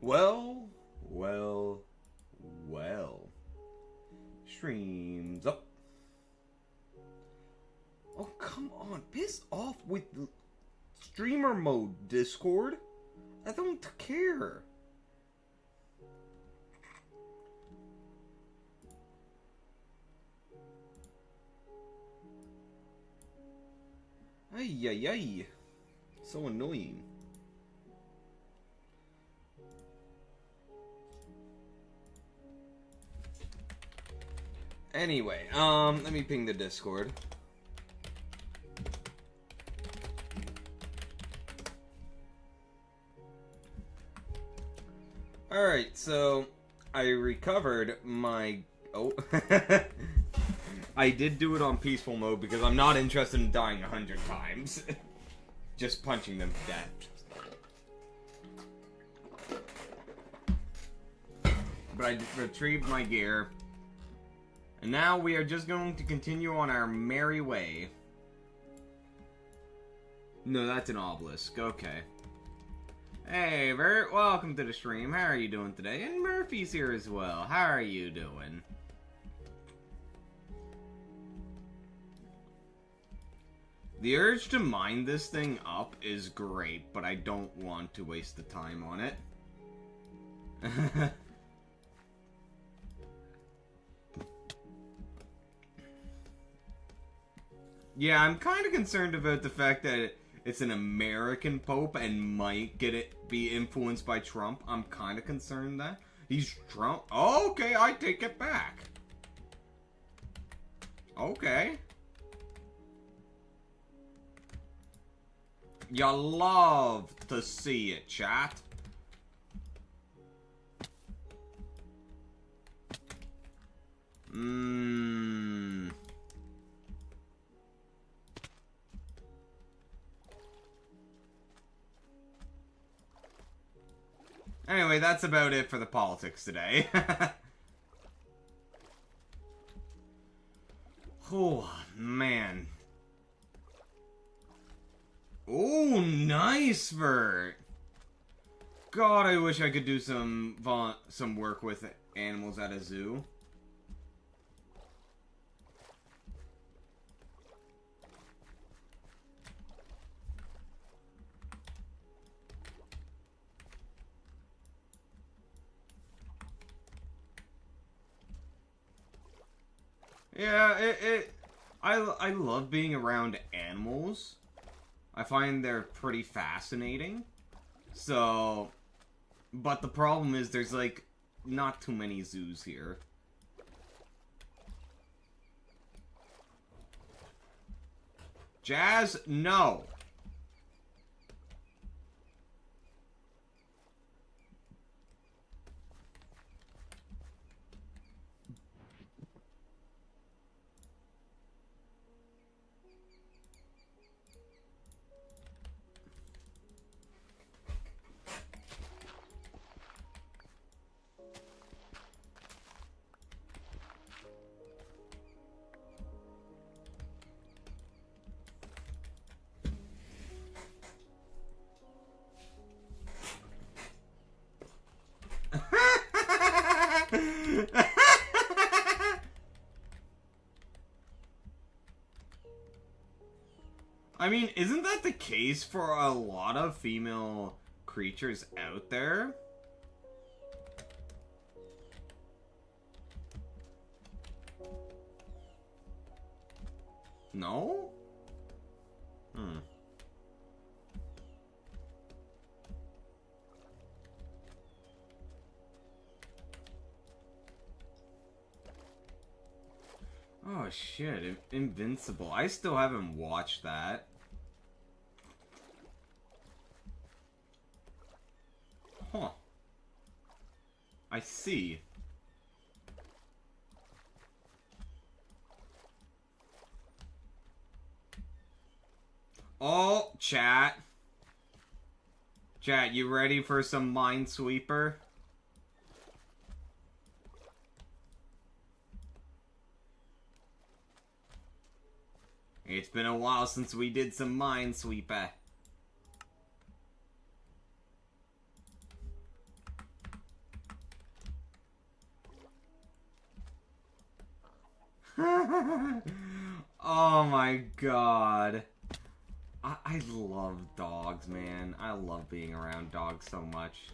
Well, well, well. Streams up. Oh, come on. Piss off with the streamer mode, Discord. I don't care. Ay, ay, ay. So annoying. Anyway, let me ping the Discord. Alright, so I recovered my... Oh. I did do it on peaceful mode because I'm not interested in dying 100 times. Just punching them to death. But I retrieved my gear. And now we are just going to continue on our merry way. No, that's an obelisk. Okay. Hey, Bert, welcome to the stream. How are you doing today? And Murphy's here as well. How are you doing? The urge to mine this thing up is great, but I don't want to waste the time on it. Yeah, I'm kind of concerned about the fact that it's an American Pope and might be influenced by Trump. I'm kind of concerned that he's Trump. Oh, okay, I take it back. Okay. You love to see it, chat. Anyway, that's about it for the politics today. Oh, man. Oh, nice, Vert. God, I wish I could do some work with animals at a zoo. Yeah, I love being around animals. I find they're pretty fascinating. So, but the problem is there's like not too many zoos here. Jazz, no. I mean, isn't that the case for a lot of female creatures out there? No? Oh shit, Invincible. I still haven't watched that. Huh. I see. Oh, chat. Chat, you ready for some Minesweeper? It's been a while since we did some Minesweeper. Oh my god. I love dogs, man. I love being around dogs so much.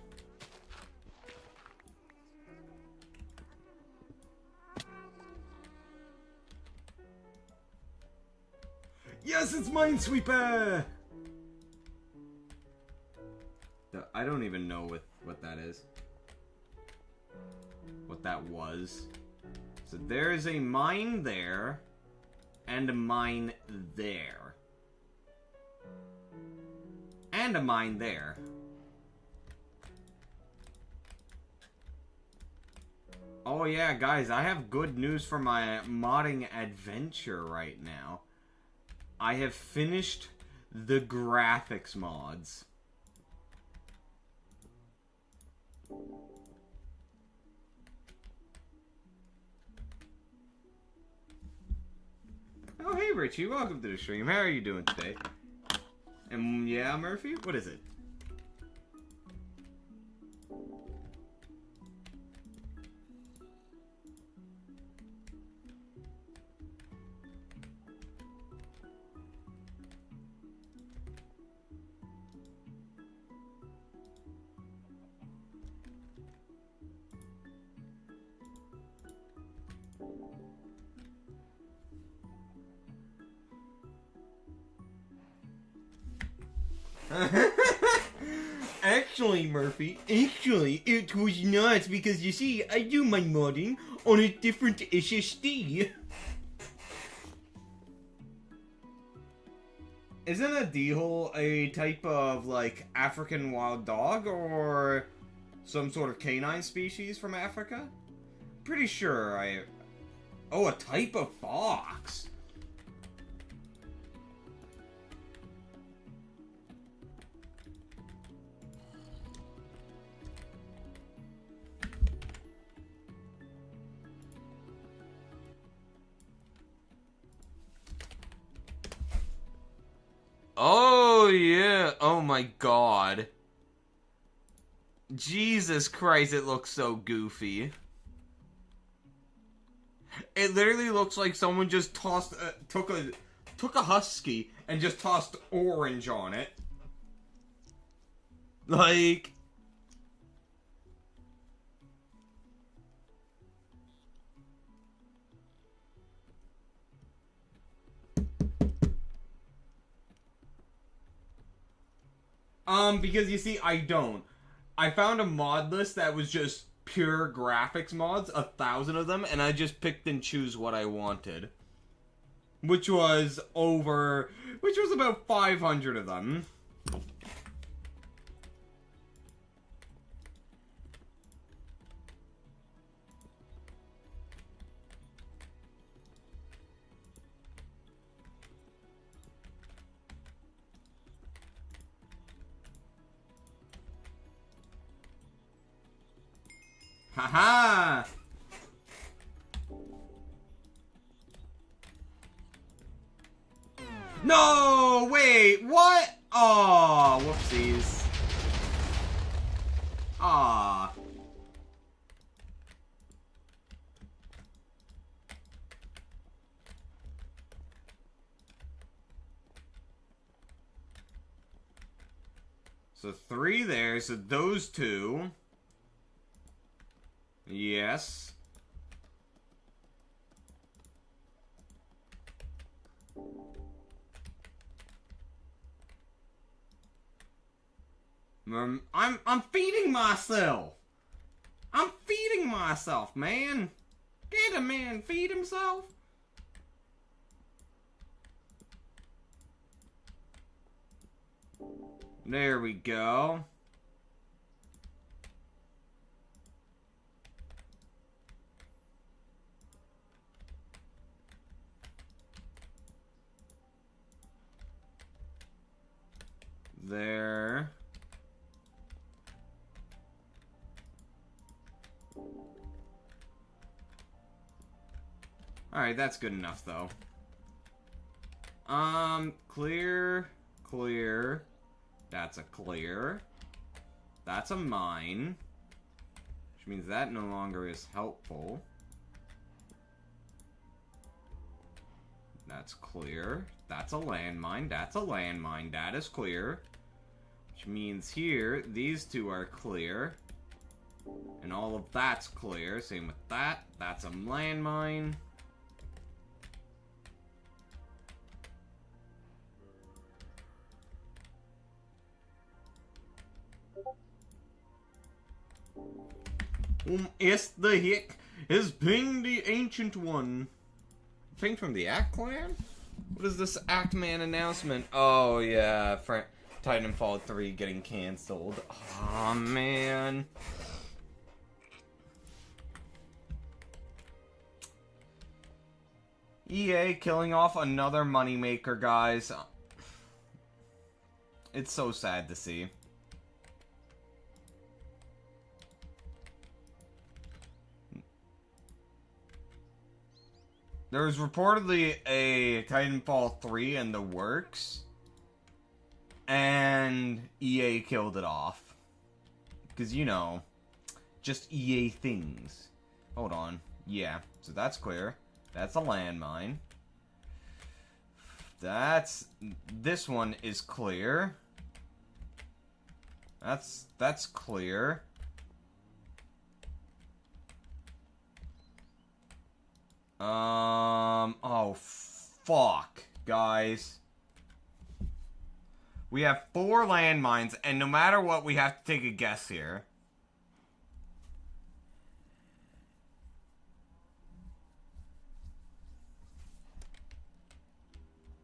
Yes, it's Minesweeper! I don't even know what that is. What that was. So there is a mine there, and a mine there. And a mine there. Oh yeah, guys, I have good news for my modding adventure right now. I have finished the graphics mods. Oh, hey, Richie. Welcome to the stream. How are you doing today? And yeah, Murphy? What is it? Actually, Murphy, it was not, because you see, I do my modding on a different SSD. Isn't a D-hole a type of, like, African wild dog, or some sort of canine species from Africa? Pretty sure Oh, a type of fox! Oh, yeah. Oh, my God. Jesus Christ, it looks so goofy. It literally looks like someone just tossed... took a husky and just tossed orange on it. Like... Because you see, I don't. I found a mod list that was just pure graphics mods, 1,000 of them, and I just picked and choose what I wanted. Which was about 500 of them. Haha! No! Wait, what? Oh, whoopsies. Aw. So 3 there, so those 2. Yes. I'm feeding myself. I'm feeding myself, man. Can't a man feed himself? There we go. There. Alright, that's good enough, though. Clear. Clear. That's a clear. That's a mine. Which means that no longer is helpful. That's clear. That's a landmine. That's a landmine. That is clear. Which means here, these two are clear. And all of that's clear. Same with that. That's a landmine. Is the hick is Ping the Ancient One. Ping from the Act Clan? What is this Act Man announcement? Oh yeah, Titanfall 3 getting cancelled. Oh man. EA killing off another moneymaker, guys. It's so sad to see. There was reportedly a Titanfall 3 in the works, and EA killed it off. Because, you know, just EA things. Hold on. Yeah, so that's clear. That's a landmine. This one is clear. That's clear. Oh, fuck, guys. We have 4 landmines, and no matter what, we have to take a guess here.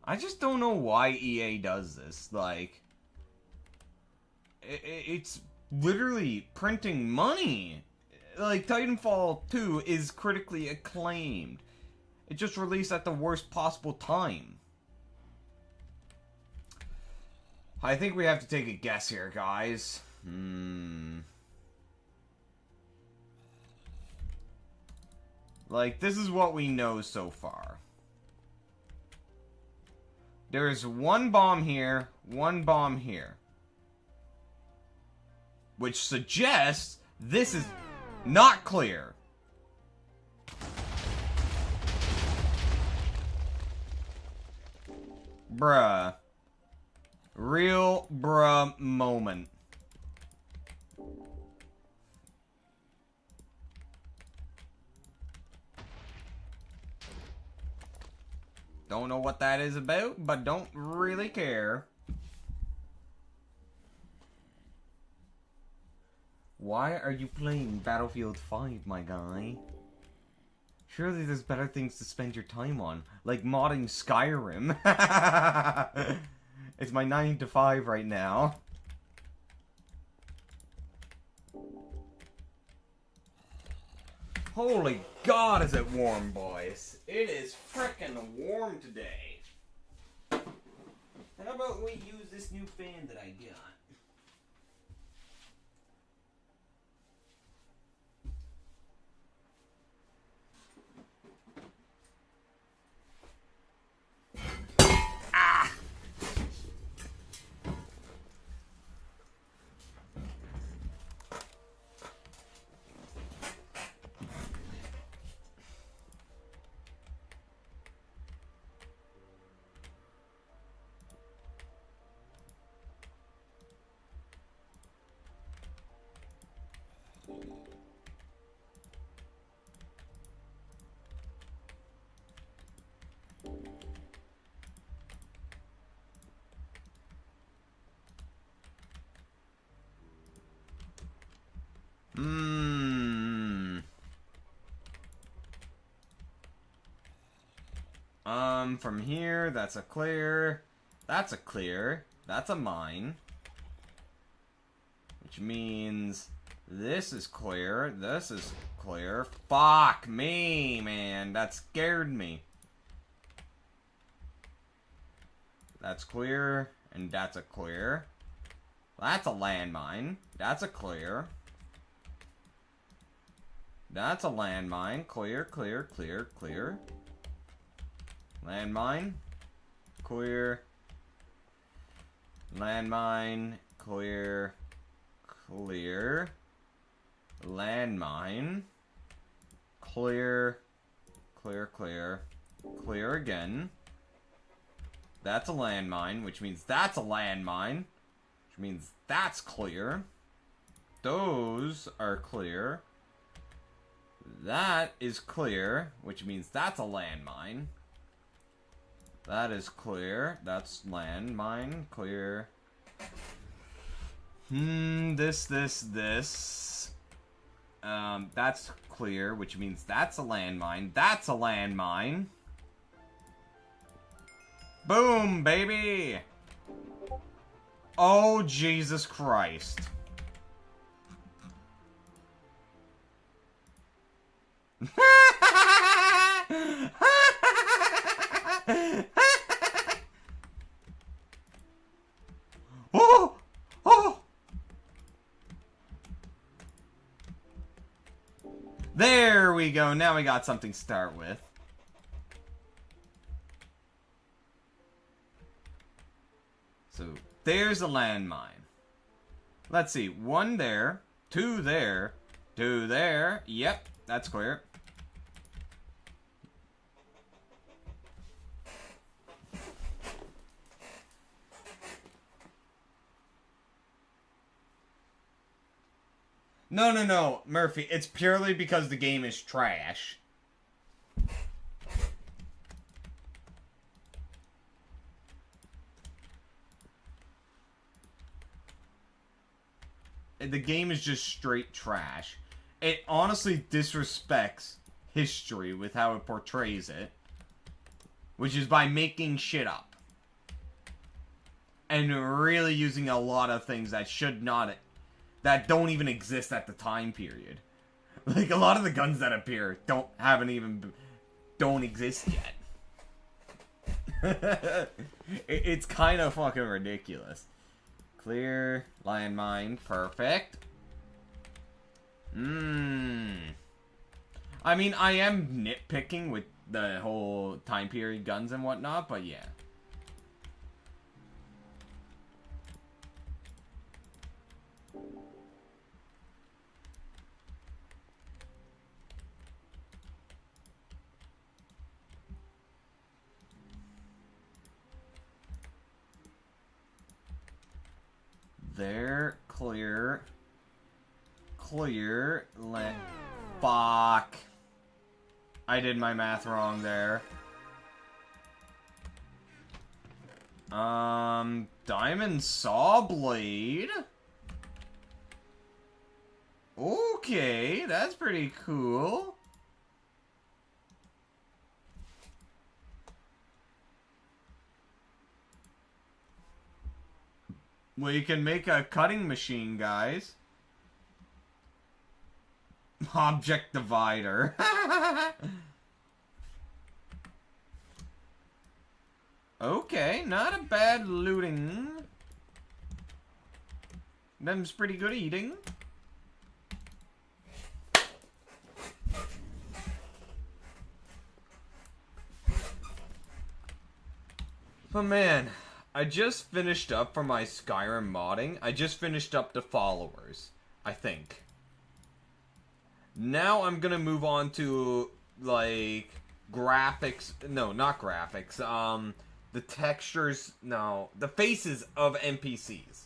I just don't know why EA does this. Like, it's literally printing money. Like, Titanfall 2 is critically acclaimed. It just released at the worst possible time. I think we have to take a guess here, guys. Like, this is what we know so far. There's 1 bomb here, 1 bomb here. Which suggests this is not clear. Bruh. Real bruh moment. Don't know what that is about, but don't really care. Why are you playing Battlefield 5, my guy? Surely there's better things to spend your time on, like modding Skyrim. It's my 9 to 5 right now. Holy God, is it warm, boys. It is frickin' warm today. How about we use this new fan that I got? From here, that's a clear. That's a clear. That's a mine. Which means this is clear. This is clear. Fuck me, man. That scared me. That's clear. And that's a clear. That's a landmine. That's a clear. That's a landmine. Clear, clear, clear, clear. Landmine. Clear. Landmine. Clear. Clear. Landmine. Clear. Clear, clear. Clear again. That's a landmine, which means that's a landmine. Which means that's clear. Those are clear. That is clear, which means that's a landmine. That is clear. That's landmine. Clear. This. That's clear, which means that's a landmine. That's a landmine. Boom, baby! Oh, Jesus Christ. Oh! Oh! There we go. Now we got something to start with. So, there's a landmine. Let's see. 1 there. 2 there. 2 there. Yep, that's clear. No, Murphy. It's purely because the game is trash. The game is just straight trash. It honestly disrespects history with how it portrays it. Which is by making shit up. And really using a lot of things that should not... that don't even exist at the time period. Like, a lot of the guns that appear don't exist yet. It's kind of fucking ridiculous. Clear, landmine, perfect. I mean, I am nitpicking with the whole time period guns and whatnot, but yeah. There, clear. Clear, fuck. I did my math wrong there. Diamond saw blade. Okay, that's pretty cool. Well, you can make a cutting machine, guys. Object divider. Okay, not a bad looting. Them's pretty good eating. But man, I just finished up for my Skyrim modding. I just finished up the followers, I think. Now I'm gonna move on to, like, graphics. No, not graphics. The textures. No, the faces of NPCs.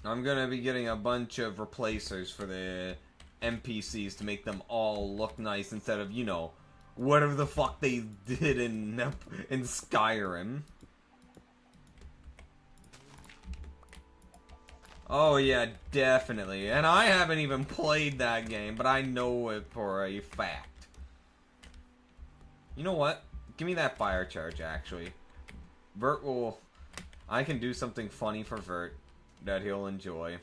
I'm gonna be getting a bunch of replacers for the NPCs to make them all look nice instead of, you know, whatever the fuck they did in Skyrim. Oh yeah, definitely. And I haven't even played that game, but I know it for a fact. You know what? Give me that fire charge, actually. Vert will... I can do something funny for Vert that he'll enjoy.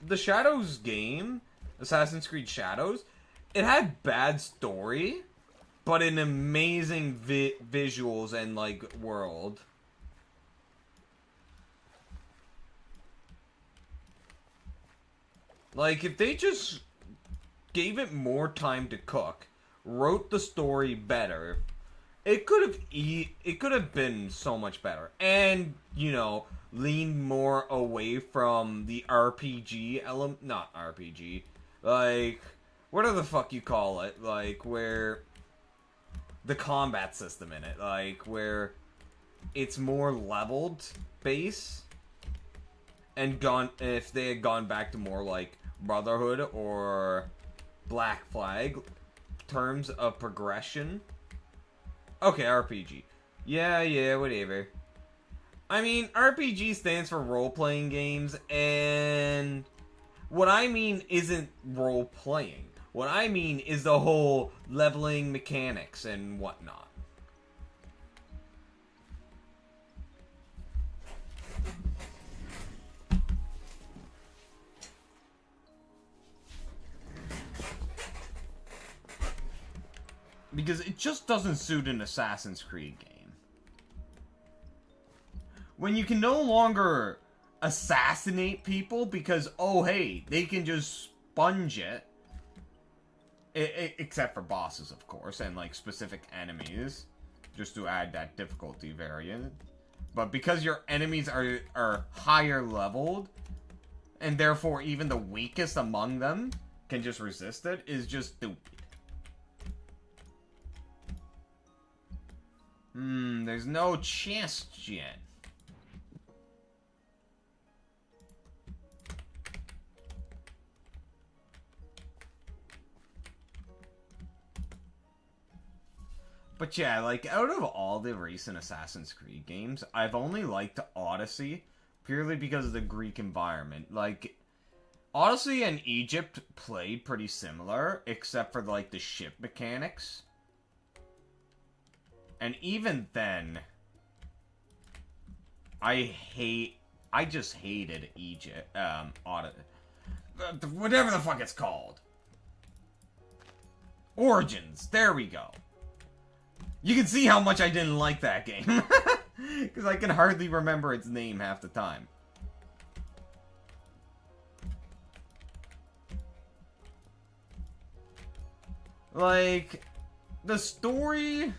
the Shadows game, Assassin's Creed Shadows, it had bad story, but an amazing visuals and like world. Like if they just gave it more time to cook, wrote the story better, it could have been so much better. And, you know, leaned more away from the RPG element, not RPG, like, whatever the fuck you call it, like, where the combat system in it, like, where it's more leveled base, and if they had gone back to more, like, Brotherhood or Black Flag terms of progression. Okay, RPG. Yeah, whatever. I mean, RPG stands for role-playing games, and what I mean isn't role-playing. What I mean is the whole leveling mechanics and whatnot. Because it just doesn't suit an Assassin's Creed game. When you can no longer assassinate people because, oh hey, they can just sponge it. Except for bosses, of course, and like specific enemies. Just to add that difficulty variant. But because your enemies are higher leveled, and therefore even the weakest among them can just resist it, is just stupid. There's no chest yet. But yeah, like, out of all the recent Assassin's Creed games, I've only liked Odyssey purely because of the Greek environment. Like, Odyssey and Egypt played pretty similar, except for, like, the ship mechanics. And even then, I just hated Egypt, whatever the fuck it's called. Origins, there we go. You can see how much I didn't like that game. Because I can hardly remember its name half the time. Like, the story,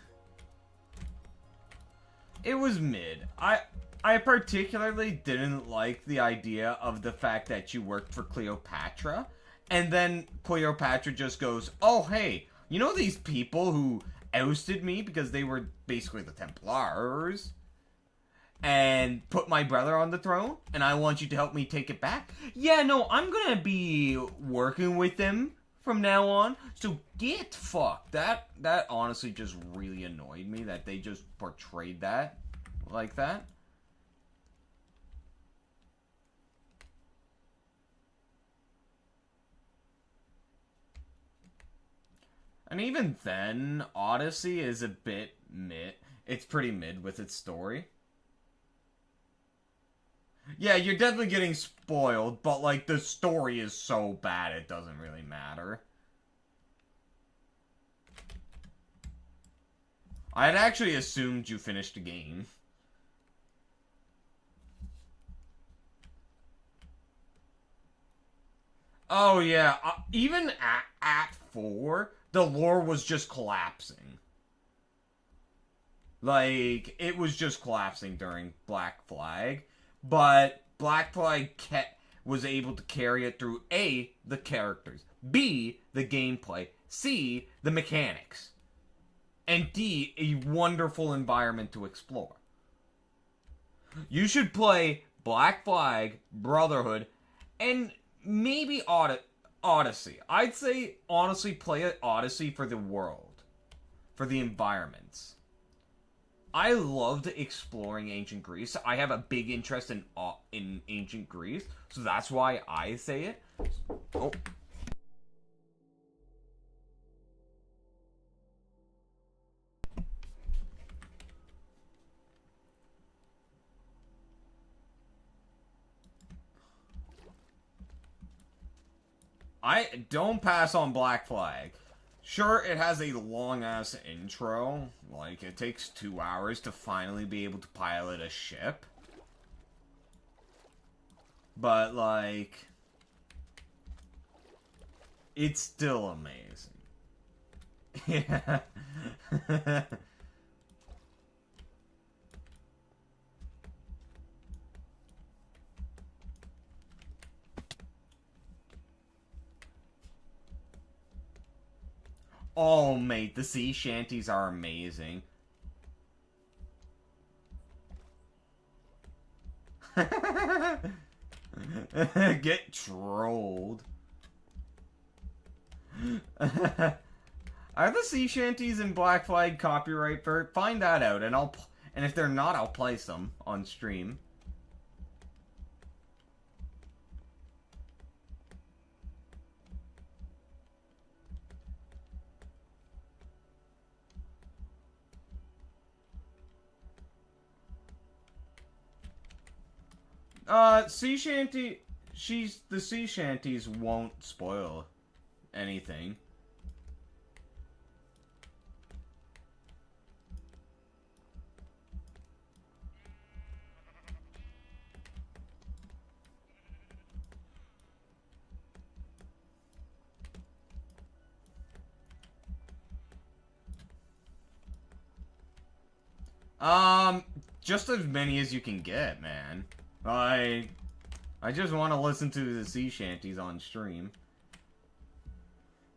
it was mid. I particularly didn't like the idea of the fact that you worked for Cleopatra, and then Cleopatra just goes, oh hey, you know these people who ousted me because they were basically the Templars, and put my brother on the throne, and I want you to help me take it back? Yeah, no, I'm gonna be working with them from now on, so get fucked. That honestly just really annoyed me, that they just portrayed that like that. And even then, Odyssey is a bit mid. It's pretty mid with its story. Yeah, you're definitely getting spoiled, but like the story is so bad it doesn't really matter. I had actually assumed you finished the game. Oh yeah, even at Act 4, the lore was just collapsing. Like, it was just collapsing during Black Flag, but Black Flag was able to carry it through A, the characters, B, the gameplay, C, the mechanics, and D, a wonderful environment to explore. You should play Black Flag, Brotherhood, and maybe Odyssey. I'd say, honestly, play Odyssey for the world. For the environments. I loved exploring ancient Greece. I have a big interest in ancient Greece, so that's why I say it. Oh. I don't pass on Black Flag. Sure, it has a long-ass intro. Like, it takes 2 hours to finally be able to pilot a ship. But, like... it's still amazing. Yeah. Oh, mate, the sea shanties are amazing. Get trolled. Are the sea shanties in Black Flag copyright? Find that out, and and if they're not, I'll place them on stream. The sea shanties won't spoil anything. Just as many as you can get, man. I just want to listen to the sea shanties on stream.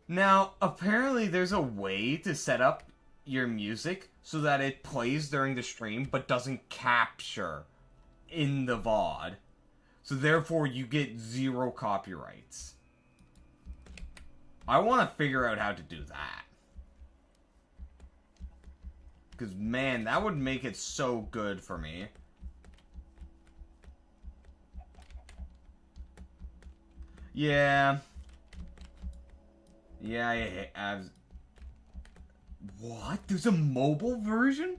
Now, apparently there's a way to set up your music so that it plays during the stream but doesn't capture in the VOD. So therefore you get 0 copyrights. I want to figure out how to do that. Because, man, that would make it so good for me. Yeah. Yeah, I have... What? There's a mobile version?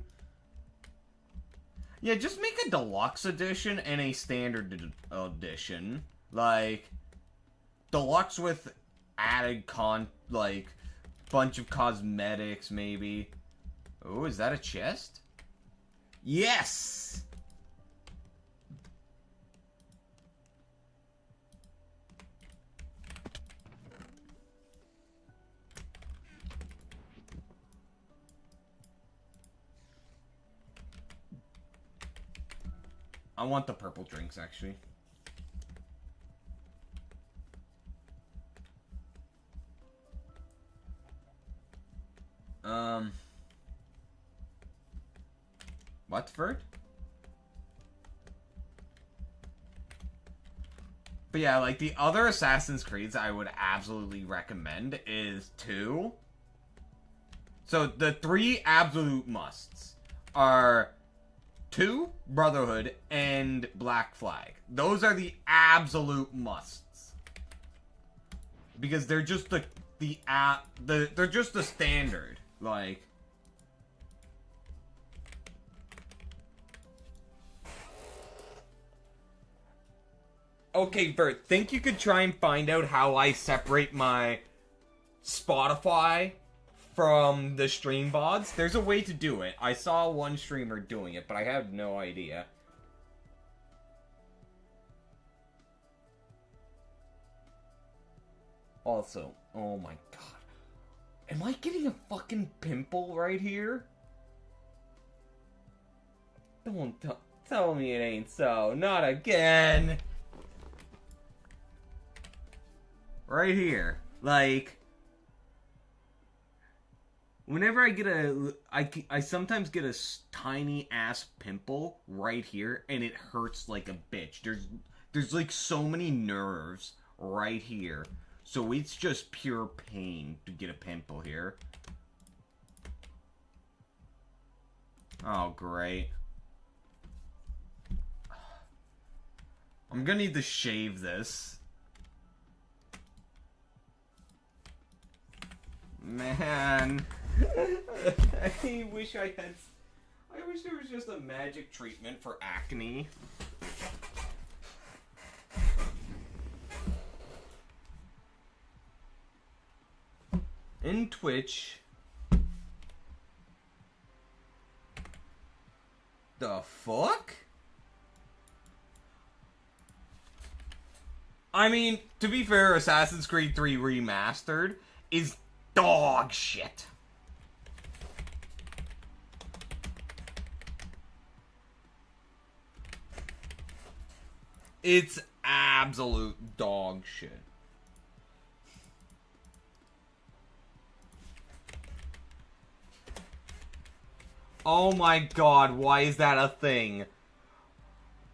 Yeah, just make a deluxe edition and a standard edition. Like, deluxe with added bunch of cosmetics, maybe. Oh, is that a chest? Yes! I want the purple drinks, actually. Watford? But yeah, like, the other Assassin's Creeds I would absolutely recommend is 2. So, the 3 absolute musts are 2, Brotherhood, and Black Flag. Those are the absolute musts. Because they're just they're just the standard. Like... Okay, Bert, think you could try and find out how I separate my Spotify from the stream VODs? There's a way to do it. I saw one streamer doing it, but I have no idea. Also, oh my god. Am I getting a fucking pimple right here? Don't tell me it ain't so. Not again! Right here. Like, whenever I get I sometimes get a tiny ass pimple right here, and it hurts like a bitch. There's like so many nerves right here. So it's just pure pain to get a pimple here. Oh, great. I'm gonna need to shave this. Man. I wish there was just a magic treatment for acne. in Twitch. The fuck? I mean, to be fair, Assassin's Creed 3 Remastered is dog shit. It's absolute dog shit. Oh my god, why is that a thing?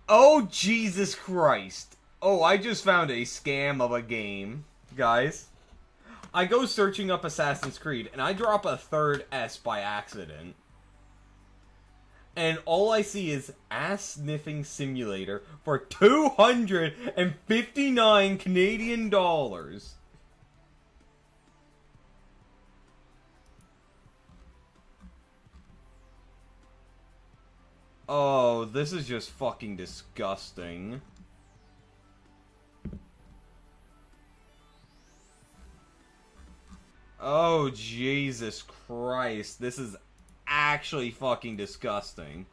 Oh, Jesus Christ. Oh, I just found a scam of a game, guys. I go searching up Assassin's Creed, and I drop a third S by accident. And all I see is ass-sniffing simulator for 259 Canadian dollars. Oh, this is just fucking disgusting. Oh, Jesus Christ. This is actually fucking disgusting.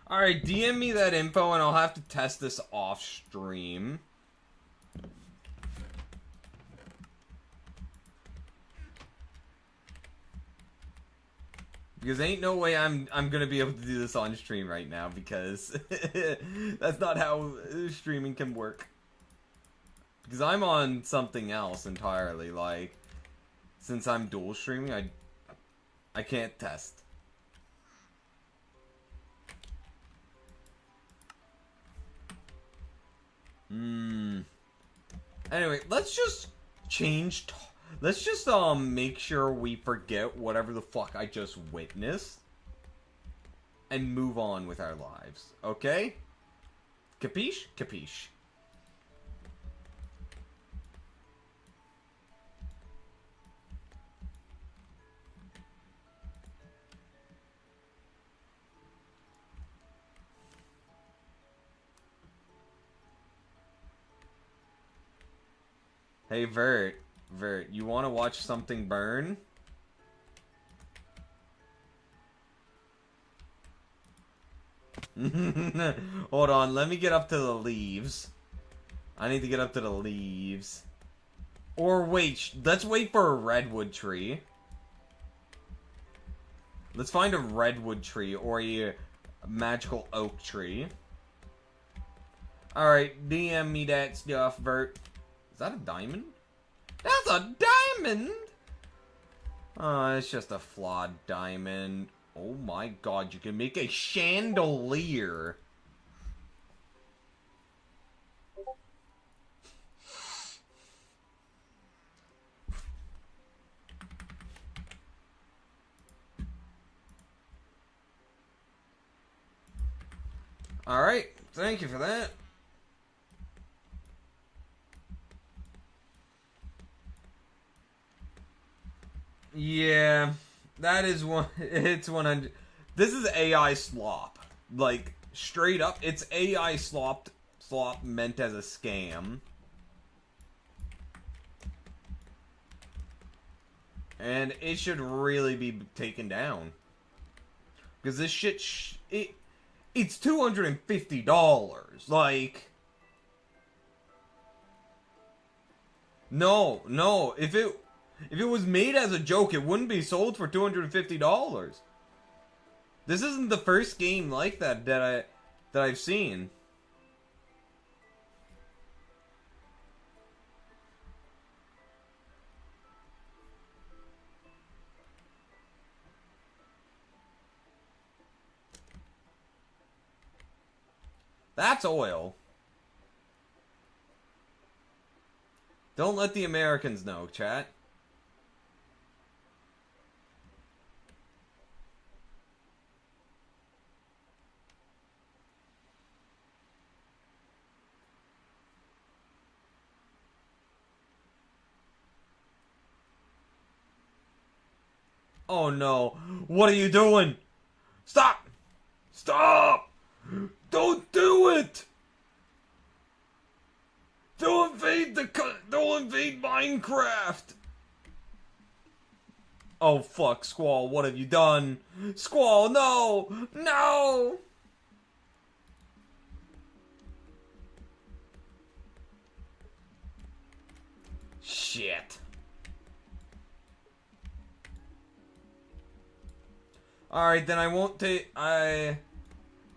Alright, DM me that info and I'll have to test this off stream. Because ain't no way I'm gonna be able to do this on stream right now, because that's not how streaming can work. Because I'm on something else entirely, like, since I'm dual streaming, I can't test. Anyway, let's just change. Let's just make sure we forget whatever the fuck I just witnessed, and move on with our lives. Okay? Capiche? Capiche. Hey, Vert, you want to watch something burn? Hold on, let me get up to the leaves. I need to get up to the leaves. Or wait, let's wait for a redwood tree. Let's find a redwood tree or a magical oak tree. Alright, DM me that stuff, Vert. Is that a diamond? That's a diamond! Oh, it's just a flawed diamond. Oh my god, you can make a chandelier. Alright, thank you for that. Yeah, that is one. It's 100. This is AI slop. Like, straight up, it's AI slop meant as a scam. And it should really be taken down. Because this shit, it's $250. Like, no, if it was made as a joke, it wouldn't be sold for $250. This isn't the first game like that I've seen. That's oil. Don't let the Americans know, chat. Oh no. What are you doing? Stop! Stop! Don't do it! Don't invade Minecraft! Oh fuck, Squall, what have you done? Squall, no! No! Shit. Alright, then I won't take I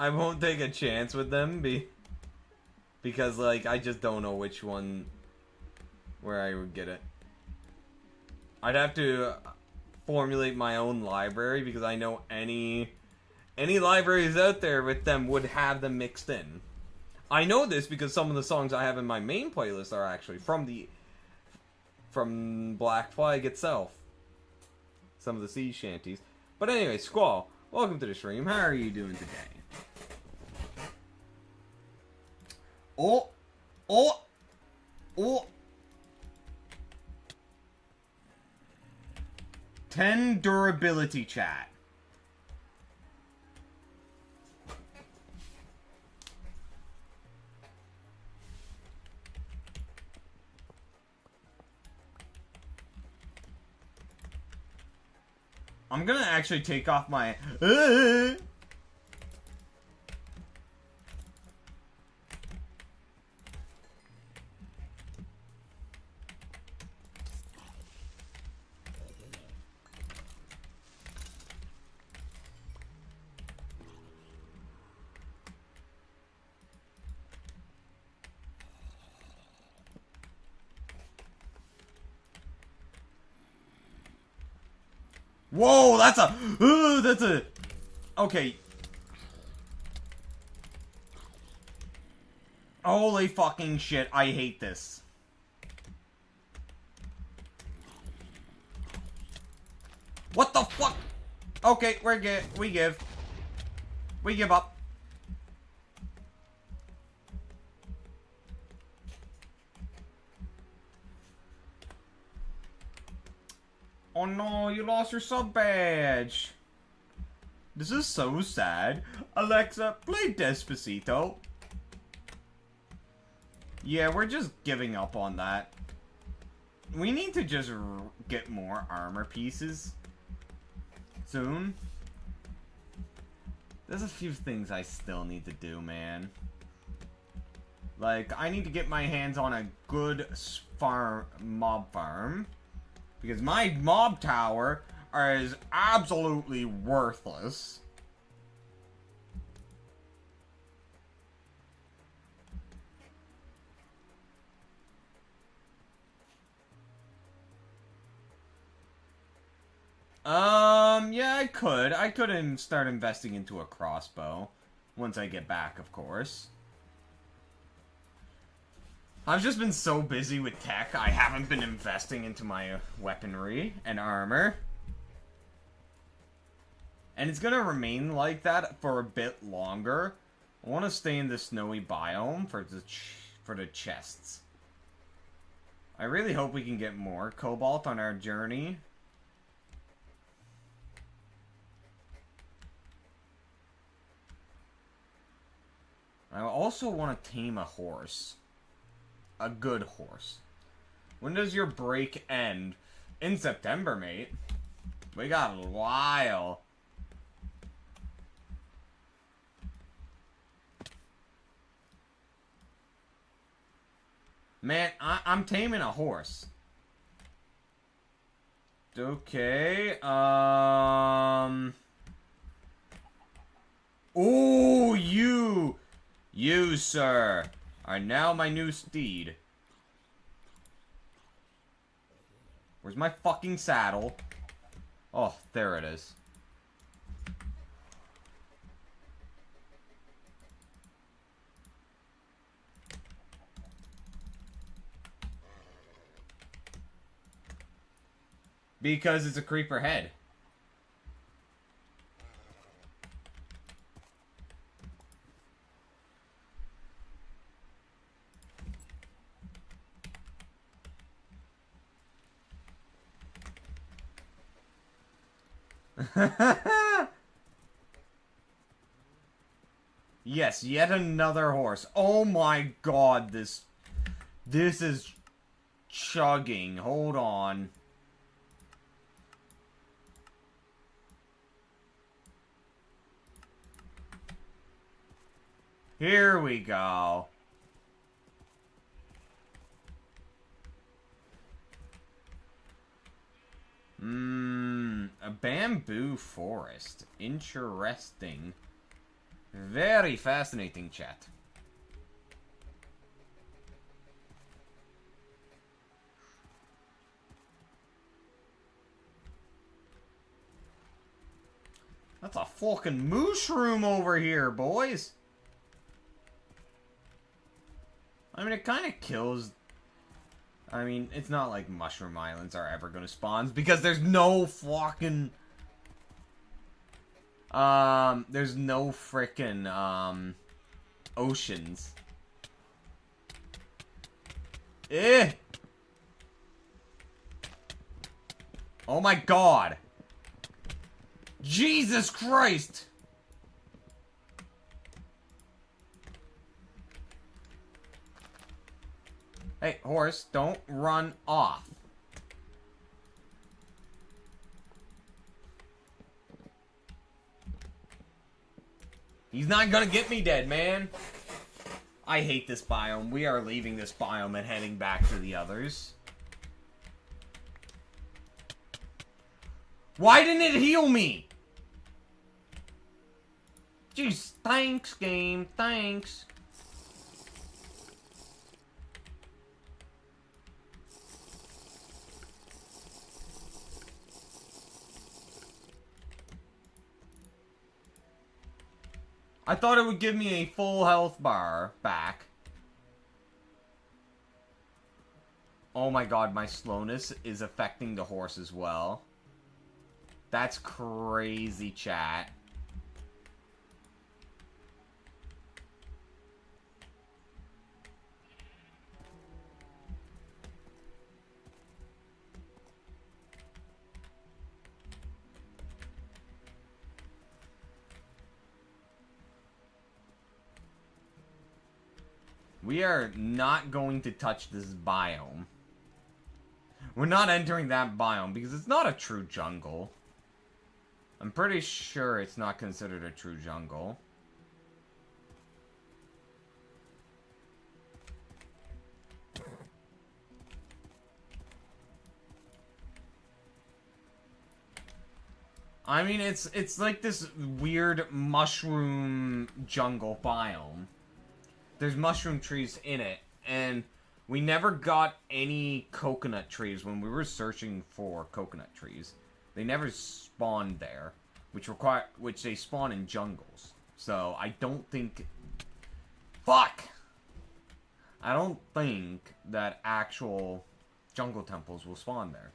won't take a chance with them because like I just don't know which one where I would get it. I'd have to formulate my own library because I know any libraries out there with them would have them mixed in. I know this because some of the songs I have in my main playlist are actually from Black Flag itself. Some of the sea shanties. But anyway, Squall, welcome to the stream. How are you doing today? Oh! 10 durability, chat. I'm gonna actually take off my... Whoa, that's a... Okay. Holy fucking shit, I hate this. What the fuck? Okay, we give. We give up. Oh no, you lost your sub badge. This is so sad. Alexa, play Despacito. Yeah, we're just giving up on that. We need to just get more armor pieces soon. There's a few things I still need to do, man. Like, I need to get my hands on a good mob farm. Because my mob tower is absolutely worthless. Yeah, I could. I could start investing into a crossbow. Once I get back, of course. I've just been so busy with tech, I haven't been investing into my weaponry and armor. And it's gonna remain like that for a bit longer. I want to stay in the snowy biome for the chests. I really hope we can get more cobalt on our journey. I also want to tame a horse. A good horse. When does your break end? In September, mate. We got a while. Man, I'm taming a horse. Okay, ooh, you, sir, are now my new steed. Where's my fucking saddle? Oh, there it is. Because it's a creeper head. Yes, yet another horse. Oh my god, this is chugging. Hold on. Here we go. A bamboo forest. Interesting. Very fascinating, chat. That's a fucking mushroom over here, boys. I mean, it kind of kills... I mean, it's not like mushroom islands are ever going to spawn, because there's no fucking... there's no frickin', oceans. Eh! Oh my god! Jesus Christ! Hey, horse, don't run off. He's not gonna get me dead, man. I hate this biome. We are leaving this biome and heading back to the others. Why didn't it heal me? Jeez, thanks, game. Thanks. I thought it would give me a full health bar back. Oh my god, my slowness is affecting the horse as well. That's crazy, chat. We are not going to touch this biome. We're not entering that biome because it's not a true jungle. I'm pretty sure it's not considered a true jungle. I mean, it's like this weird mushroom jungle biome. There's mushroom trees in it, and we never got any coconut trees when we were searching for coconut trees. They never spawned there, which they spawn in jungles. So I don't think... Fuck! I don't think that actual jungle temples will spawn there.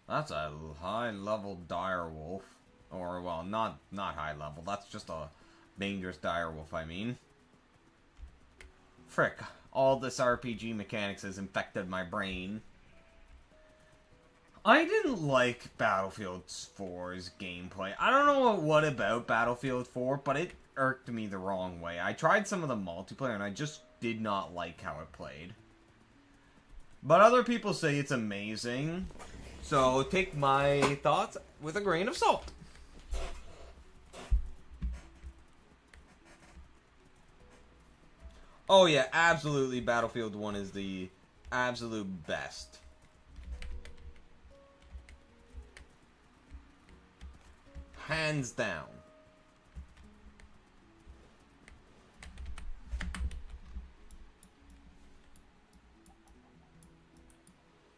That's a high-level direwolf. Or, well, not high level. That's just a dangerous direwolf, I mean. Frick. All this RPG mechanics has infected my brain. I didn't like Battlefield 4's gameplay. I don't know what about Battlefield 4, but it irked me the wrong way. I tried some of the multiplayer, and I just did not like how it played. But other people say it's amazing. So, take my thoughts with a grain of salt. Oh yeah, absolutely Battlefield 1 is the absolute best. Hands down.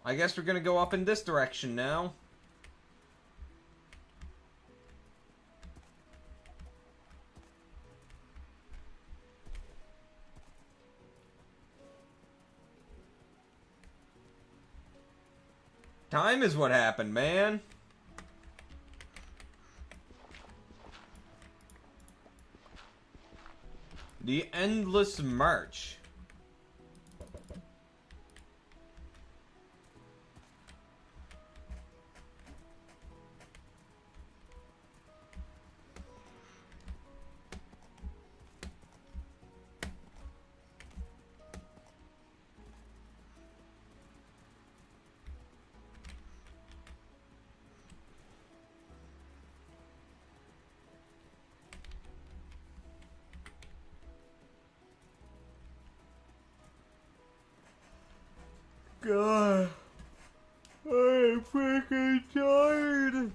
I guess we're gonna go up in this direction now. Time is what happened, man. The endless march. God, I'm freaking tired.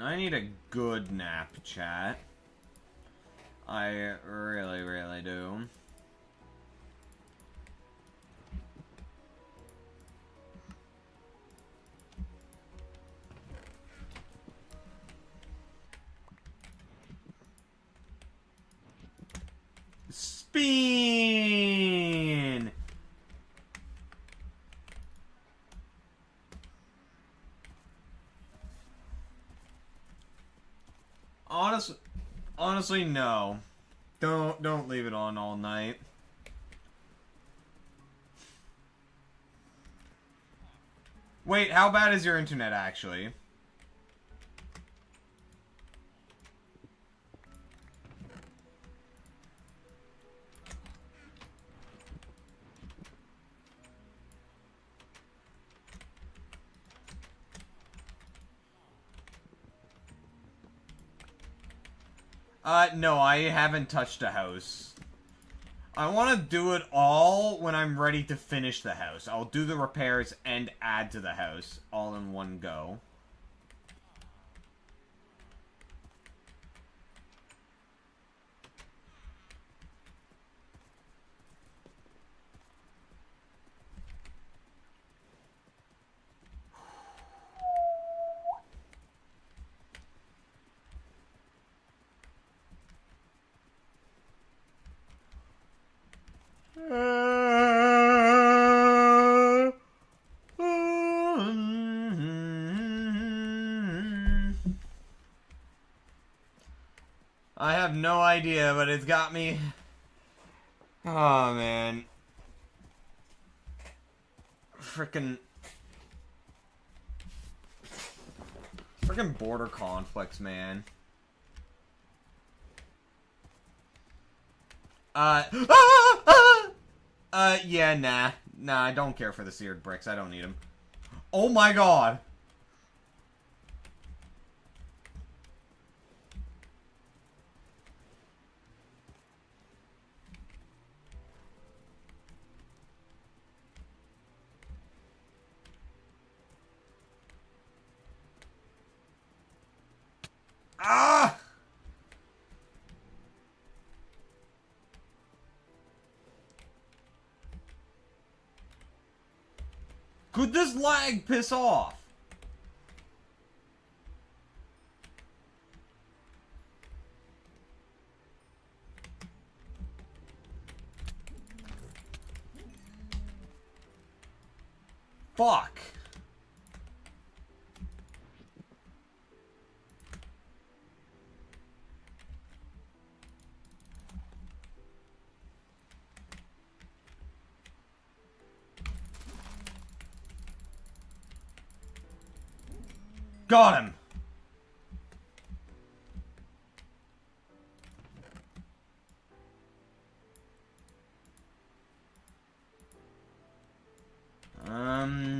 I need a good nap, chat. I really, really do. Spin! Honestly, no. Don't leave it on all night. Wait, how bad is your internet actually? No, I haven't touched a house. I want to do it all when I'm ready to finish the house. I'll do the repairs and add to the house all in one go. I have no idea, but it's got me. Oh, man. Frickin' border conflicts, man. Yeah, nah. Nah, I don't care for the seared bricks. I don't need them. Oh my god! Ah! Could this lag piss off? Fuck. Got him.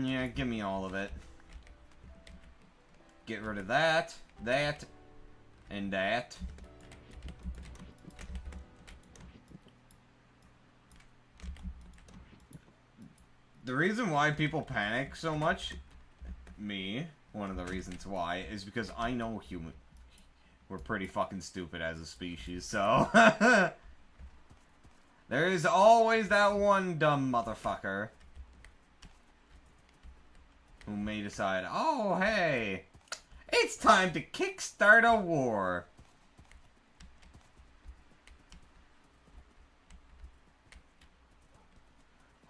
Yeah, give me all of it. Get rid of that, that, and that. The reason why people panic so much, one of the reasons why, is because I know we're pretty fucking stupid as a species, so... There is always that one dumb motherfucker who may decide, oh, hey, It's time to kickstart a war.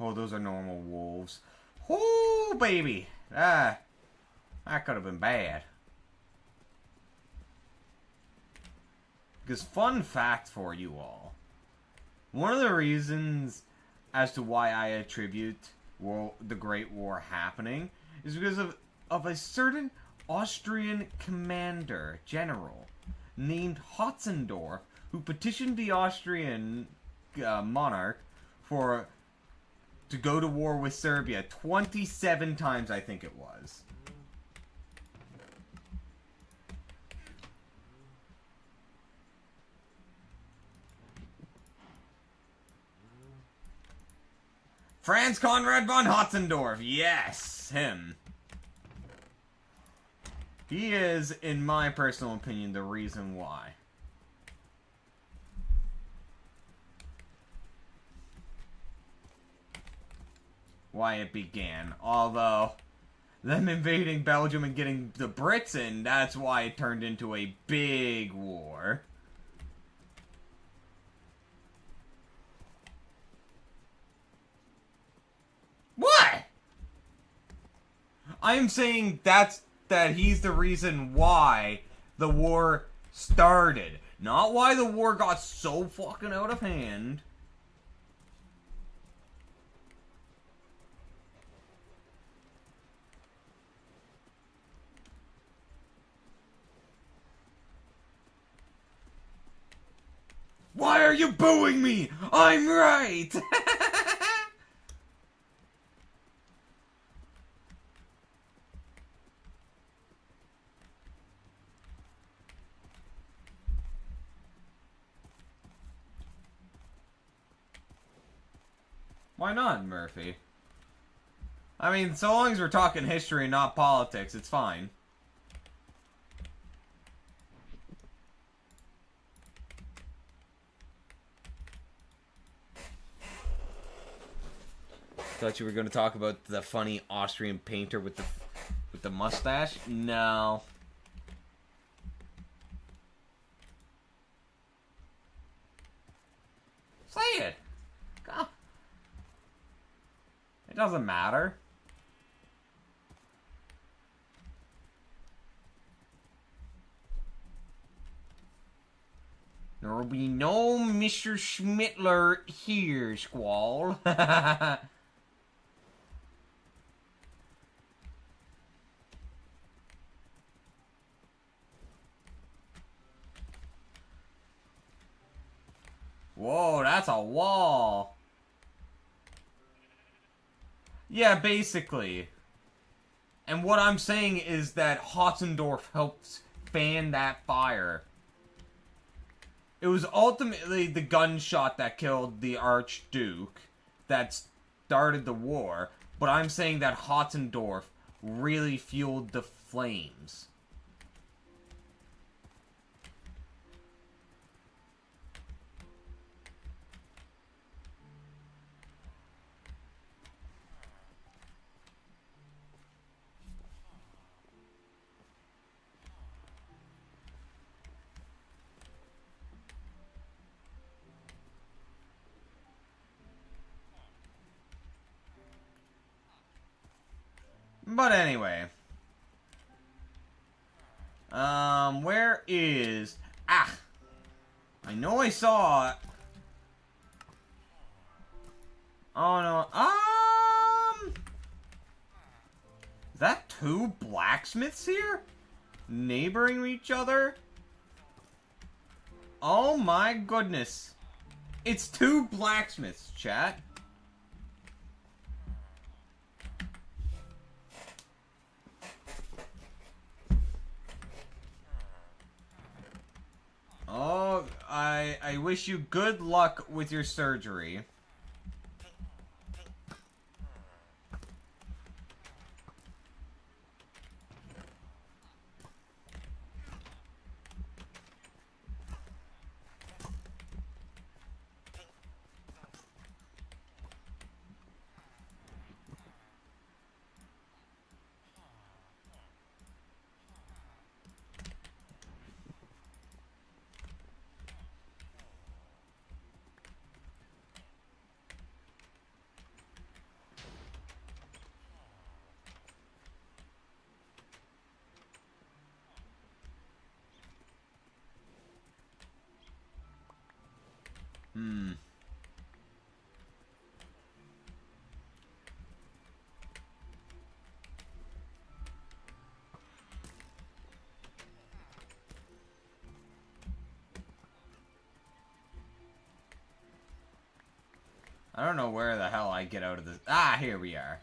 Oh, those are normal wolves. Oh, baby. That could have been bad. Because fun fact for you all. One of the reasons as to why I attribute the Great War happening is because of a certain Austrian commander, general, named Hotzendorf, who petitioned the Austrian monarch to go to war with Serbia 27 times, I think it was. Franz Conrad von Hotzendorf. Yes, him. He is, in my personal opinion, the reason why. Why it began. Although, them invading Belgium and getting the Brits in, that's why it turned into a big war. What? I'm saying that he's the reason why the war started. Not why the war got so fucking out of hand. Why are you booing me? I'm right! Why not, Murphy? I mean, so long as we're talking history and not politics, it's fine. Thought you were going to talk about the funny Austrian painter with the mustache? No. Say it. God. It doesn't matter. There will be no Mr. Schmittler here, Squall. Whoa, that's a wall. Yeah, basically. And what I'm saying is that Hotzendorf helps fan that fire. It was ultimately the gunshot that killed the Archduke that started the war, but I'm saying that Hotzendorf really fueled the flames. But anyway. Where is... Ah! I know I saw it. Oh, no. Is that two blacksmiths here? Neighboring each other? Oh my goodness. It's two blacksmiths, chat. Oh, I wish you good luck with your surgery. Hmm. I don't know where the hell I get out of this. Ah, here we are.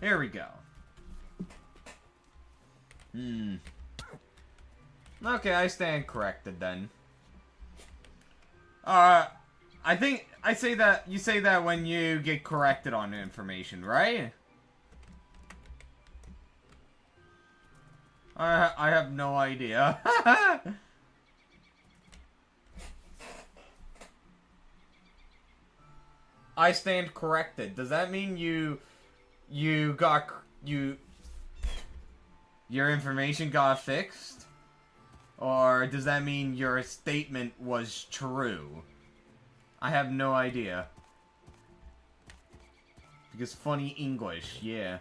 Here we go. Hmm. Okay, I stand corrected then. I think I say that you say that when you get corrected on information, right? I have no idea. I stand corrected. Does that mean your information got fixed? Or does that mean your statement was true? I have no idea. Because funny English, yeah.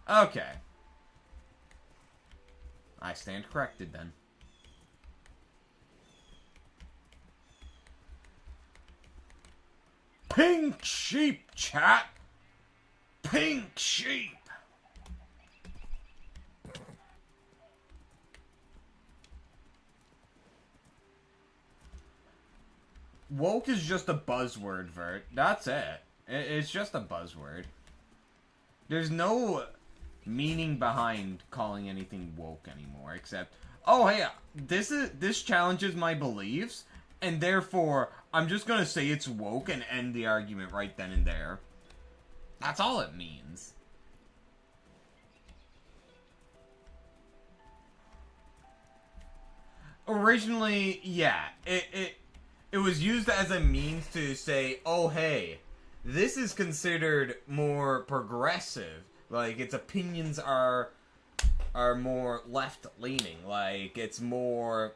Okay. I stand corrected then. Pink sheep, chat! Pink sheep! Woke is just a buzzword, Vert. That's it. It's just a buzzword. There's no meaning behind calling anything woke anymore, except, oh hey, this challenges my beliefs, and therefore I'm just gonna say it's woke and end the argument right then and there. That's all it means. Originally, yeah, it was used as a means to say, oh hey, this is considered more progressive. Like, its opinions are more left-leaning. Like, it's more...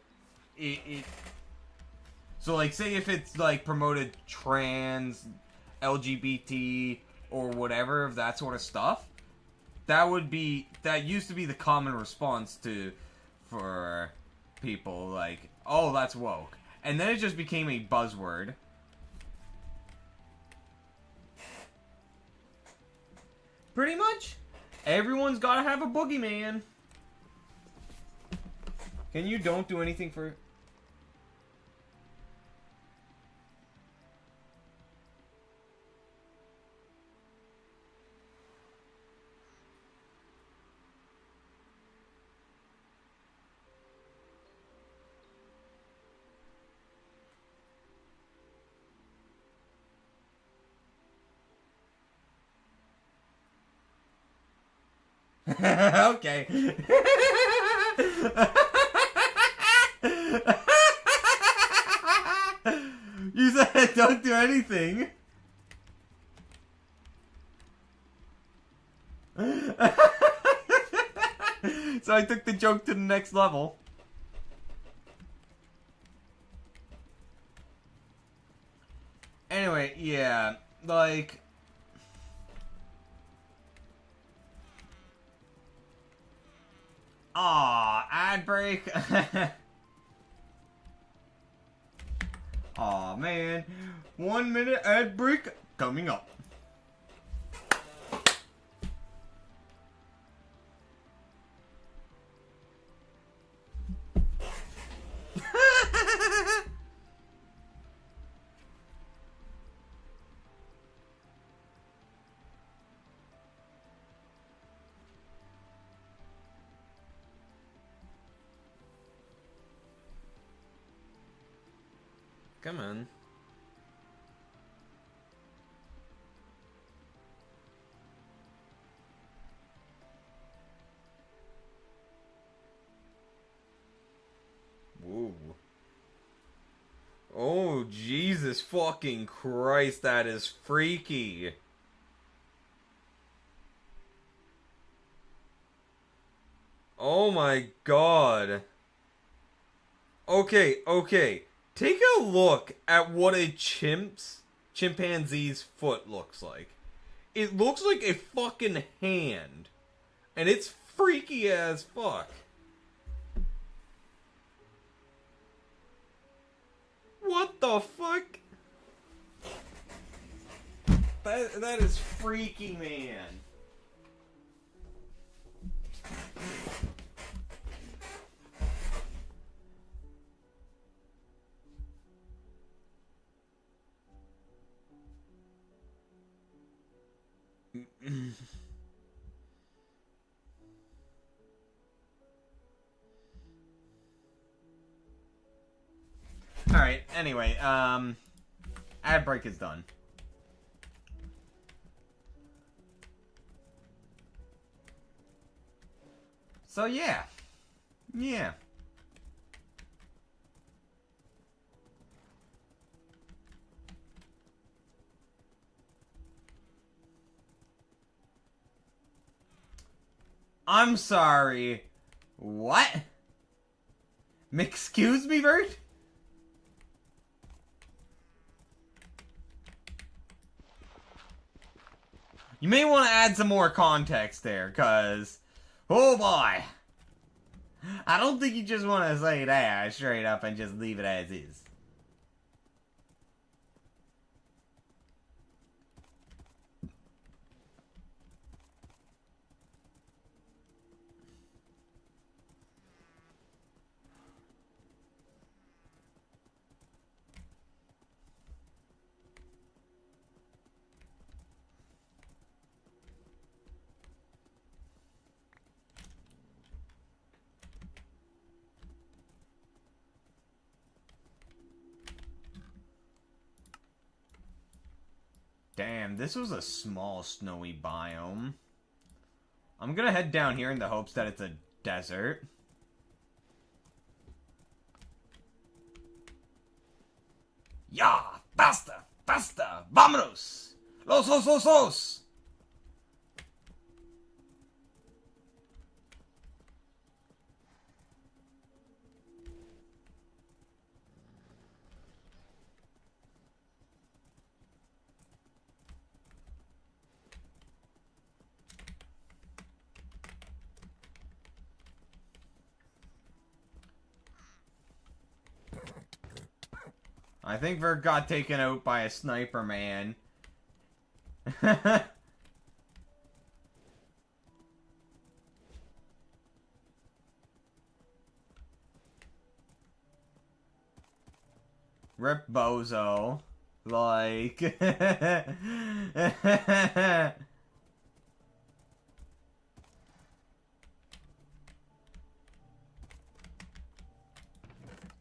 So, like, say if it's, like, promoted trans, LGBT, or whatever, that sort of stuff, that used to be the common response for people, like, oh, that's woke. And then it just became a buzzword. Pretty much. Everyone's gotta have a boogeyman. Can you don't do anything for... Okay. You said don't do anything. So I took the joke to the next level. Anyway, yeah, like... Aw, ad break. Aw, man. 1 minute ad break coming up. Come on. Whoa. Oh, Jesus fucking Christ, that is freaky. Oh my god. Okay, okay. Take a look at what a chimpanzee's foot looks like. It looks like a fucking hand. And it's freaky as fuck. What the fuck? That is freaky, man. Alright, anyway, ad break is done. So yeah. Yeah. I'm sorry. What? Excuse me, Bert? You may want to add some more context there, cause... Oh boy! I don't think you just want to say that straight up and just leave it as is. Damn, this was a small snowy biome. I'm gonna head down here in the hopes that it's a desert. Ya! Basta! Basta! Vámonos! Los! I think Vert got taken out by a sniper man. Rip Bozo. Like...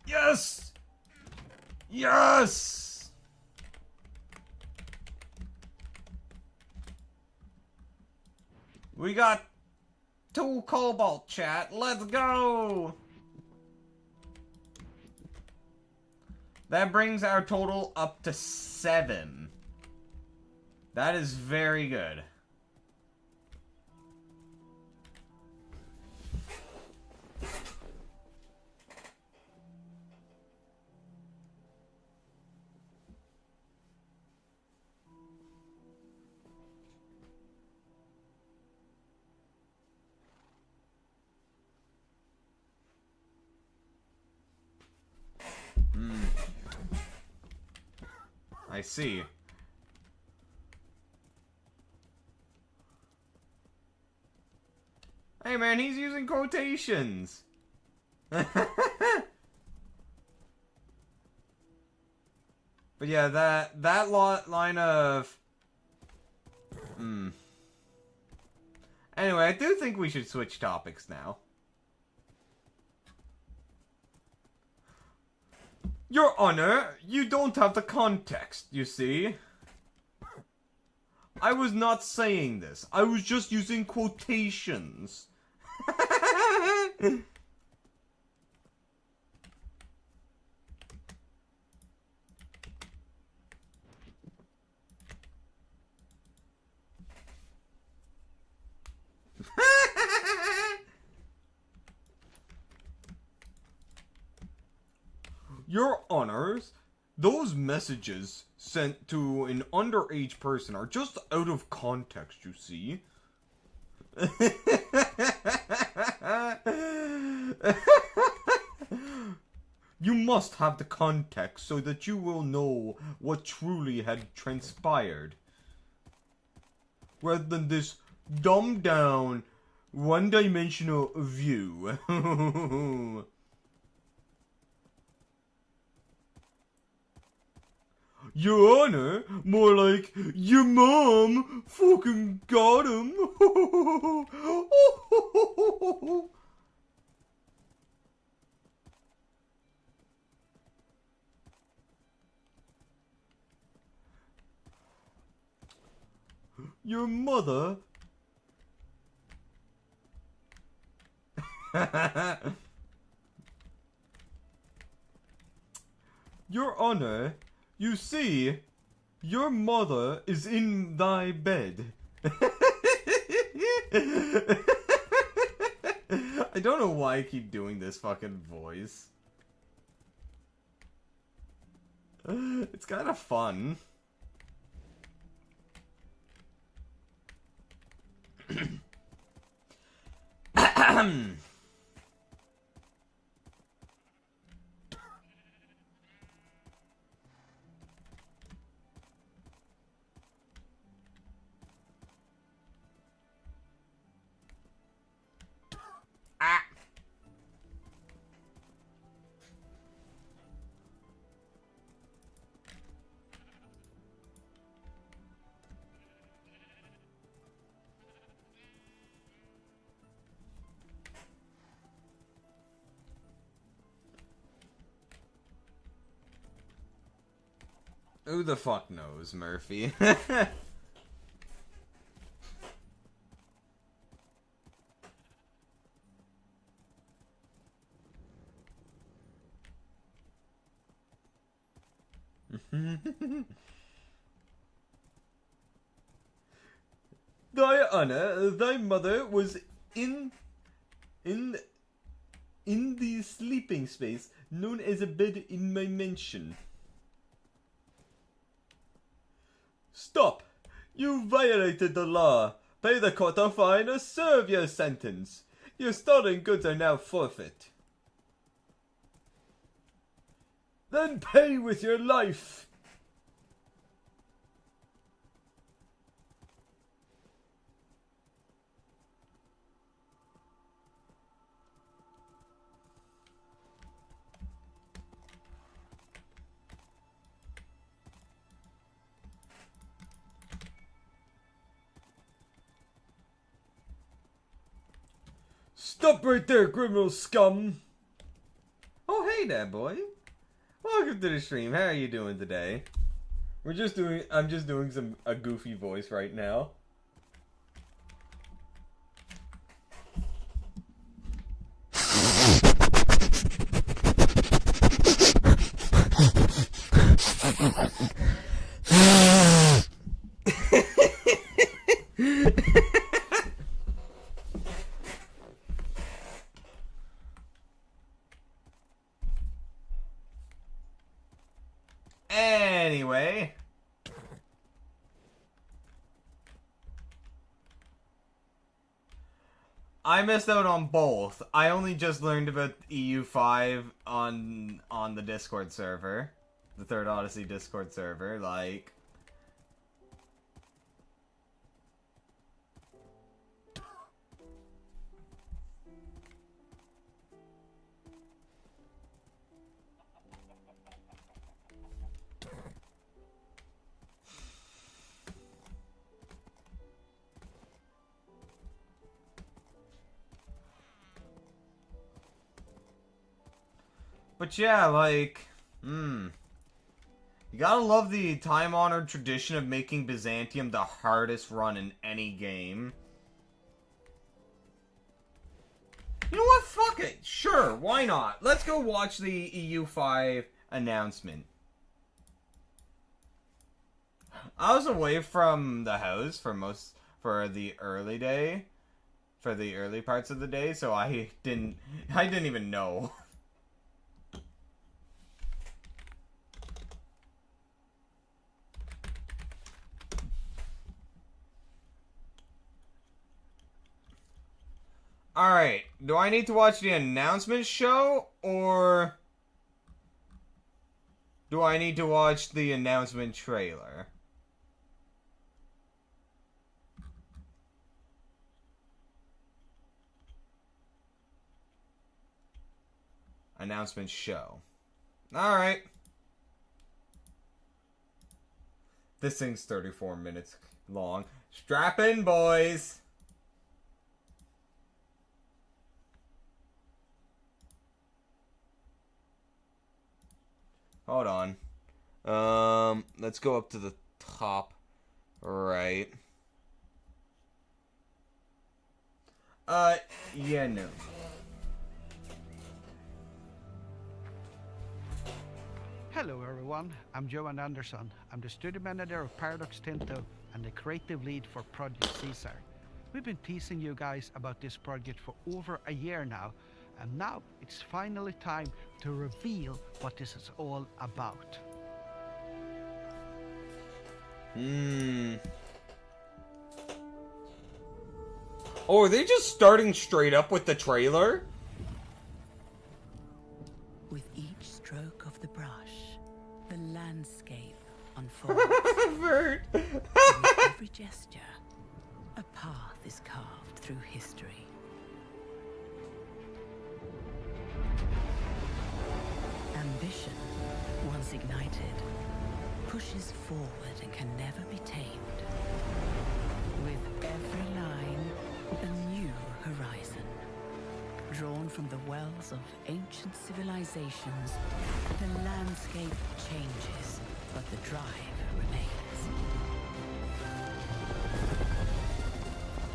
Yes! Yes! We got 2 cobalt, chat. Let's go! That brings our total up to 7. That is very good. I see. Hey man, he's using quotations. But yeah, that line of... Anyway, I do think we should switch topics now. Your Honor, you don't have the context, you see. I was not saying this. I was just using quotations. Your Honors, those messages sent to an underage person are just out of context, you see. You must have the context so that you will know what truly had transpired. Rather than this dumbed down, one-dimensional view. Your Honor, more like, your mom fucking got him. Your mother... Your Honor, you see, your mother is in thy bed. I don't know why I keep doing this fucking voice. It's kind of fun. Who the fuck knows, Murphy? Thy Honor, thy mother was in the sleeping space known as a bed in my mansion. Stop! You violated the law. Pay the court a fine or serve your sentence. Your stolen goods are now forfeit. Then pay with your life. Stop right there, criminal scum! Oh, hey there, boy. Welcome to the stream. How are you doing today? I'm just doing a goofy voice right now. Anyway, I missed out on both. I only just learned about EU5 on the Discord server, the Third Odyssey Discord server. Like, but yeah, like, you gotta love the time-honored tradition of making Byzantium the hardest run in any game. You know what? Fuck it. Sure, why not? Let's go watch the EU5 announcement. I was away from the house for the early parts of the day, so I didn't even know. Alright, do I need to watch the announcement show, or do I need to watch the announcement trailer? Announcement show. Alright. This thing's 34 minutes long. Strap in, boys! Hold on. Let's go up to the top right. Yeah, no. Hello everyone, I'm Johan Anderson. I'm the studio manager of Paradox Tinto and the creative lead for Project Caesar. We've been teasing you guys about this project for over a year now, and now it's finally time to reveal what this is all about. Oh, are they just starting straight up with the trailer? With each stroke of the brush, the landscape unfolds. Vert. With every gesture, a path is carved through history. Ambition, once ignited, pushes forward and can never be tamed. With every line, a new horizon. Drawn from the wells of ancient civilizations, the landscape changes, but the drive remains.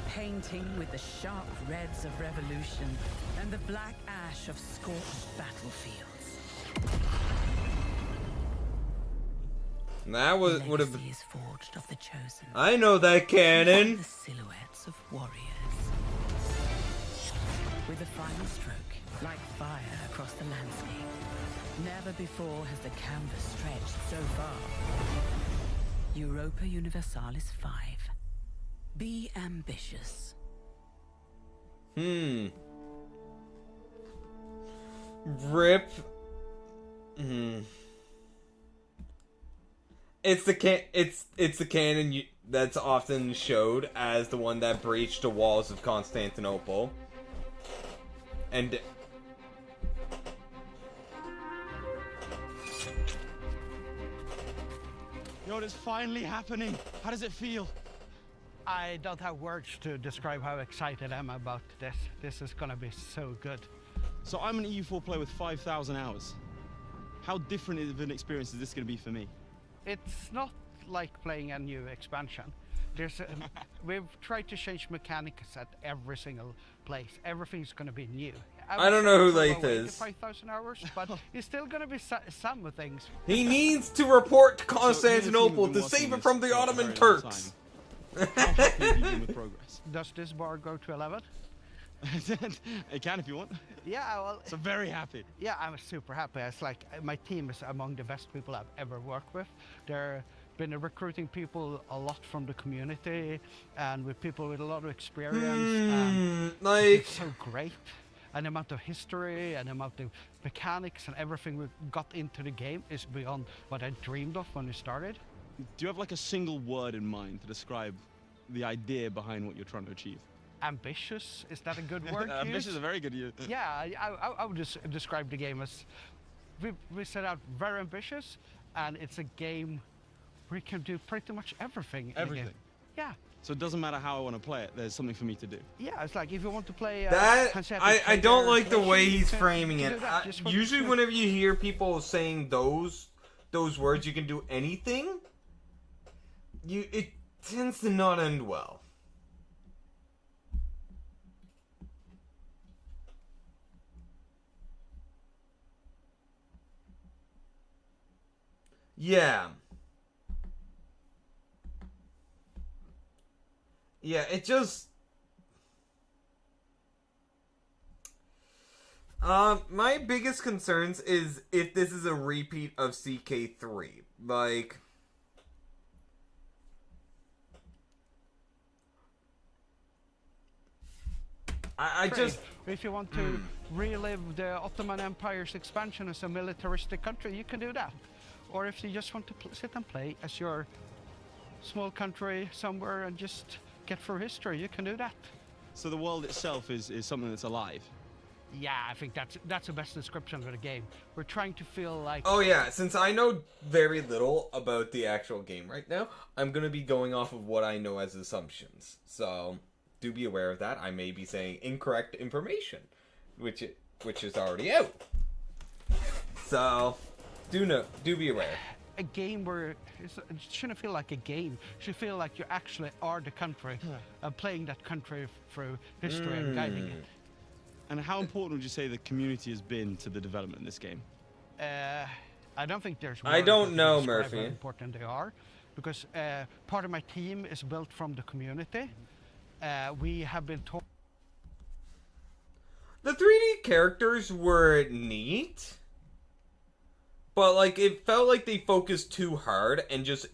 Painting with the sharp reds of revolution and the black ash of scorched battlefields. That would have been. Legacy is forged of the chosen. I know that cannon. The silhouettes of warriors. With the final stroke, like fire across the landscape. Never before has the canvas stretched so far. Europa Universalis 5. Be ambitious. Rip. It's the cannon that's often showed as the one that breached the walls of Constantinople. And Yo, it's finally happening. How does it feel? I don't have words to describe how excited I am about this. This is gonna be so good. So I'm an EU4 player with 5,000 hours. How different of an experience is this going to be for me? It's not like playing a new expansion. We've tried to change mechanics at every single place. Everything's going to be new. I don't know who Lath is. 5,000 hours, but it's still going to be some things. He needs to report to So Constantinople you've to been save watching it from this the for a Ottoman very long Turks. time. How happy have you been with progress? Does this bar go to 11? It can if you want. Yeah, well, So very happy. yeah, I'm super happy. It's like my team is among the best people I've ever worked with. They're been recruiting people a lot from the community and with people with a lot of experience. And Like, it's so great. And the amount of history and the amount of mechanics and everything we got into the game is beyond what I dreamed of when we started. Do you have like a single word in mind to describe the idea behind what you're trying to achieve? Ambitious, is that a good word to Ambitious use? is a very good use. Yeah, I would just describe the game as we set out very ambitious, and it's a game where you can do pretty much everything. In the Everything. game. Yeah, So it doesn't matter how I want to play it, there's something for me to do. yeah. It's like if you want to play that Hanseatic I don't Trader like the way Nation, he's you framing can it. do that just for- Usually, whenever you hear people saying those words, you can do anything. It tends to not end well. Yeah. Yeah, it just... my biggest concerns is if this is a repeat of CK3. Like... I trade. just... If you want to relive the Ottoman Empire's expansion as a militaristic country, you can do that. Or if you just want to sit and play as your small country somewhere and just get through history, you can do that. So the world itself is something that's alive. Yeah, I think that's the best description of the game. We're trying to feel like... Oh yeah, since I know very little about the actual game right now, I'm going to be going off of what I know as assumptions. So, do be aware of that. I may be saying incorrect information, which is already out. So, do be aware. A game where it shouldn't feel like a game. It should feel like you actually are the country, playing that country through history and guiding it. And how important would you say the community has been to the development of this game? I don't think there's... I don't words that know, describe Murphy. How important they are, because part of my team is built from the community. We have been taught... The 3D characters were neat, but like it felt like they focused too hard and just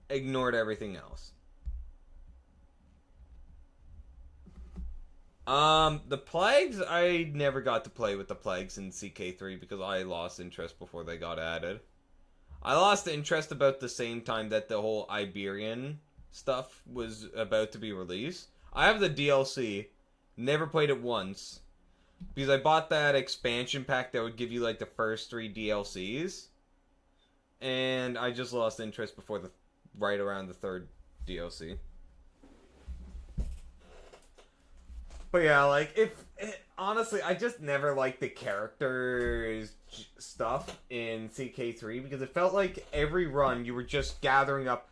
ignored everything else. The plagues, I never got to play with the plagues in CK3 because I lost interest before they got added. I lost interest about the same time that the whole Iberian stuff was about to be released. I have the DLC, never played it once, because I bought that expansion pack that would give you like the first 3 DLCs, and I just lost interest before right around the 3rd DLC. But yeah, like, honestly, I just never liked the characters stuff in CK3 because it felt like every run you were just gathering up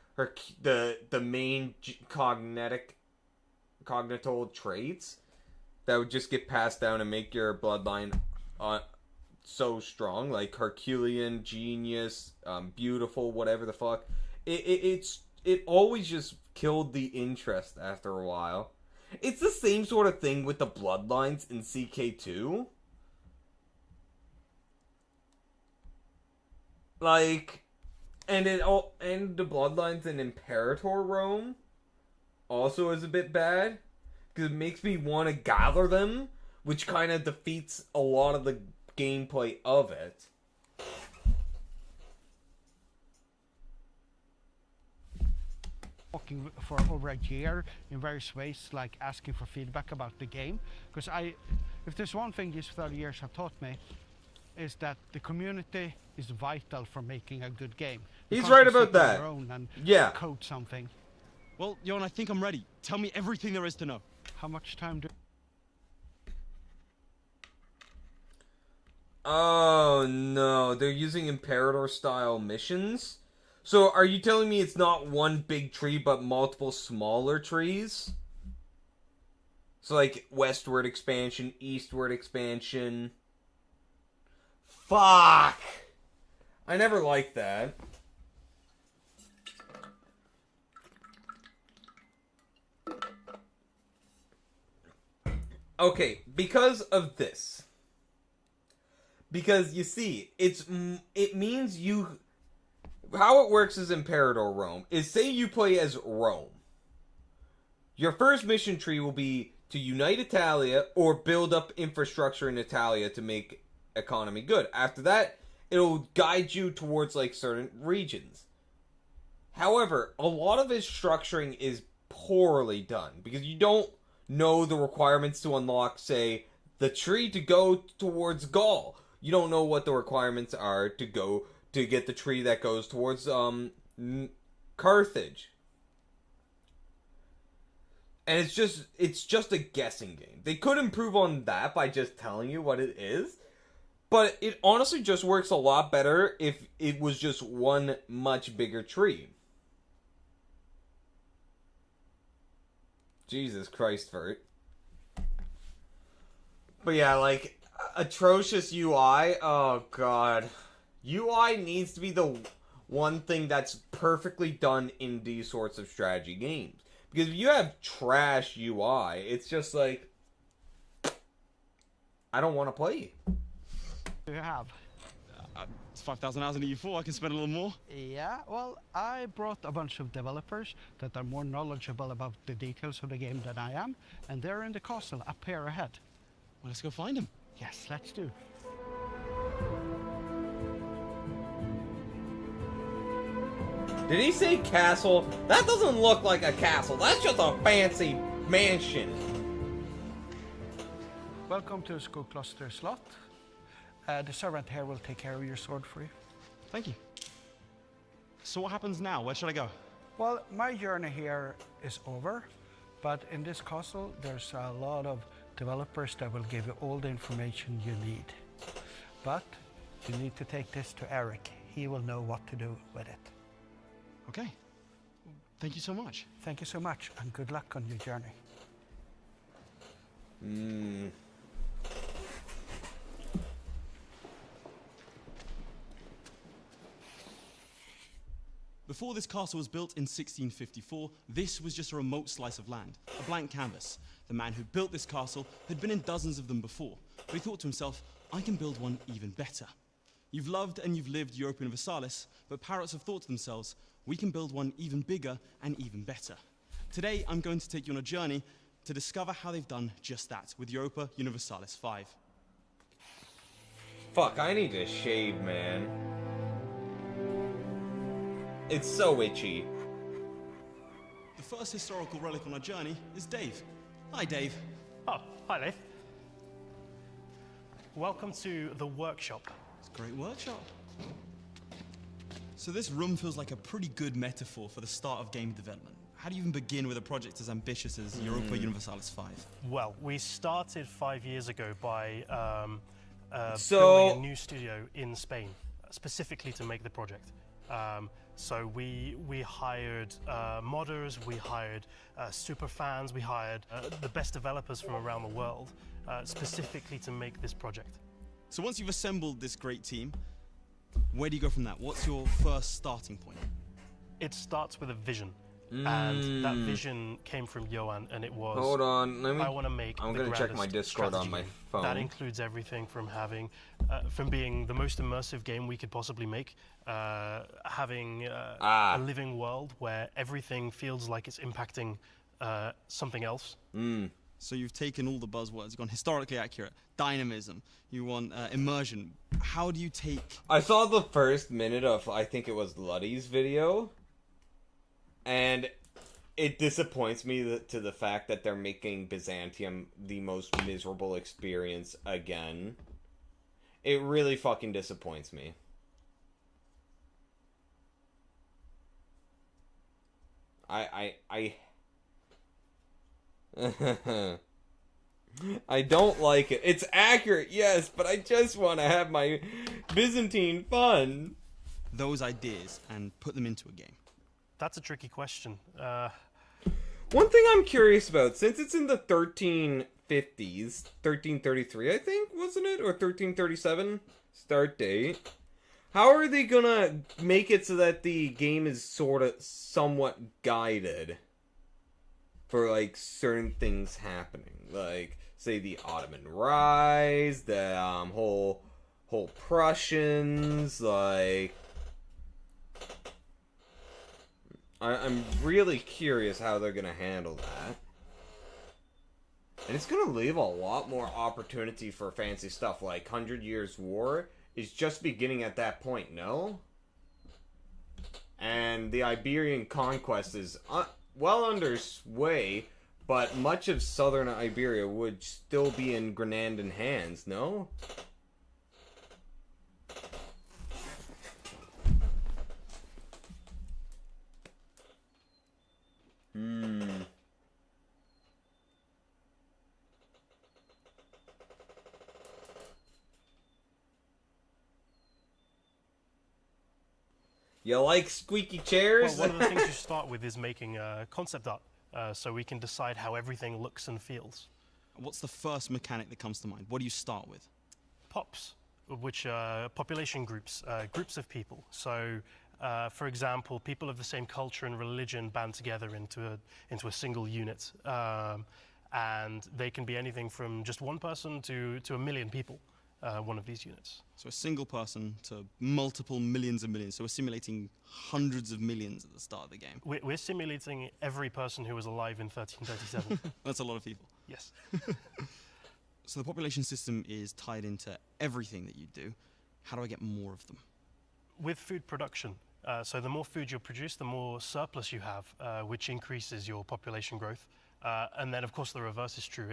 the main cognital traits that would just get passed down and make your bloodline so strong, like Herculean, genius, beautiful, whatever the fuck. It always just killed the interest after a while. It's the same sort of thing with the bloodlines in CK2. Like, and the bloodlines in Imperator Rome also is a bit bad, because it makes me want to gather them, which kind of defeats a lot of the gameplay of it. Talking for over a year in various ways, like asking for feedback about the game. Because if there's one thing these 30 years have taught me, is that the community is vital for making a good game. You He's can't right just about sit on that. your own and Yeah. code something. Well, Johan, I think I'm ready. Tell me everything there is to know. How much time do... Oh no, they're using Imperator-style missions? So, are you telling me it's not one big tree, but multiple smaller trees? So, like, westward expansion, eastward expansion. Fuck! I never liked that. Okay, because of this. Because, you see, it means you... How it works is Imperator Rome is, say you play as Rome. Your first mission tree will be to unite Italia or build up infrastructure in Italia to make economy good. After that, it'll guide you towards like certain regions. However, a lot of its structuring is poorly done because you don't know the requirements to unlock, say, the tree to go towards Gaul. You don't know what the requirements are to go to get the tree that goes towards Carthage. And it's just a guessing game. They could improve on that by just telling you what it is, but it honestly just works a lot better if it was just one much bigger tree. Jesus Christ, Vert. But yeah, like, atrocious UI, oh god. UI needs to be the one thing that's perfectly done in these sorts of strategy games. Because if you have trash UI, it's just like, I don't want to play. you have? It's 5,000 hours in EU4. I can spend a little more. Yeah, well, I brought a bunch of developers that are more knowledgeable about the details of the game than I am, and they're in the castle up here ahead. Well, let's go find them. Yes, let's do. Did he say castle? That doesn't look like a castle. That's just a fancy mansion. Welcome to Skogkloster Slot. The servant here will take care of your sword for you. Thank you. So what happens now? Where should I go? Well, my journey here is over, but in this castle there's a lot of developers that will give you all the information you need. But you need to take this to Eric. He will know what to do with it. Okay. Thank you so much. Thank you so much, and good luck on your journey. Before this castle was built in 1654, this was just a remote slice of land, a blank canvas. The man who built this castle had been in dozens of them before, but he thought to himself, I can build one even better. You've loved and you've lived Europa Universalis, but Paradox have thought to themselves, we can build one even bigger and even better. Today, I'm going to take you on a journey to discover how they've done just that with Europa Universalis 5. Fuck, I need to shave, man. It's so itchy. The first historical relic on our journey is Dave. Hi, Dave. Oh, hi, Leif. Welcome to the workshop. It's a great workshop. So this room feels like a pretty good metaphor for the start of game development. How do you even begin with a project as ambitious as Europa Universalis 5? Well, we started 5 years ago by So- building a new studio in Spain, specifically to make the project. So we hired modders, we hired super fans, we hired the best developers from around the world, specifically to make this project. So once you've assembled this great team, where do you go from that? What's your first starting point? It starts with a vision. And that vision came from Johan, and it was, Hold on, let me... I want to make I'm the gonna check my grandest Discord on strategy my game. phone. That includes everything from having, from being the most immersive game we could possibly make, having a living world where everything feels like it's impacting something else. So you've taken all the buzzwords, gone historically accurate, dynamism, you want immersion. How do you take... I saw the first minute of, I think it was Luddy's video, and it disappoints me to the fact that they're making Byzantium the most miserable experience again. It really fucking disappoints me. I don't like it. It's accurate, yes, but I just want to have my Byzantine fun. those ideas and put them into a game? That's a tricky question. One thing I'm curious about, since it's in the 1350s, 1333, I think, wasn't it? Or 1337 start date. How are they gonna make it so that the game is sort of somewhat guided for, like, certain things happening? Like, say, the Ottoman rise, the whole Prussians, like... I'm really curious how they're gonna handle that. And it's gonna leave a lot more opportunity for fancy stuff, like 100 Years' War is just beginning at that point, no? And the Iberian conquest is well underway, but much of southern Iberia would still be in Grenadian hands, no? You like squeaky chairs? Well, one of the things you start with is making concept art, so we can decide how everything looks and feels. What's the first mechanic that comes to mind? What do you start with? Pops, which are population groups, groups of people. So, for example, people of the same culture and religion band together into a single unit, and they can be anything from just one person to a million people. one of these units. So a single person to multiple millions and millions. So we're simulating hundreds of millions at the start of the game. We're simulating every person who was alive in 1337. That's a lot of people. Yes. So the population system is tied into everything that you do. How do I get more of them? With food production. So the more food you produce, the more surplus you have, which increases your population growth. And then, of course, the reverse is true.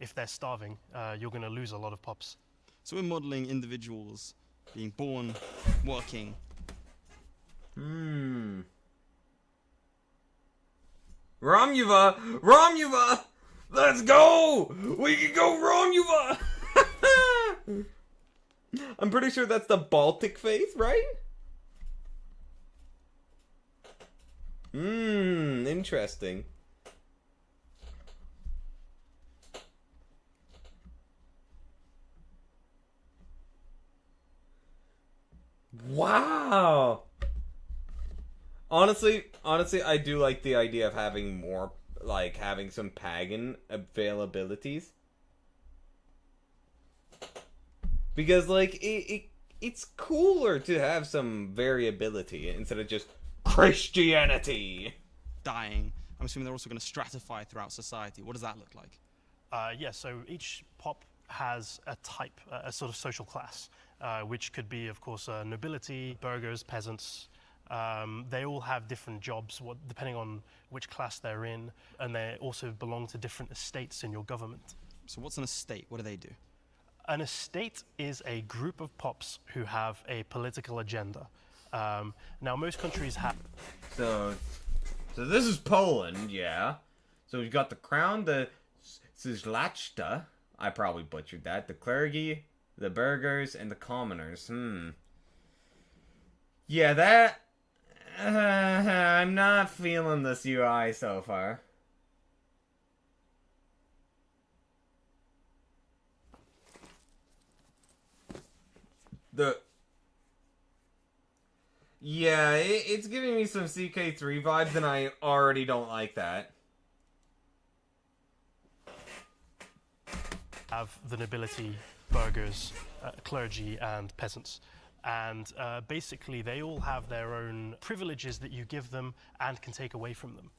If they're starving, you're going to lose a lot of pops. So we're modeling individuals being born, working. Romuva! Let's go! We can go Romuva! I'm pretty sure that's the Baltic faith, right? Interesting. Wow. Honestly, I do like the idea of having more, like, having some pagan availabilities. Because, like, it's cooler to have some variability instead of just Christianity. Dying. I'm assuming they're also going to stratify throughout society. What does that look like? Yeah, so each pop has a type, a sort of social class, which could be, of course, nobility, burghers, peasants. They all have different jobs, depending on which class they're in, and they also belong to different estates in your government. So what's an estate? What do they do? An estate is a group of pops who have a political agenda. Now, most countries have... So this is Poland, yeah. So we've got the crown, the Zlachta, I probably butchered that, the clergy, the burghers, and the commoners. Yeah, that... I'm not feeling this UI so far. Yeah, it's giving me some CK3 vibes, and I already don't like that. Have the nobility, burghers, clergy, and peasants. And basically, they all have their own privileges that you give them and can take away from them.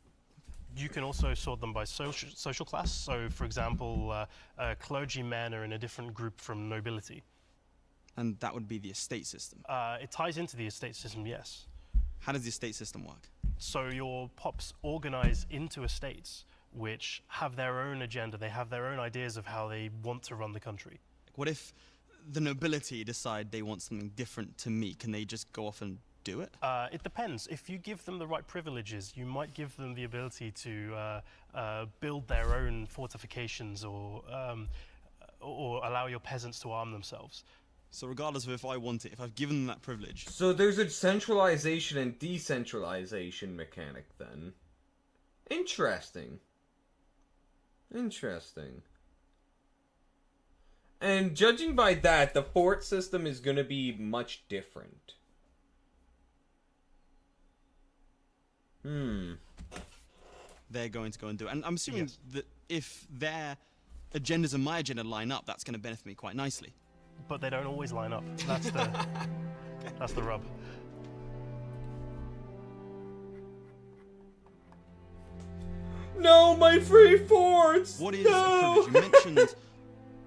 You can also sort them by social class. So, for example, clergymen are in a different group from nobility. And that would be the estate system. It ties into the estate system, yes. How does the estate system work? So your pops organize into estates which have their own agenda. They have their own ideas of how they want to run the country. What if the nobility decide they want something different to me? Can they just go off and do it? It depends. If you give them the right privileges, you might give them the ability to build their own fortifications or allow your peasants to arm themselves. So regardless of if I want it, if I've given them that privilege... So there's a centralization and decentralization mechanic then. Interesting. Interesting. And judging by that, the fort system is going to be much different. They're going to go and do it. And I'm assuming that if their agendas and my agenda line up, that's going to benefit me quite nicely. But they don't always line up. That's the rub. No, my free forts! What is no! a privilege? You mentioned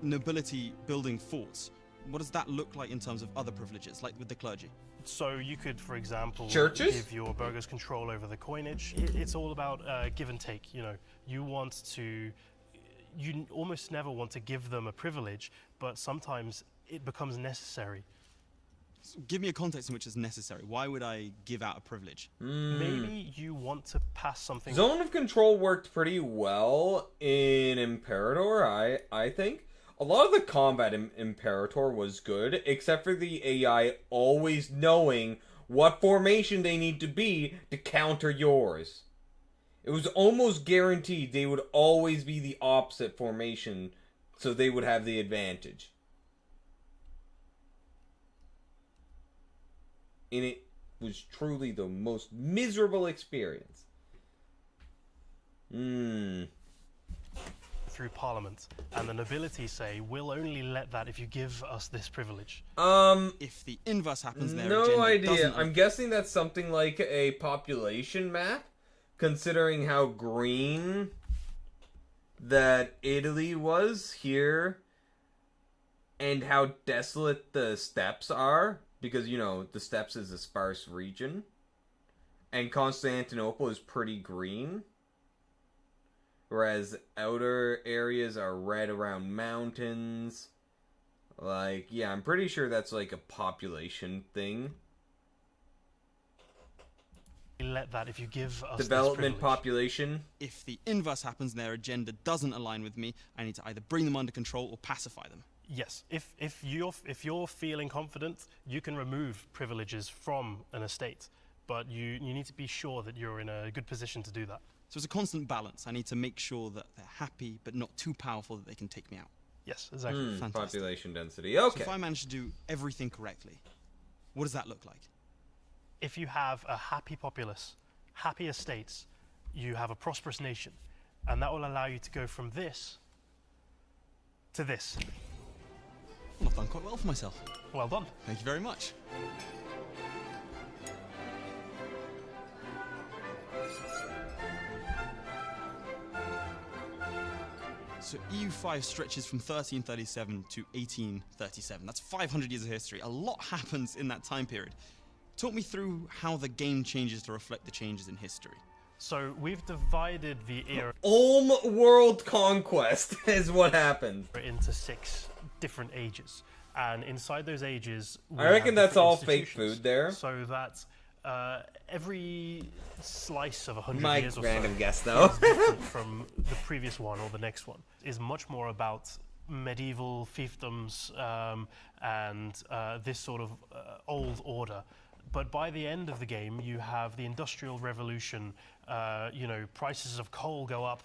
nobility building forts. What does that look like in terms of other privileges, like with the clergy? So you could, for example, Churches? give your burghers control over the coinage. It's all about give and take. You know, you almost never want to give them a privilege, but sometimes it becomes necessary. So give me a context in which it's necessary. Why would I give out a privilege? Maybe you want to pass something. Zone of control worked pretty well in Imperator, I think. A lot of the combat in Imperator was good, except for the AI always knowing what formation they need to be to counter yours. It was almost guaranteed they would always be the opposite formation, so they would have the advantage. And it was truly the most miserable experience. through Parliament, and the nobility say, we'll only let that if you give us this privilege. If the inverse happens, their No agenda idea. doesn't... I'm guessing that's something like a population map, considering how green that Italy was here and how desolate the steppes are, because, you know, the steppes is a sparse region, and Constantinople is pretty green, whereas outer areas are red around mountains. Like, yeah, I'm pretty sure that's like a population thing. Let that if you give us Development this privilege. population. If the inverse happens and their agenda doesn't align with me, I need to either bring them under control or pacify them. Yes, if you're feeling confident, you can remove privileges from an estate, but you need to be sure that you're in a good position to do that. So it's a constant balance. I need to make sure that they're happy, but not too powerful that they can take me out. Yes, exactly. Fantastic. Population density. So Okay. if I manage to do everything correctly, what does that look like? If you have a happy populace, happy estates, you have a prosperous nation, and that will allow you to go from this to this. Well, I've done quite well for myself. Well done. Thank you very much. So EU5 stretches from 1337 to 1837. That's 500 years of history. A lot happens in that time period. Talk me through how the game changes to reflect the changes in history. So we've divided the era Ulm World Conquest is what happened. into 6 different ages, and inside those ages, we I reckon have that's different all fake institutions. food there. So that every slice of 100 My years or random so guess, though. is different from the previous one or the next one. Is much more about medieval fiefdoms and this sort of old order. But by the end of the game, you have the Industrial Revolution. You know, prices of coal go up.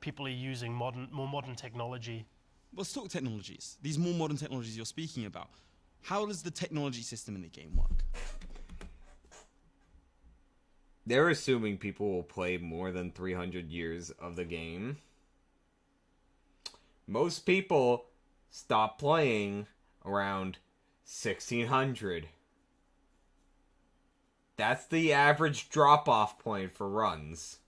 People are using more modern technology. Let's talk technologies. These more modern technologies you're speaking about. How does the technology system in the game work? They're assuming people will play more than 300 years of the game. Most people stop playing around 1600. That's the average drop-off point for runs.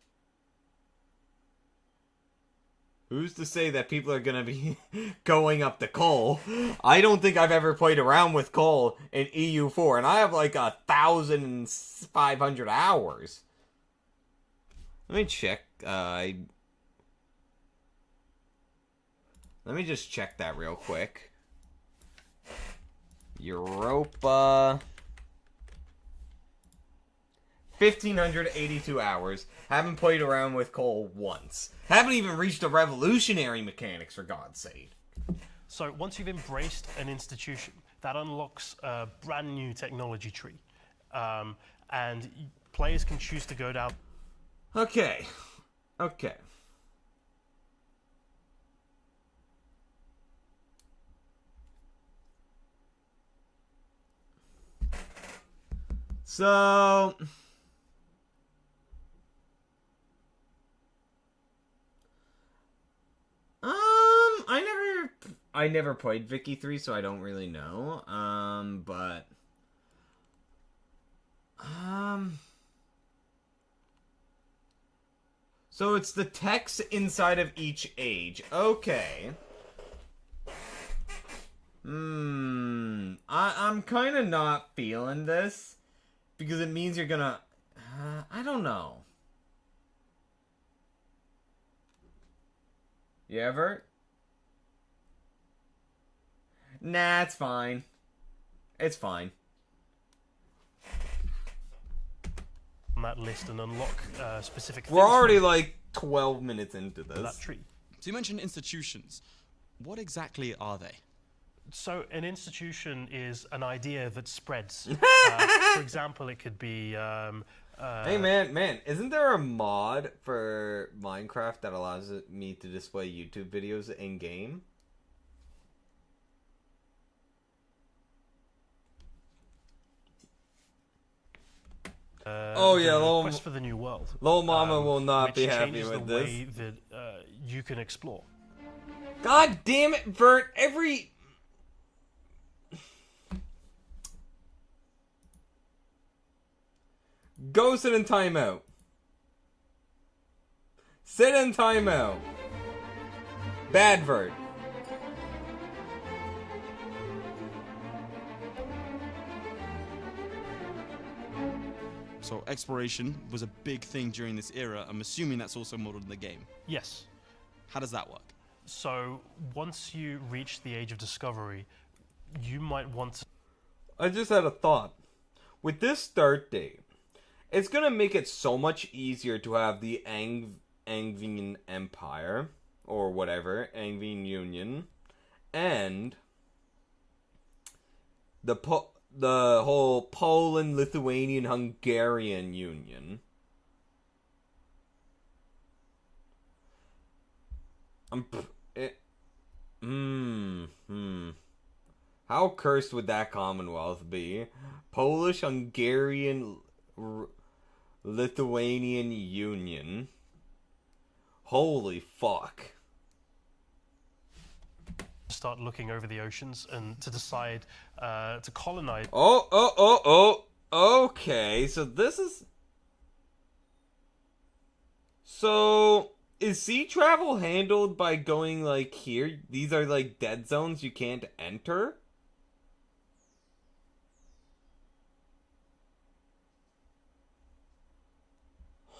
Who's to say that people are gonna be going up to coal? I don't think I've ever played around with coal in EU4, and I have like 1,500 hours. Let me check. Let me just check that real quick. Europa. 1,582 hours. Haven't played around with coal once. Haven't even reached the revolutionary mechanics, for God's sake. So once you've embraced an institution, that unlocks a brand new technology tree. And players can choose to go down. Okay. Okay. So... I never played Vicky 3, so I don't really know. So it's the text inside of each age. Okay. I'm kind of not feeling this because it means you're gonna. I don't know. You ever? Nah, it's fine. It's fine. On that list and unlock specific things We're already from like 12 minutes into that this. tree. So you mentioned institutions. What exactly are they? So an institution is an idea that spreads. For example, it could be... Hey man, isn't there a mod for Minecraft that allows me to display YouTube videos in game? the Lil Quest for the New World. Mama will not which be happy changes with the this. way that you can explore. God damn it, Vert! Every... Go sit in timeout. Sit in timeout. Bad Vert. So exploration was a big thing during this era. I'm assuming that's also modeled in the game. Yes. How does that work? So once you reach the age of discovery, you might want to... I just had a thought. With this start date, it's gonna make it so much easier to have the Angevin Empire, or whatever, Angevin Union, and the whole Poland, Lithuanian, Hungarian Union. How cursed would that Commonwealth be? Polish, Hungarian, Lithuanian Union. Holy fuck. start looking over the oceans and to decide to colonize. Okay, so this is... So, is sea travel handled by going, like, here? These are, like, dead zones you can't enter?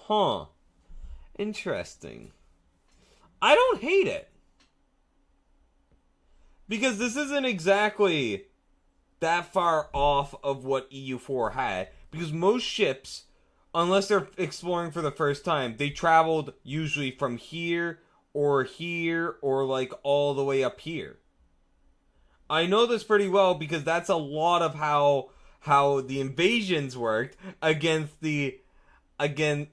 Huh. Interesting. I don't hate it. Because this isn't exactly that far off of what EU4 had. Because most ships, unless they're exploring for the first time, they traveled usually from here, or like all the way up here. I know this pretty well because that's a lot of how the invasions worked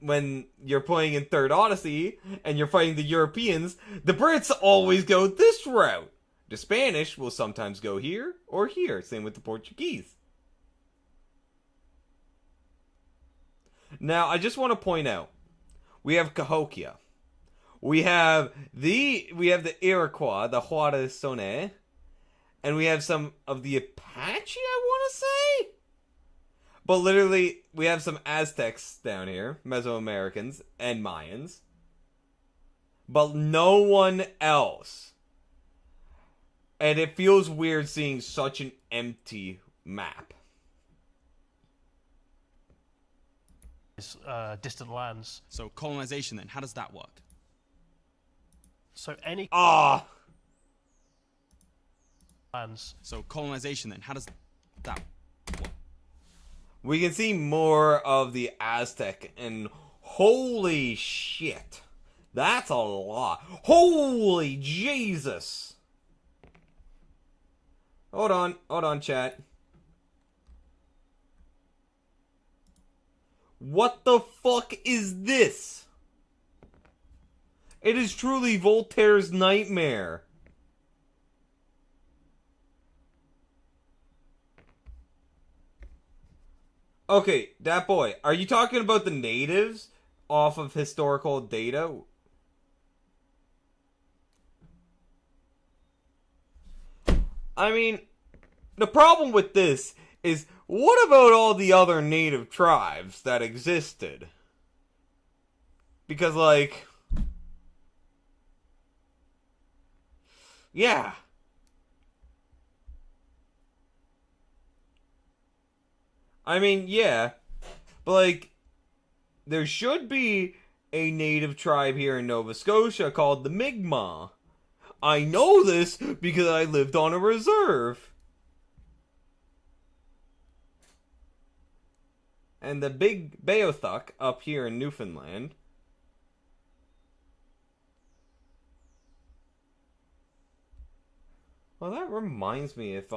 when you're playing in Third Odyssey and you're fighting the Europeans, the Brits always go this route. The Spanish will sometimes go here or here. Same with the Portuguese. Now, I just want to point out, we have Cahokia. We have the Iroquois, the Haudenosaunee, and we have some of the Apache, I want to say? But literally, we have some Aztecs down here, Mesoamericans, and Mayans. But no one else. And it feels weird seeing such an empty map. Distant lands. So colonization then, how does that work? So any lands. So colonization then, how does that work? We can see more of the Aztec, and holy shit. That's a lot. Holy Jesus. Hold on, chat. What the fuck is this? It is truly Voltaire's nightmare. Okay, that boy, are you talking about the natives off of historical data? I mean, the problem with this is, what about all the other native tribes that existed? Because, like... yeah. I mean, yeah. But, like, there should be a native tribe here in Nova Scotia called the Mi'kmaq. I know this because I lived on a reserve. And the big Beothuk up here in Newfoundland. Well, that reminds me if,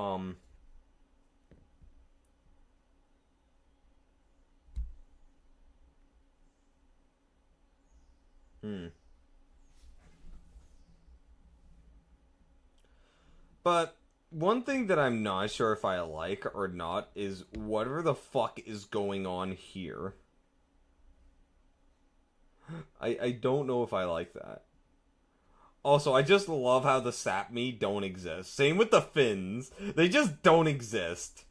But one thing that I'm not sure if I like or not is whatever the fuck is going on here. I don't know if I like that. Also, I just love how the Sapmi don't exist. Same with the Finns. They just don't exist.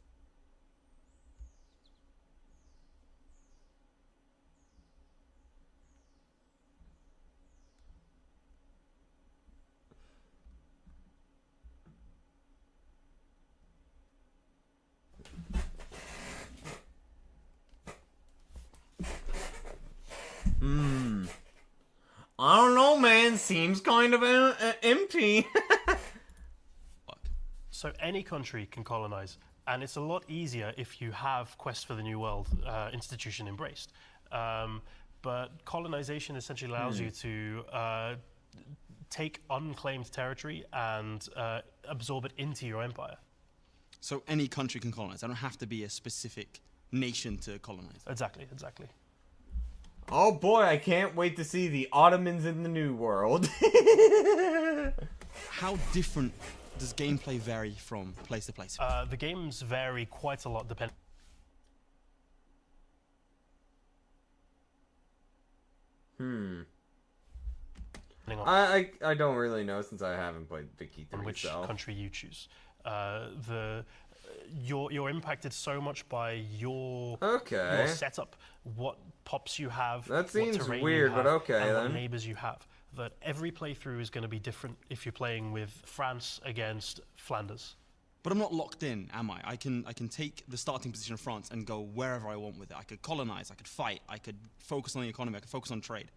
I don't know, man. Seems kind of empty. So any country can colonize, and it's a lot easier if you have Quest for the New World institution embraced. But colonization essentially allows you to take unclaimed territory and absorb it into your empire. So any country can colonize. I don't have to be a specific nation to colonize. Exactly, exactly. Oh boy, I can't wait to see the Ottomans in the New World. How different does gameplay vary from place to place? The games vary quite a lot depending on I don't really know since I haven't played Vicky 3, which so. country you choose. You're impacted so much by your setup, what pops you have. That seems what terrain weird, you have, but okay, and then. what neighbors you have. That every playthrough is going to be different if you're playing with France against Flanders. But I'm not locked in, am I? I can take the starting position of France and go wherever I want with it. I could colonize, I could fight, I could focus on the economy, I could focus on trade.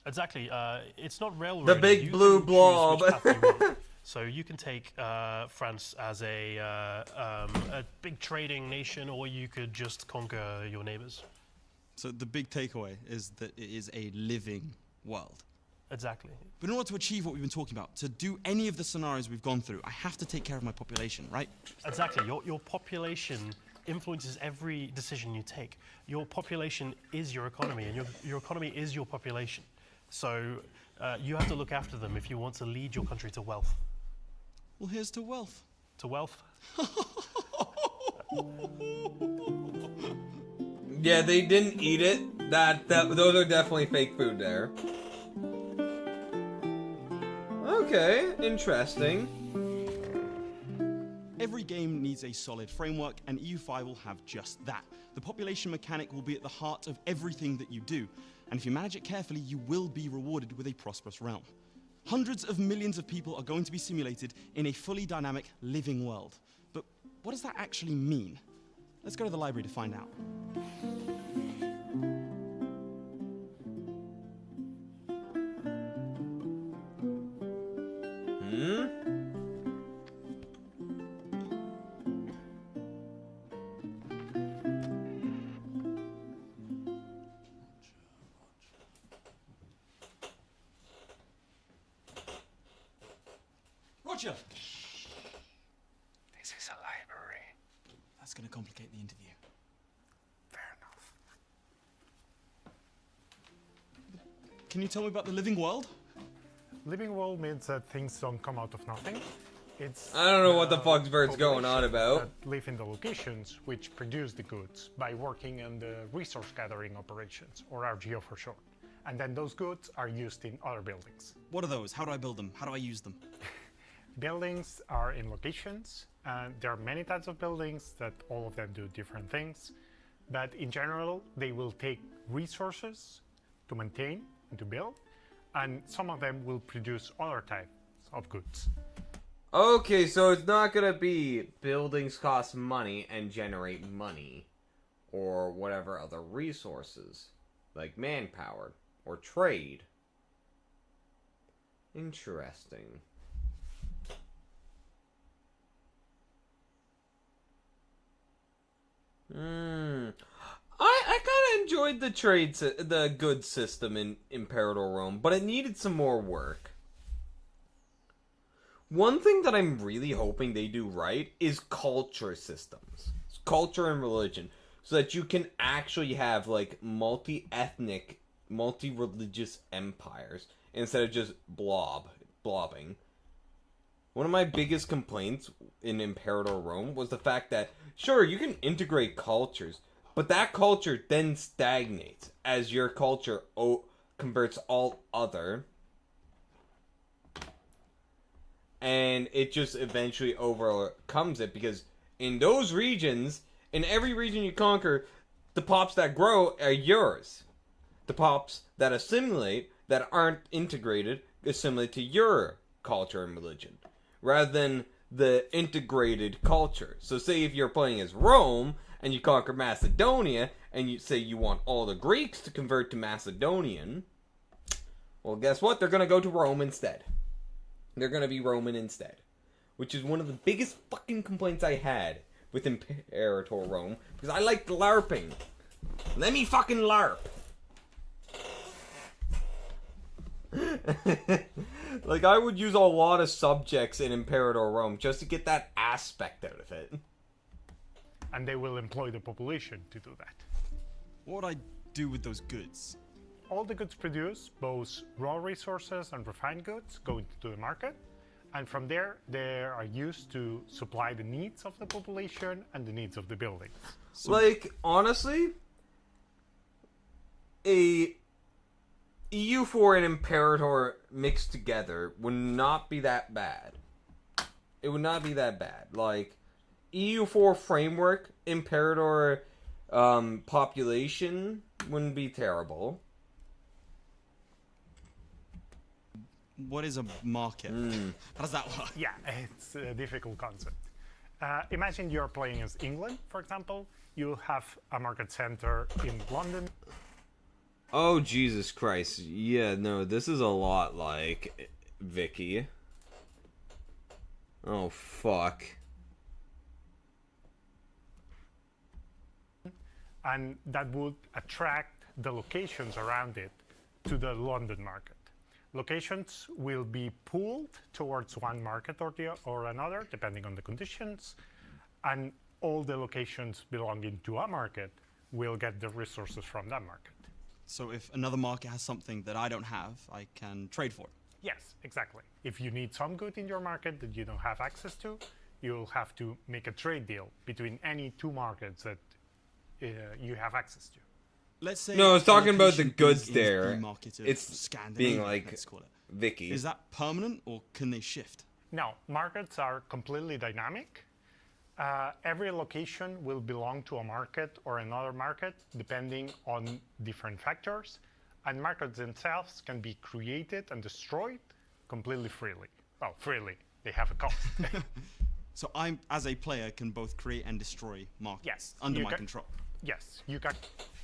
Exactly. It's not railroad. The big blue blob. So you can take France as a big trading nation, or you could just conquer your neighbors. So the big takeaway is that it is a living world. Exactly. But in order to achieve what we've been talking about, to do any of the scenarios we've gone through, I have to take care of my population, right? Exactly. Your population influences every decision you take. Your population is your economy, and your economy is your population. So you have to look after them if you want to lead your country to wealth. Well, here's to wealth. To wealth. Yeah, they didn't eat it. Those are definitely fake food there. Okay, interesting. Every game needs a solid framework, and EU5 will have just that. The population mechanic will be at the heart of everything that you do, and if you manage it carefully, you will be rewarded with a prosperous realm. Hundreds of millions of people are going to be simulated in a fully dynamic, living world. But what does that actually mean? Let's go to the library to find out. Roger! This is a library. That's going to complicate the interview. Fair enough. Can you tell me about the living world? Living world means that things don't come out of nothing. It's I don't know what the fuck's Bert's going on about. that live in the locations which produce the goods by working on the resource gathering operations, or RGO for short. And then those goods are used in other buildings. What are those? How do I build them? How do I use them? Buildings are in locations, and there are many types of buildings that all of them do different things. But in general, they will take resources to maintain and to build, and some of them will produce other types of goods. Okay, so it's not gonna be buildings cost money and generate money, or whatever other resources, like manpower or trade. Interesting. I kind of enjoyed the goods system in Imperial Rome, but it needed some more work. One thing that I'm really hoping they do right is culture systems. Culture and religion. So that you can actually have, like, multi-ethnic, multi-religious empires instead of just blobbing. One of my biggest complaints in Imperial Rome was the fact that, sure, you can integrate cultures, but that culture then stagnates as your culture converts all other and it just eventually overcomes it, because in those regions, in every region you conquer, the pops that grow are yours. The pops that assimilate, that aren't integrated, assimilate to your culture and religion, rather than the integrated culture. So say if you're playing as Rome, and you conquer Macedonia, and you say you want all the Greeks to convert to Macedonian, well, guess what? They're going to go to Rome instead. They're going to be Roman instead. Which is one of the biggest fucking complaints I had with Imperator Rome, because I liked LARPing. Let me fucking LARP! Like, I would use a lot of subjects in Imperator Rome just to get that aspect out of it. And they will employ the population to do that. What would I do with those goods? All the goods produced, both raw resources and refined goods, go into the market. And from there, they are used to supply the needs of the population and the needs of the buildings. So, like, honestly, a EU4 and Imperator mixed together would not be that bad. It would not be that bad. Like, EU4 framework, Imperator population wouldn't be terrible. What is a market? How does that work? Yeah, it's a difficult concept. Imagine you're playing as England, for example. You have a market center in London. Oh, Jesus Christ. Yeah, no, this is a lot like Vicky. Oh, fuck. And that would attract the locations around it to the London market. Locations will be pooled towards one market or another, depending on the conditions, and all the locations belonging to a market will get the resources from that market. So if another market has something that I don't have, I can trade for it? Yes, exactly. If you need some good in your market that you don't have access to, you'll have to make a trade deal between any two markets that you have access to. Let's say No, I was talking about the location goods is in there. the market of It's Scandinavia, being like let's call it. Vicky. Is that permanent, or can they shift? No, markets are completely dynamic. Every location will belong to a market or another market depending on different factors, and markets themselves can be created and destroyed completely freely. Well, freely, they have a cost. So I, as a player, can both create and destroy markets Yes, under you my can- control. Yes, you can.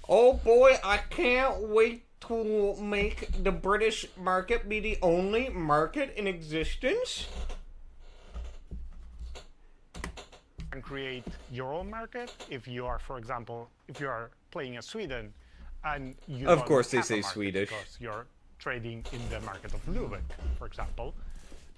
Oh boy, I can't wait to make the British market be the only market in existence. And create your own market if you are, for example, if you are playing as Sweden and you Of don't course they have a say market Swedish. because you're trading in the market of Lübeck, for example,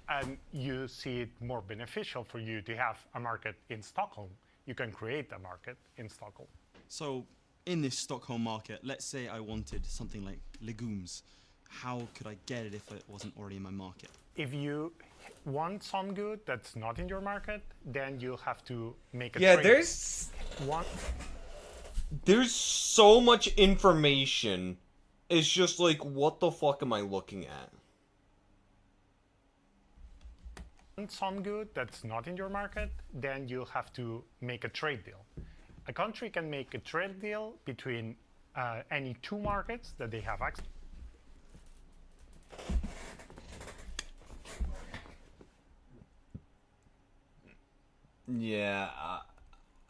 and you see it more beneficial for you to have a market in Stockholm, you can create a market in Stockholm. So in this Stockholm market, let's say I wanted something like legumes. How could I get it if it wasn't already in my market? If you want some good that's not in your market, then you'll have to make a Yeah, trade. there's so much information. It's just like, what the fuck am I looking at? Want some good that's not in your market, then you'll have to make a trade deal. A country can make a trade deal between any two markets that they have access. Yeah,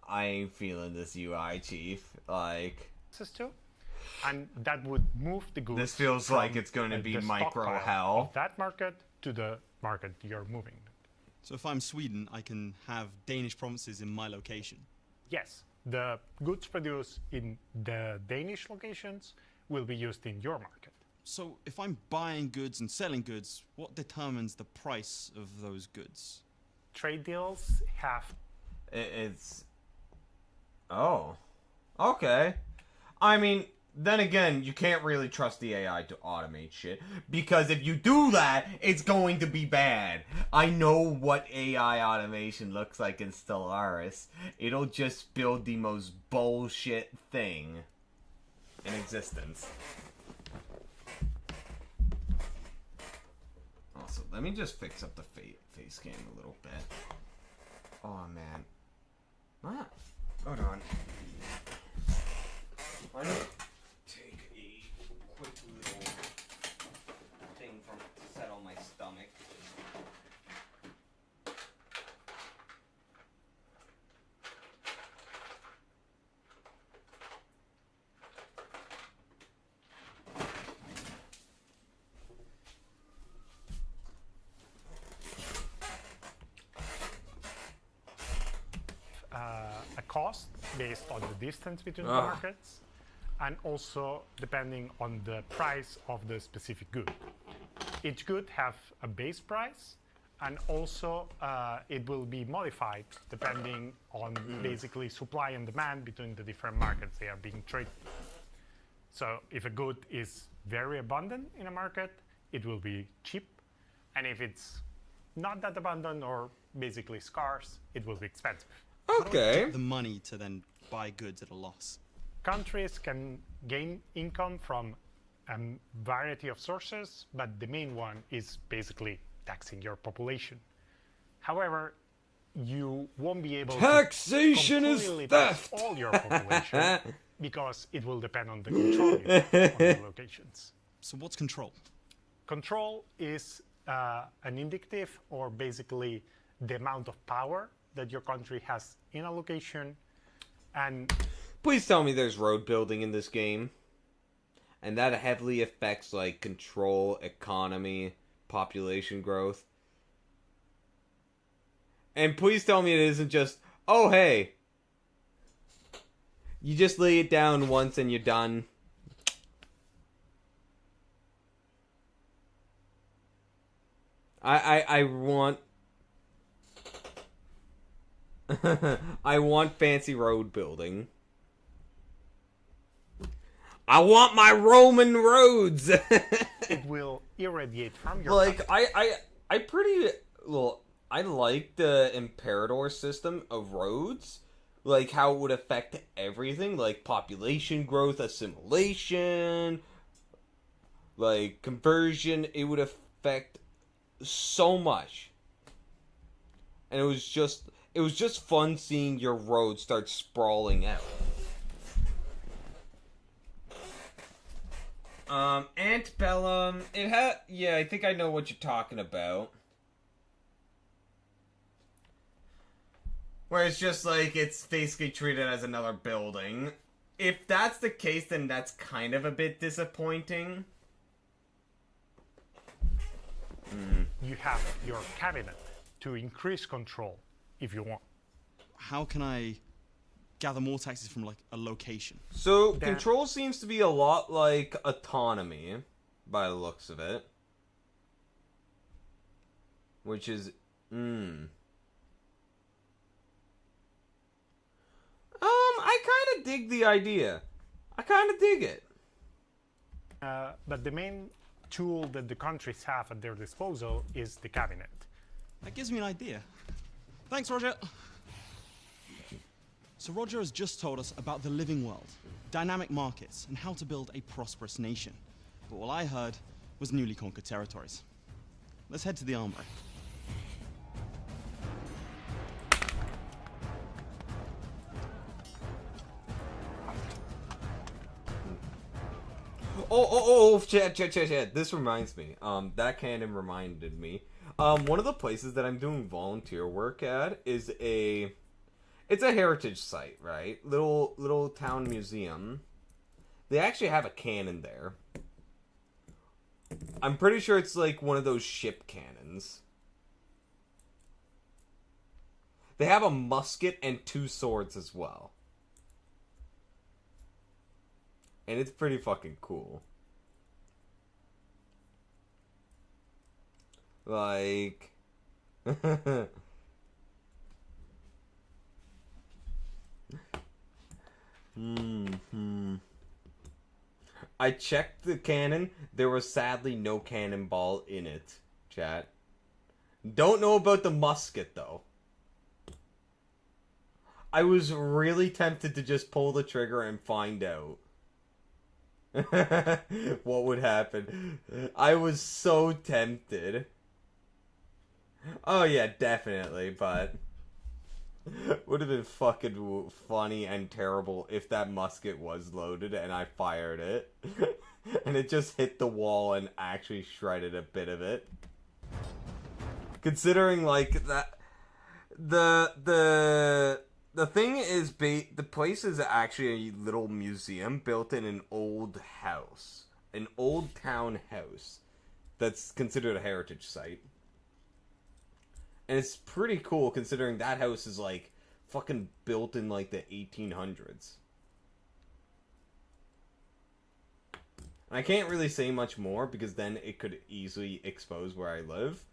I ain't feeling this UI, Chief. Like, access to, and that would move the goods. This feels from, like it's gonna be the micro stockpile hell. of that market to the market you're moving. So if I'm Sweden, I can have Danish provinces in my location. Yes, the goods produced in the Danish locations will be used in your market. So if I'm buying goods and selling goods, what determines the price of those goods? Trade deals have. it's... Oh. Okay. I mean, then again, you can't really trust the AI to automate shit, because if you do that, it's going to be bad. I know what AI automation looks like in Stellaris. It'll just build the most bullshit thing in existence. Also, let Let me just fix up the face cam a little bit. Oh, man. What? Hold on. Why not take a quick little thing to settle my stomach. A cost based on the distance between the markets, and also depending on the price of the specific good. Each good have a base price, and also it will be modified depending on basically supply and demand between the different markets they are being traded. So if a good is very abundant in a market, it will be cheap, and if it's not that abundant or basically scarce, it will be expensive. Okay. The money to then buy goods at a loss. Countries can gain income from a variety of sources, but the main one is basically taxing your population. However, you won't be able Taxation to is completely theft. tax all your population because it will depend on the control you have on the locations. So what's control? Control is an indicative, or basically the amount of power that your country has in a location. And Please tell me there's road building in this game. And that heavily affects, like, control, economy, population growth. And please tell me it isn't just, oh, hey, you just lay it down once and you're done. I want... I want fancy road building. I want my Roman roads. it will irradiate from your Like country. I pretty well. I like the Imperator system of roads, like how it would affect everything, like population growth, assimilation, like conversion. It would affect so much, and it was just fun seeing your road start sprawling out. Antebellum, it had, yeah, I think I know what you're talking about. Where it's just like, it's basically treated as another building. If that's the case, then that's kind of a bit disappointing. You have your cabinet to increase control if you want. How can I gather more taxes from, like, a location? So, control seems to be a lot like autonomy, by the looks of it. Which is, I kind of dig the idea. I kind of dig it. But the main tool that the countries have at their disposal is the cabinet. That gives me an idea. Thanks, Roger. So Roger has just told us about the living world, dynamic markets, and how to build a prosperous nation. But all I heard was newly conquered territories. Let's head to the armory. Chat. This reminds me. That cannon reminded me. One of the places that I'm doing volunteer work at is it's a heritage site, right? Little town museum. They actually have a cannon there. I'm pretty sure it's like one of those ship cannons. They have a musket and 2 swords as well. And it's pretty fucking cool. Like... I checked the cannon. There was sadly no cannonball in it, chat. Don't know about the musket, though. I was really tempted to just pull the trigger and find out what would happen. I was so tempted. Oh yeah, definitely, but would have been fucking funny and terrible if that musket was loaded and I fired it and it just hit the wall and actually shredded a bit of it. Considering like that, the thing is, the place is actually a little museum built in an old house, an old town house that's considered a heritage site. And it's pretty cool considering that house is like fucking built in like the 1800s. And I can't really say much more because then it could easily expose where I live.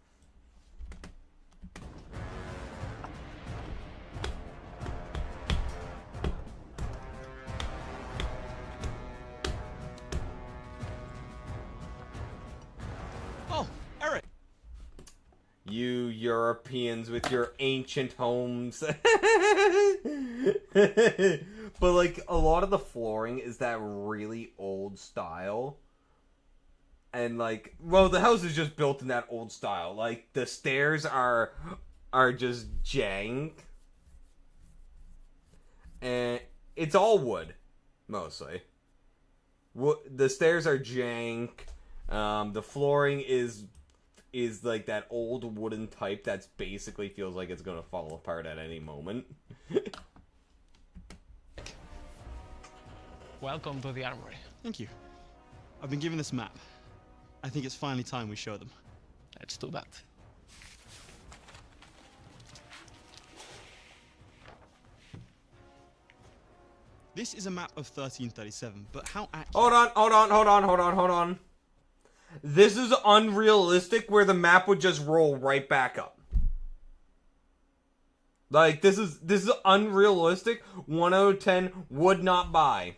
Oh, Eric! You Europeans with your ancient homes. But like a lot of the flooring is that really old style. And like, well, the house is just built in that old style. Like the stairs are just jank. And it's all wood mostly. The stairs are jank. The flooring is like that old wooden type that's basically feels like it's gonna fall apart at any moment. Welcome to the armory. Thank you. I've been given this map. I think it's finally time we show them. Let's do that. This is a map of 1337, but how accurate... Hold on. This is unrealistic where the map would just roll right back up. Like, this is unrealistic. 1 out of 10 would not buy.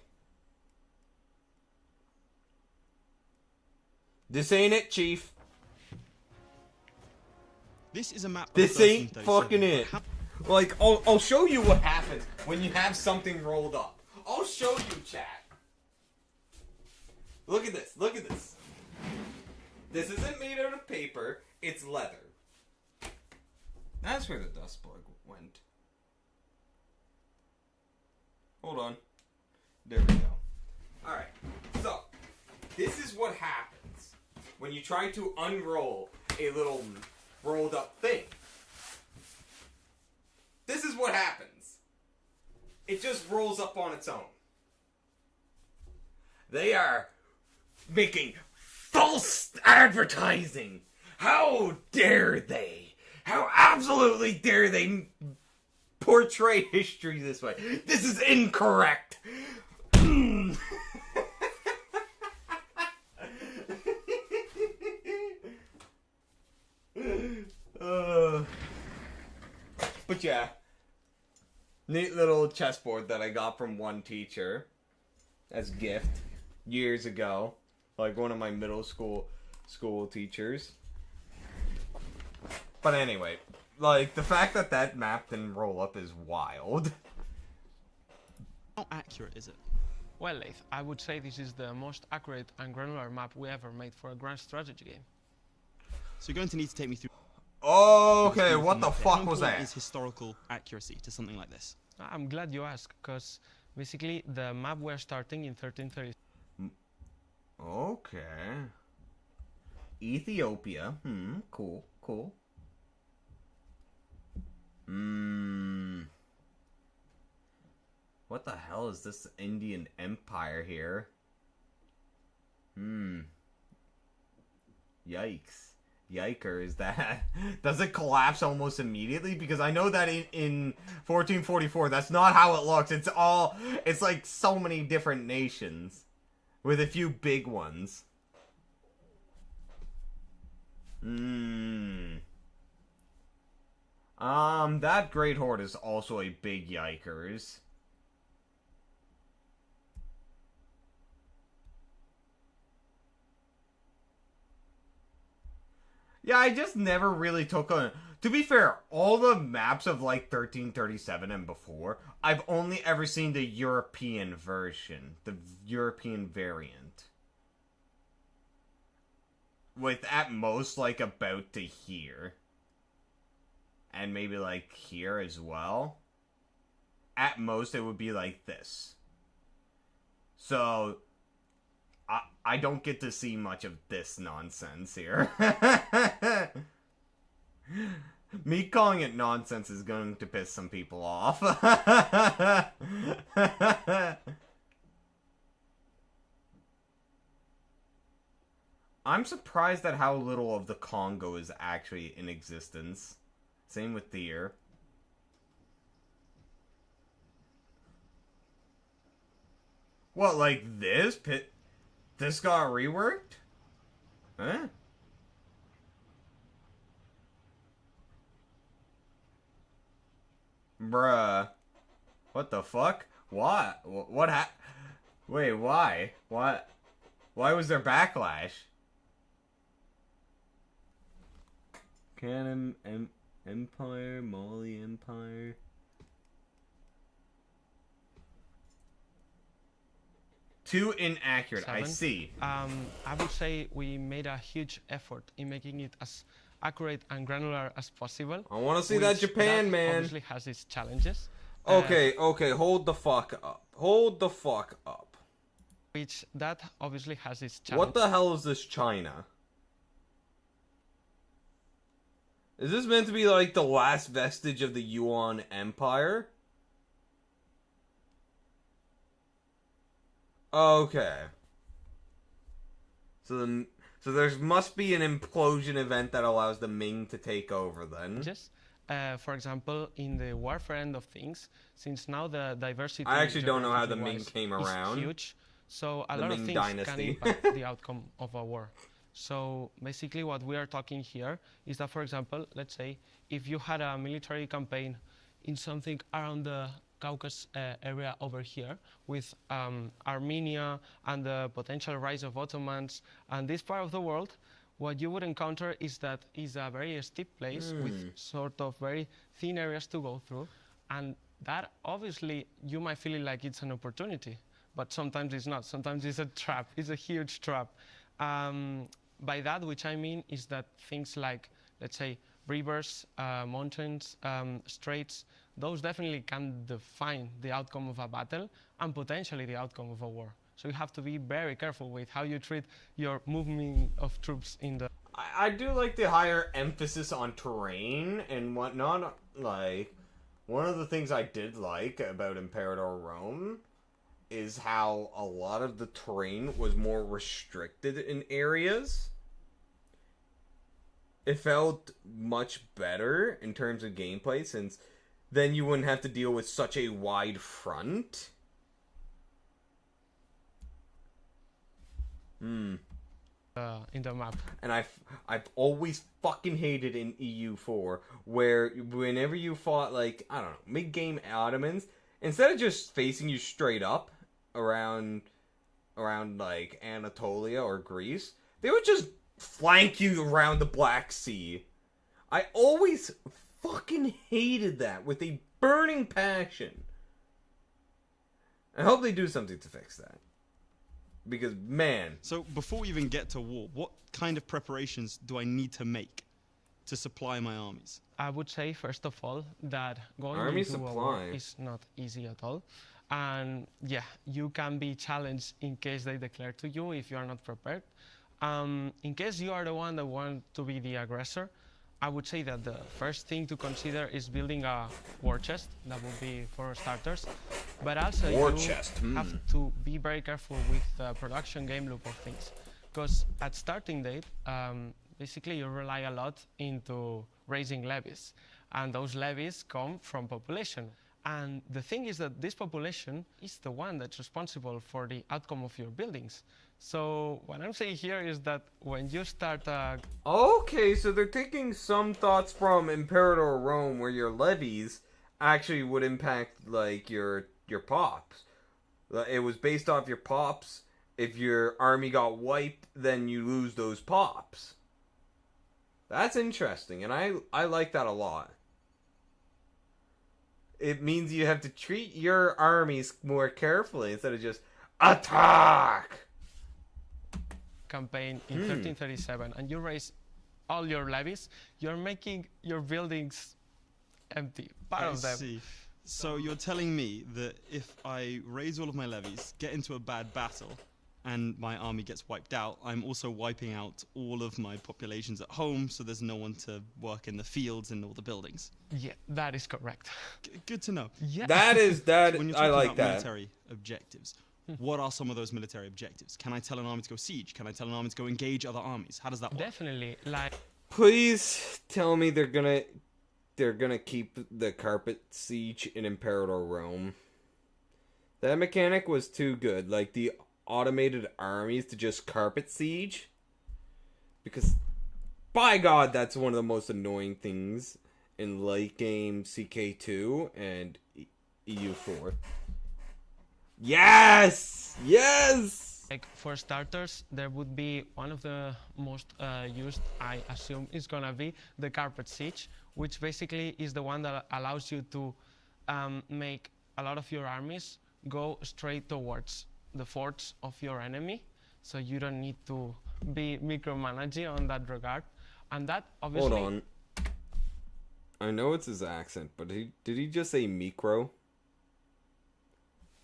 This ain't it, Chief. This is a map of This ain't 1337, fucking it. Like, I'll show you what happens when you have something rolled up. I'll show you, chat. Look at this. Look at this. This isn't made out of paper. It's leather. That's where the dust bug went. Hold on. There we go. Alright. So, this is what happens when you try to unroll a little rolled up thing. This is what happens. It just rolls up on its own. They are making false advertising. How dare they? How absolutely dare they portray history this way? This is incorrect. But yeah, neat little chessboard that I got from one teacher as a gift years ago, like one of my middle school teachers. But anyway, like the fact that that map didn't roll up is wild. How accurate is it? Well, Leith, I would say this is the most accurate and granular map we ever made for a grand strategy game. So you're going to need to take me through... Okay, what the How fuck was important that? is historical accuracy to something like this? I'm glad you asked, because basically the map we're starting in 1330. Okay. Ethiopia. Cool. What the hell is this Indian Empire here? Yikes. Yiker, is that... Does it collapse almost immediately? Because I know that in 1444, that's not how it looks. It's like so many different nations. With a few big ones. That Great Horde is also a big yikers. Yeah, I just never really took a... To be fair, all the maps of like 1337 and before, I've only ever seen the European version. The European variant. With at most like about to here. and maybe like here as well. At most, it would be like this. So, I don't get to see much of this nonsense here. Me calling it nonsense is going to piss some people off. I'm surprised at how little of the Congo is actually in existence. Same with here. What, like this? This got reworked? Huh? Bruh. What the fuck? What? Wait, why? What? Why was there backlash? Canon Empire, Mali Empire. Too inaccurate, I see. I would say we made a huge effort in making it as accurate and granular as possible. I want to see that Japan, man. Obviously has its challenges. Okay, hold the fuck up. Hold the fuck up. Which that obviously has its challenges. What the hell is this China? Is this meant to be like the last vestige of the Yuan Empire? Okay. So there must be an implosion event that allows the Ming to take over then. For example, in the warfare end of things, since now the diversity... I actually don't know how the Ming came around. Is huge, so a lot of things can impact the outcome of a war. So basically what we are talking here is that, for example, let's say if you had a military campaign in something around the Caucasus area over here with Armenia and the potential rise of Ottomans and this part of the world, what you would encounter is that it's a very steep place with sort of very thin areas to go through, and that obviously you might feel it like it's an opportunity, but sometimes it's not. Sometimes it's a trap. It's a huge trap. By that, which I mean is that things like, let's say, rivers, mountains, straits, those definitely can define the outcome of a battle and potentially the outcome of a war. So you have to be very careful with how you treat your movement of troops in the... I do like the higher emphasis on terrain and whatnot. Like, one of the things I did like about Imperator Rome is how a lot of the terrain was more restricted in areas. It felt much better in terms of gameplay, since then you wouldn't have to deal with such a wide front. In the map. And I've always fucking hated in EU4 where whenever you fought, like, I don't know, mid-game Ottomans, instead of just facing you straight up around like Anatolia or Greece, they would just flank you around the Black Sea. I always fucking hated that with a burning passion. I hope they do something to fix that. Because, man... So, before we even get to war, what kind of preparations do I need to make to supply my armies? I would say, first of all, that going Army into supply a war is not easy at all. And, yeah, you can be challenged in case they declare to you if you are not prepared. In case you are the one that wants to be the aggressor, I would say that the first thing to consider is building a war chest. That would be for starters. But also you have to be very careful with the production game loop of things. Because at starting date, basically you rely a lot into raising levies. And those levies come from population. And the thing is that this population is the one that's responsible for the outcome of your buildings. So what I'm saying here is that when you start... Okay, so they're taking some thoughts from Imperator Rome where your levies actually would impact, like, your pops. It was based off your pops. If your army got wiped, then you lose those pops. That's interesting, and I like that a lot. It means you have to treat your armies more carefully instead of just attack. Campaign in 1337, and you raise all your levies, you're making your buildings empty. Part I of them. see. So you're telling me that if I raise all of my levies, get into a bad battle, and my army gets wiped out, I'm also wiping out all of my populations at home, so there's no one to work in the fields and all the buildings. Yeah, that is correct. Good to know. Yeah. That is that. So when you're I talking like about that. military objectives, what are some of those military objectives? Can I tell an army to go siege? Can I tell an army to go engage other armies? How does that work? Definitely. Like, Please tell me they're gonna keep the carpet siege in Imperator Rome. That mechanic was too good. Like the automated armies to just carpet siege. Because, by God, that's one of the most annoying things in late game CK2 and EU4. Yes! Yes! Like for starters, there would be one of the most used, I assume, is gonna be the carpet siege, which basically is the one that allows you to make a lot of your armies go straight towards the forts of your enemy, so you don't need to be micromanaging on that regard. And that obviously. Hold on. I know it's his accent, but did he just say micro?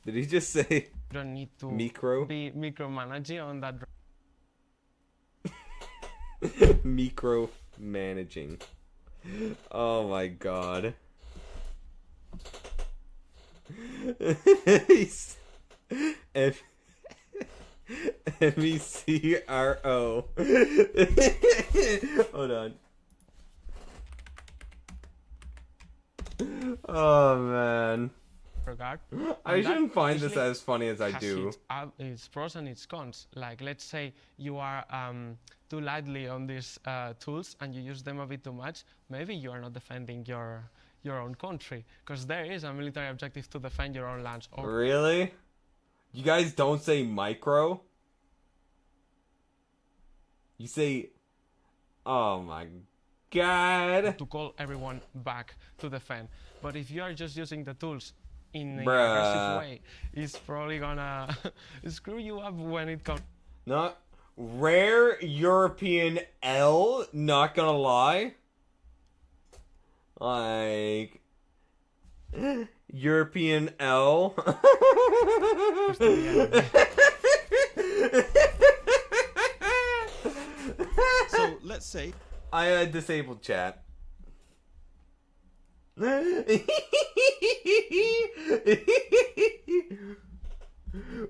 Did he just say You don't need to micro? be micromanaging on that. Micro managing. Oh my God. MECRO. Hold on. Oh man. Regard. I And that shouldn't find this obviously as funny as I has do. its pros and its cons. Like, let's say you are too lightly on these tools and you use them a bit too much, maybe you are not defending your own country, because there is a military objective to defend your own lands. Or Really? You guys don't say micro? You say, oh my God. to call everyone back to defend. But if you are just using the tools in an Bruh. aggressive way, it's probably gonna screw you up when it comes. Not rare European L, not gonna lie. Like European L. So let's say I disabled chat.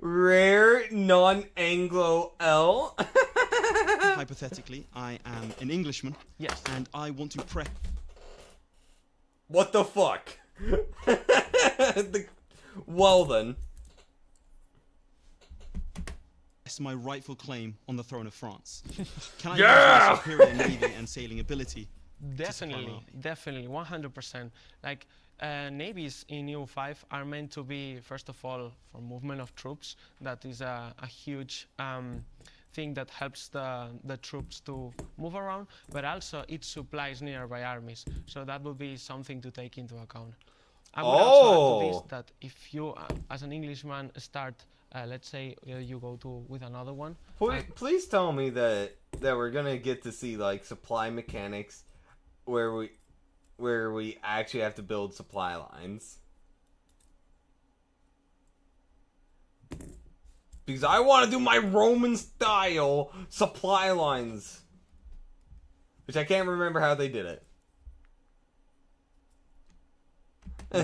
Rare non-Anglo L. hypothetically I am an Englishman, Yes. and I want to press What the fuck? Well then. my rightful claim on the throne of France. Can I Yeah! use my superior navy and sailing ability? Definitely, definitely, 100%. Like, navies in EU5 are meant to be, first of all, for movement of troops. That is a huge thing that helps the troops to move around, but also it supplies nearby armies. So that would be something to take into account. I would also add to this that if you, as an Englishman, start, let's say you go to with another one. Please tell me that we're gonna get to see like supply mechanics where we actually have to build supply lines. Because I want to do my Roman style supply lines. Which I can't remember how they did it.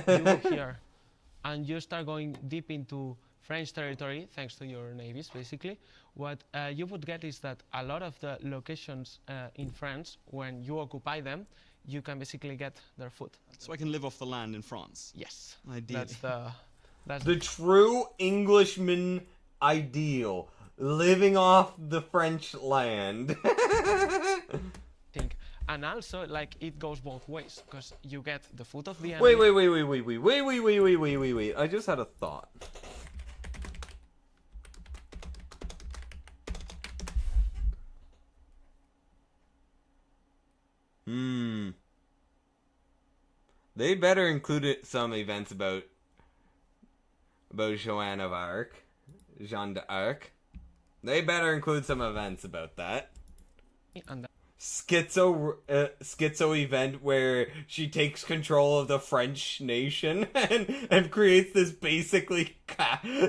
You go here and you start going deep into French territory, thanks to your navies, basically. What you would get is that a lot of the locations in France, when you occupy them, you can basically get their food. So I can live off the land in France. Yes, Ideally. that's The true Englishman ideal. Living off the French land. thing. And also, like, it goes both ways, because you get the food of the enemy. Wait. I just had a thought. They better include some events about Joan of Arc. Jeanne d'Arc. They better include some events about that. And schizo event where she takes control of the French nation and creates this basically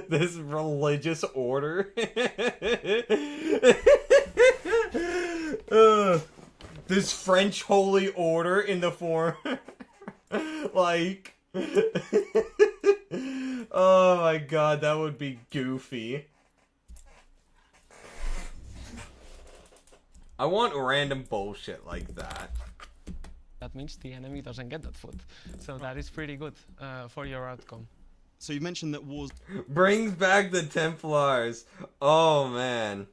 this religious order. This French holy order in the form like oh my god, that would be goofy. I want random bullshit like that. That means the enemy doesn't get that food. So that is pretty good for your outcome. So you mentioned that wars brings back the Templars. Oh man.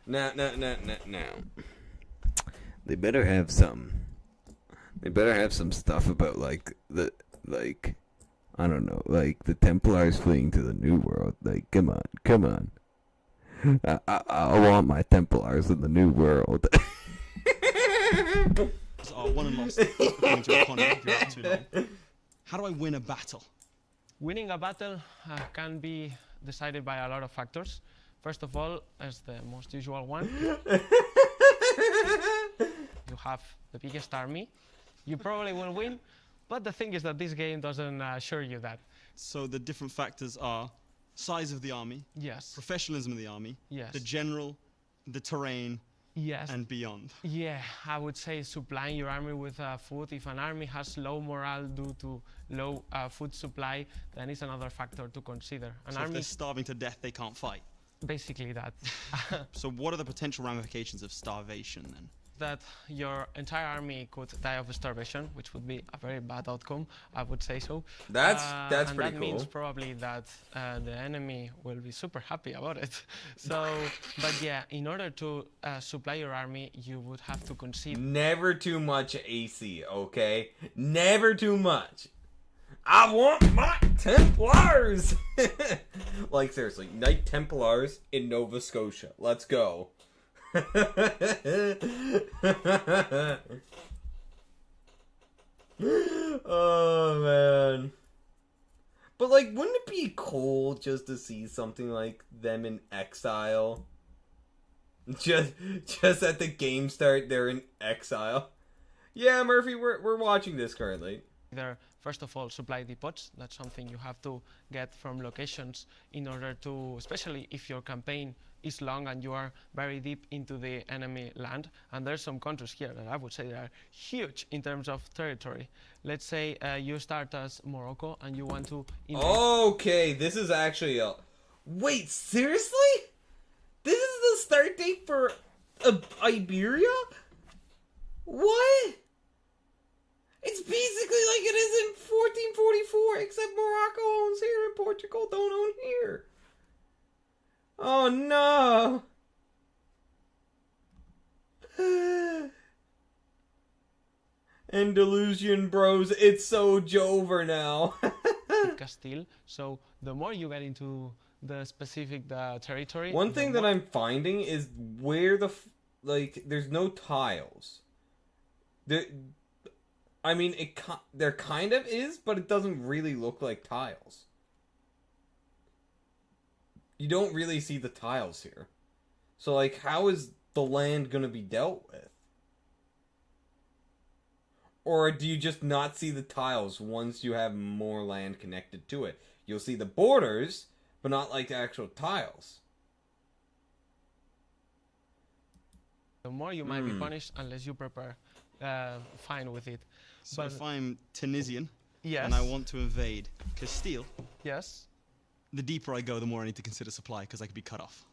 Now. They better have some. They better have some stuff about I don't know, like the Templars fleeing to the New World. Like, come on. I want my Templars in the New World. are won and lost according to economy if you're up too long. How do I win a battle? Winning a battle can be decided by a lot of factors. First of all, as the most usual one, you have the biggest army. You probably will win, but the thing is that this game doesn't assure you that. So the different factors are size of the army, yes, professionalism of the army, yes, the general, the terrain, yes, and beyond. Yeah, I would say supplying your army with food. If an army has low morale due to low food supply, then it's another factor to consider. So if they're starving to death, they can't fight. Basically that. So what are the potential ramifications of starvation then? That your entire army could die of starvation, which would be a very bad outcome, I would say so. That's and pretty that cool. means probably that the enemy will be super happy about it. So, but yeah, in order to supply your army, you would have to consider... Never too much AC, okay? Never too much. I want my Templars! Like, seriously, Knight Templars in Nova Scotia. Let's go. Oh man, but like, wouldn't it be cool just to see something like them in exile? Just at the game start, they're in exile. Yeah, Murphy, we're watching this currently. There, first of all, supply depots. That's something you have to get from locations in order to, especially if your campaign is long and you are very deep into the enemy land. And there's some countries here that I would say are huge in terms of territory. Let's say you start as Morocco and you want to... Okay, this is actually a... Wait, seriously? This is the start date for Iberia? What? It's basically like it is in 1444, except Morocco owns here and Portugal don't own here. Oh no! Andalusian bros, it's so Jover now. Castile. So the more you get into the specific territory... One thing that I'm finding is where there's no tiles. I mean, there kind of is, but it doesn't really look like tiles. You don't really see the tiles here. So, like, how is the land going to be dealt with? Or do you just not see the tiles once you have more land connected to it? You'll see the borders, but not, like, the actual tiles. The more you might be punished unless you prepare fine with it. So if I'm Tunisian, yes, and I want to invade Castile, yes, the deeper I go, the more I need to consider supply, because I could be cut off.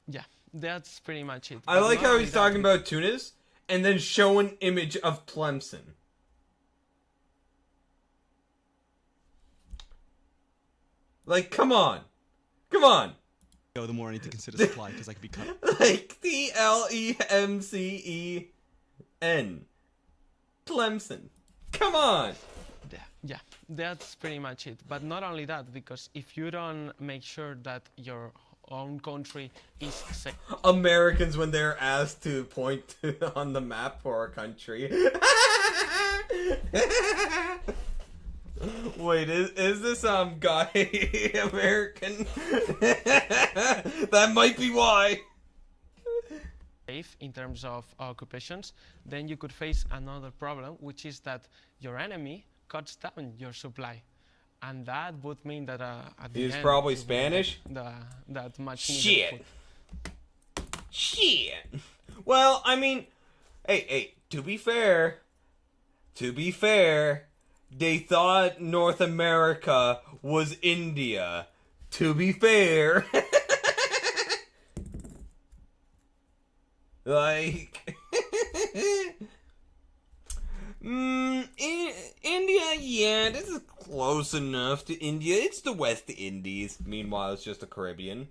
Yeah, that's pretty much it. I like how he's talking about Tunis, and then show an image of Tlemcen. Like, come on. Come on. Go, the more I need to consider supply, because I could be cut off. Like, Tlemcen. Tlemcen. Come on. Yeah, that's pretty much it. But not only that, because if you don't make sure that your own country is safe... Americans, when they're asked to point on the map for a country. Wait, is this guy American? That might be why. faith in terms of occupations, then you could face another problem, which is that your enemy cuts down your supply. And that would mean that at the He's end, probably you won't Spanish? get that much needed Shit. food. Shit. Well, I mean, hey, to be fair, they thought North America was India. To be fair. Like, India, yeah, this is close enough to India. It's the West Indies. Meanwhile, it's just the Caribbean.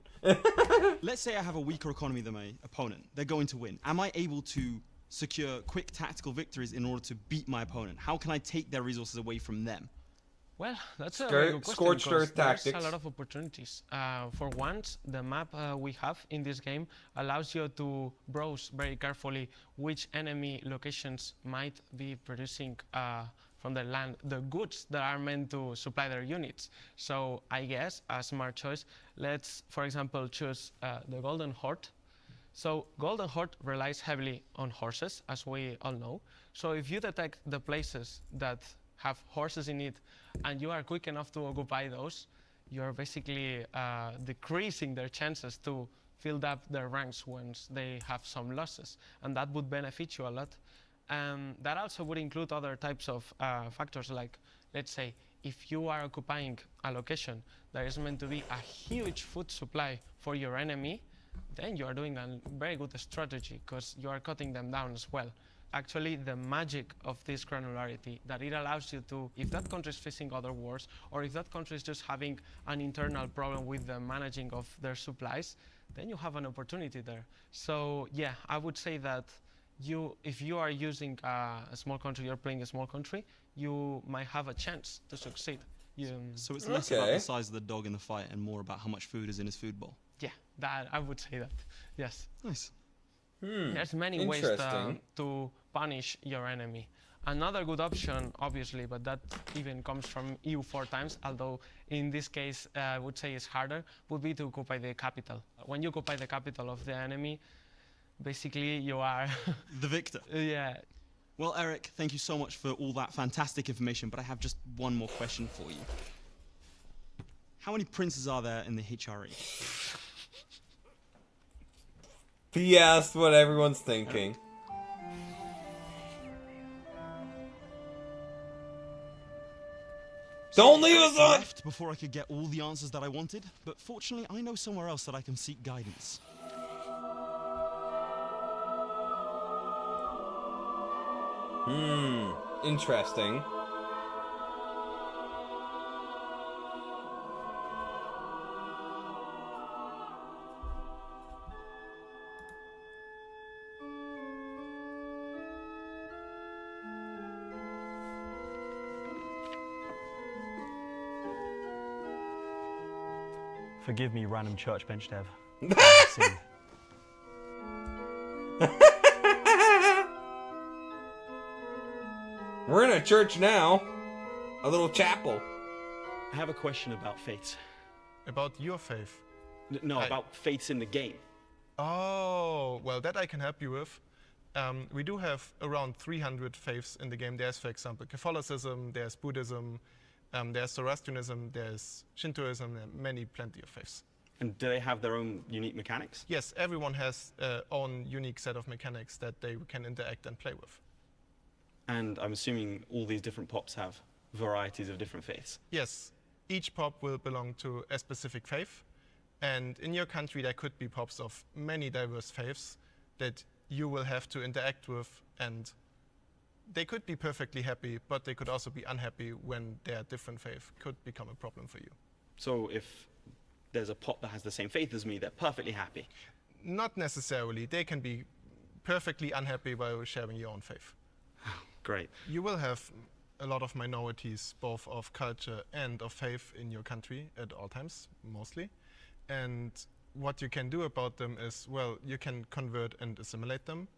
Let's say I have a weaker economy than my opponent. They're going to win. Am I able to secure quick tactical victories in order to beat my opponent? How can I take their resources away from them? Well, that's a very good question. Scorched because earth tactics. There's a lot of opportunities. For once, the map we have in this game allows you to browse very carefully which enemy locations might be producing from the land the goods that are meant to supply their units. So I guess a smart choice, let's, for example, choose the Golden Horde. So Golden Horde relies heavily on horses, as we all know. So if you detect the places that have horses in it, and you are quick enough to occupy those, you're basically decreasing their chances to fill up their ranks once they have some losses, and that would benefit you a lot. That also would include other types of factors, like, let's say, if you are occupying a location that is meant to be a huge food supply for your enemy, then you are doing a very good strategy, because you are cutting them down as well. Actually, the magic of this granularity, that it allows you to, if that country is facing other wars, or if that country is just having an internal problem with the managing of their supplies, then you have an opportunity there. So yeah, I would say that if you are using a small country, you're playing a small country, you might have a chance to succeed. So it's less about the size of the dog in the fight and more about how much food is in his food bowl. Yeah, that I would say that, yes. Nice. There's many ways to punish your enemy. Another good option, obviously, but that even comes from EU 4 times, although in this case I would say it's harder, would be to occupy the capital. When you occupy the capital of the enemy, basically you are the victor. Yeah. Well, Eric, thank you so much for all that fantastic information, but I have just one more question for you. How many princes are there in the HRE? P.S. what everyone's thinking. Don't leave us on! Left before I could get all the answers that I wanted, but fortunately I know somewhere else that I can seek guidance. Interesting. Forgive me, random church bench dev. We're in a church now. A little chapel. I have a question about faiths. About your faith? No, about faiths in the game. Oh, well, that I can help you with. We do have around 300 faiths in the game. There's, for example, Catholicism, there's Buddhism, there's Zoroastrianism, there's Shintoism, and plenty of faiths. And do they have their own unique mechanics? Yes, everyone has their own unique set of mechanics that they can interact and play with. And I'm assuming all these different pops have varieties of different faiths? Yes, each pop will belong to a specific faith. And in your country, there could be pops of many diverse faiths that you will have to interact with, and they could be perfectly happy, but they could also be unhappy when their different faith could become a problem for you. So if there's a pop that has the same faith as me, they're perfectly happy? Not necessarily. They can be perfectly unhappy while sharing your own faith. Great. You will have a lot of minorities, both of culture and of faith in your country at all times, mostly. And what you can do about them is, well, you can convert and assimilate them,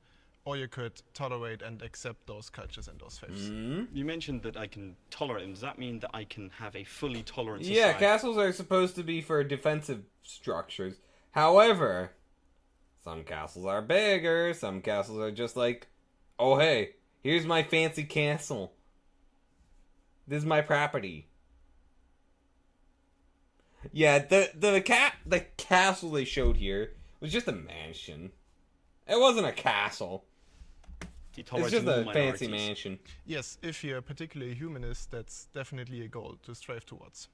or you could tolerate and accept those cultures and those faiths. You mentioned that I can tolerate them. Does that mean that I can have a fully tolerant society? Yeah, castles are supposed to be for defensive structures. However, Some castles are bigger, some castles are just like, oh hey, here's my fancy castle. This is my property. Yeah, the castle they showed here was just a mansion. It wasn't a castle. It's just a fancy mansion. Yes, if you're particularly humanist, that's definitely a goal to strive towards.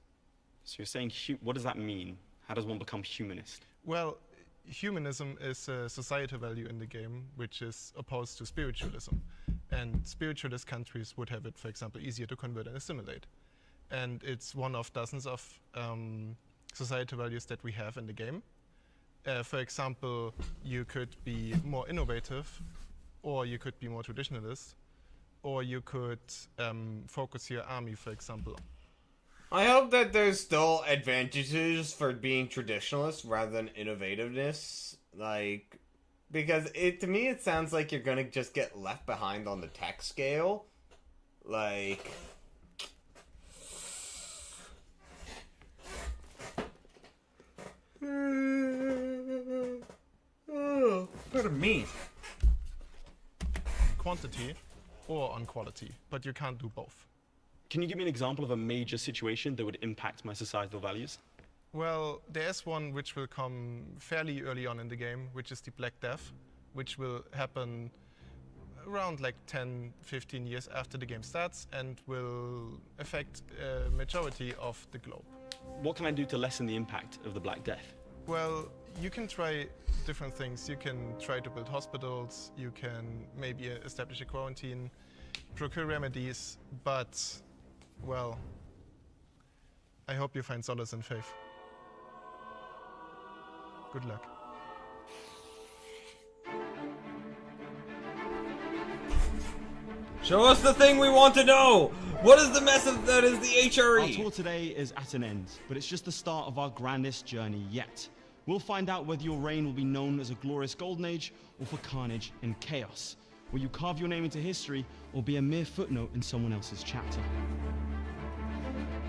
So you're saying, what does that mean? How does one become humanist? Well, humanism is a societal value in the game, which is opposed to spiritualism. And spiritualist countries would have it, for example, easier to convert and assimilate. And it's one of dozens of societal values that we have in the game. For example, you could be more innovative, or you could be more traditionalist, or you could focus your army, for example. I hope that there's still advantages for being traditionalist rather than innovativeness. Like, because to me it sounds like you're gonna just get left behind on the tech scale. Like... Oh, pardon me. Quantity or on quality, but you can't do both. Can you give me an example of a major situation that would impact my societal values? Well, there's one which will come fairly early on in the game, which is the Black Death, which will happen around like 10, 15 years after the game starts and will affect a majority of the globe. What can I do to lessen the impact of the Black Death? Well, you can try different things. You can try to build hospitals, you can maybe establish a quarantine, procure remedies, but, well, I hope you find solace in faith. Good luck. Show us the thing we want to know! What is the message that is the HRE? Our tour today is at an end, but it's just the start of our grandest journey yet. We'll find out whether your reign will be known as a glorious golden age or for carnage and chaos. Will you carve your name into history or be a mere footnote in someone else's chapter?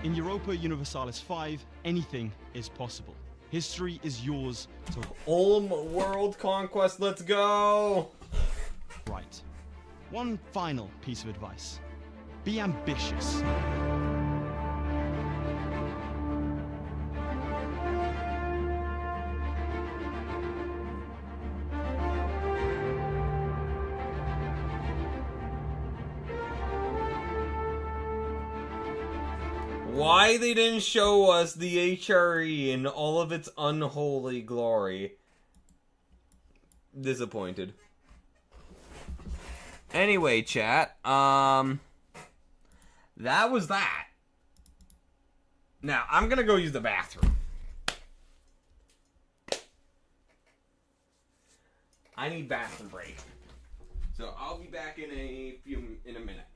In Europa Universalis 5, anything is possible. History is yours to... Ulm World Conquest, let's go! Right. One final piece of advice. Be ambitious. Why they didn't show us the HRE in all of its unholy glory. Disappointed. Anyway, chat, that was that. Now, I'm gonna go use the bathroom. I need bathroom break. So I'll be back in a minute.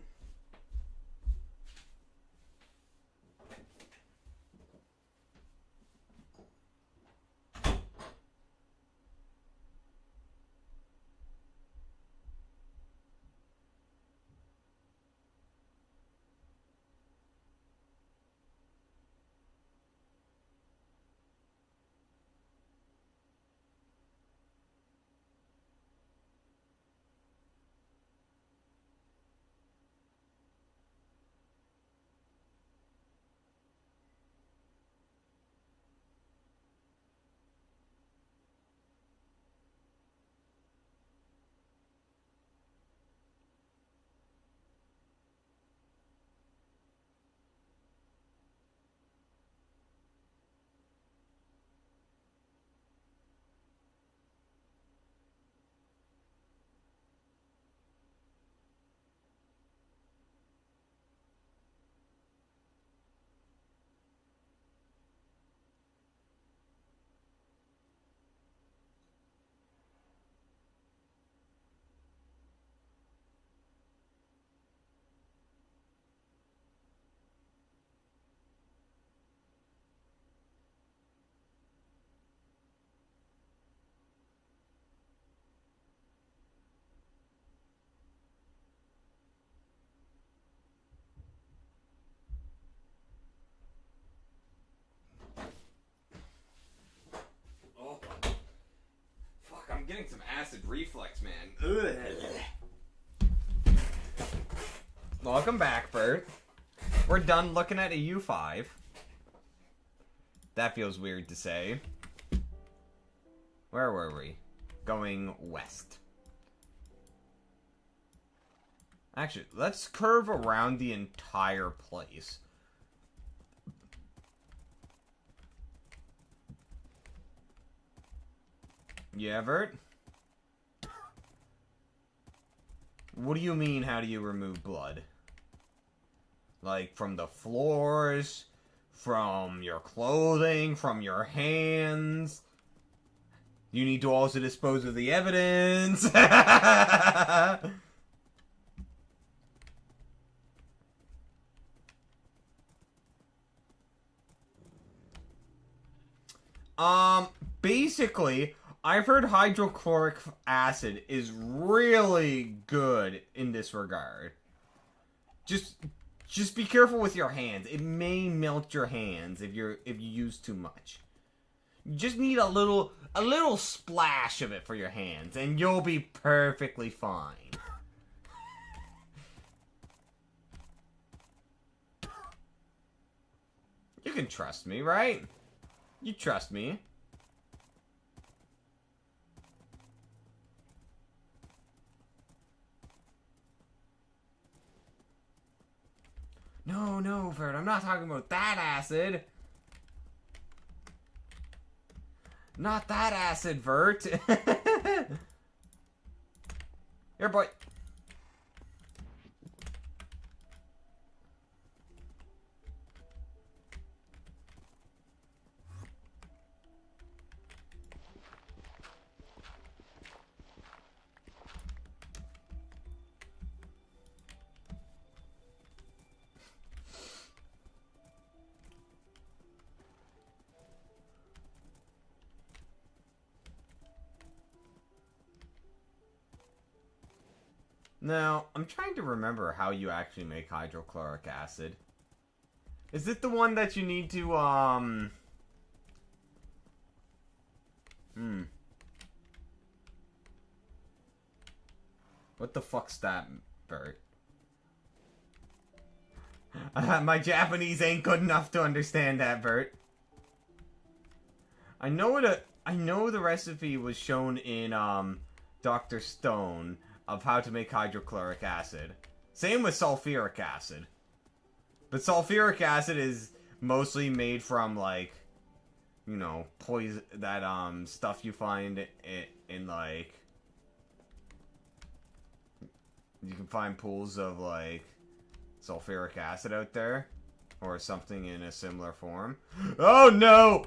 some acid reflux, man. Ugh. Welcome back, Bert. We're done looking at a U5. That feels weird to say. Where were we? Going west. Actually, let's curve around the entire place. Yeah, Bert? What do you mean, how do you remove blood? Like, from the floors, from your clothing, from your hands? You need to also dispose of the evidence. Basically, I've heard hydrochloric acid is really good in this regard. Just be careful with your hands. It may melt your hands if you use too much. You just need a little splash of it for your hands, and you'll be perfectly fine. You can trust me, right? You trust me. No, Vert, I'm not talking about that acid. Not that acid, Vert. Here, boy. Now, I'm trying to remember how you actually make hydrochloric acid. Is it the one that you need to, What the fuck's that, Bert? My Japanese ain't good enough to understand that, Bert. I know the recipe was shown in, Dr. Stone of how to make hydrochloric acid. Same with sulfuric acid. But sulfuric acid is mostly made from, like, you know, poison, that, stuff you find in like, you can find pools of, like, sulfuric acid out there. Or something in a similar form. Oh, no!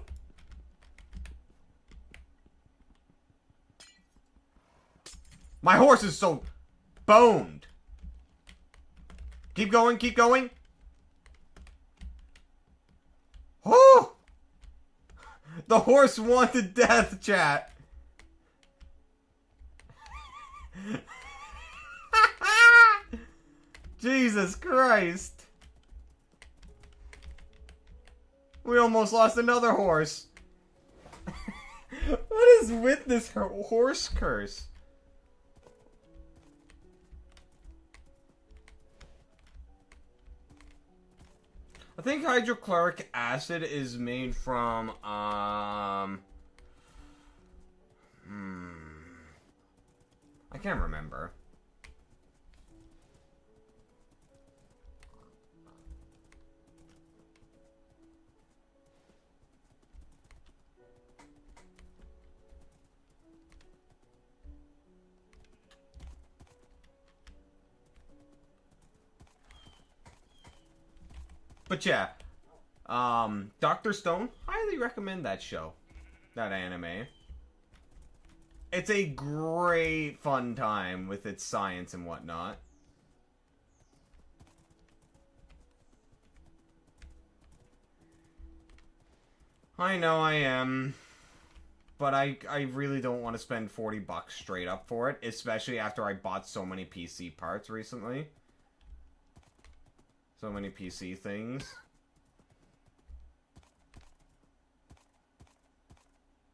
My horse is so boned. Keep going, keep going. Oh! The horse wanted death, chat. Jesus Christ. We almost lost another horse. What is with this horse curse? I think hydrochloric acid is made from, I can't remember. But yeah, Dr. Stone, highly recommend that show, that anime. It's a great fun time with its science and whatnot. I know I am, but I really don't want to spend $40 straight up for it, especially after I bought so many PC parts recently. So many PC things.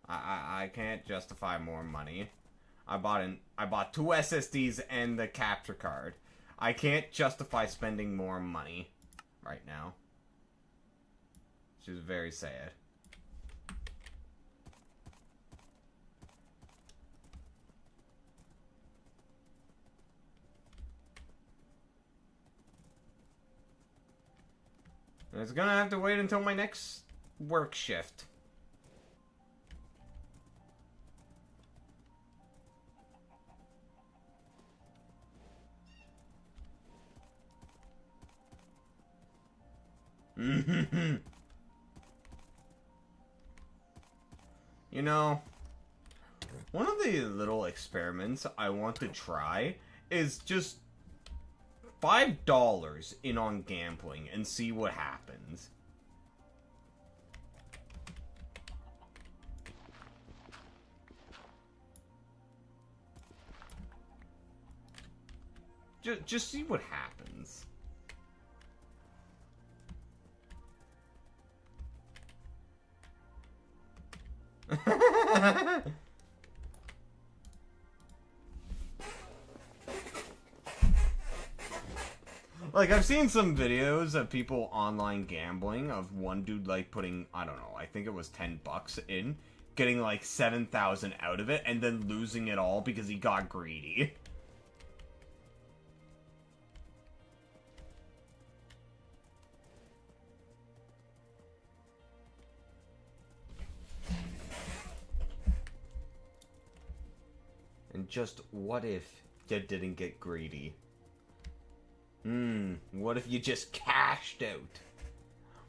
I can't justify more money. I bought 2 SSDs and the capture card. I can't justify spending more money right now. Which is very sad. And it's gonna have to wait until my next work shift. You know, one of the little experiments I want to try is just $5 in on gambling and see what happens. Just see what happens. Like, I've seen some videos of people online gambling of one dude, like, putting, I don't know, I think it was $10 in, getting, like, 7,000 out of it, and then losing it all because he got greedy. And just, what if you didn't get greedy? What if you just cashed out?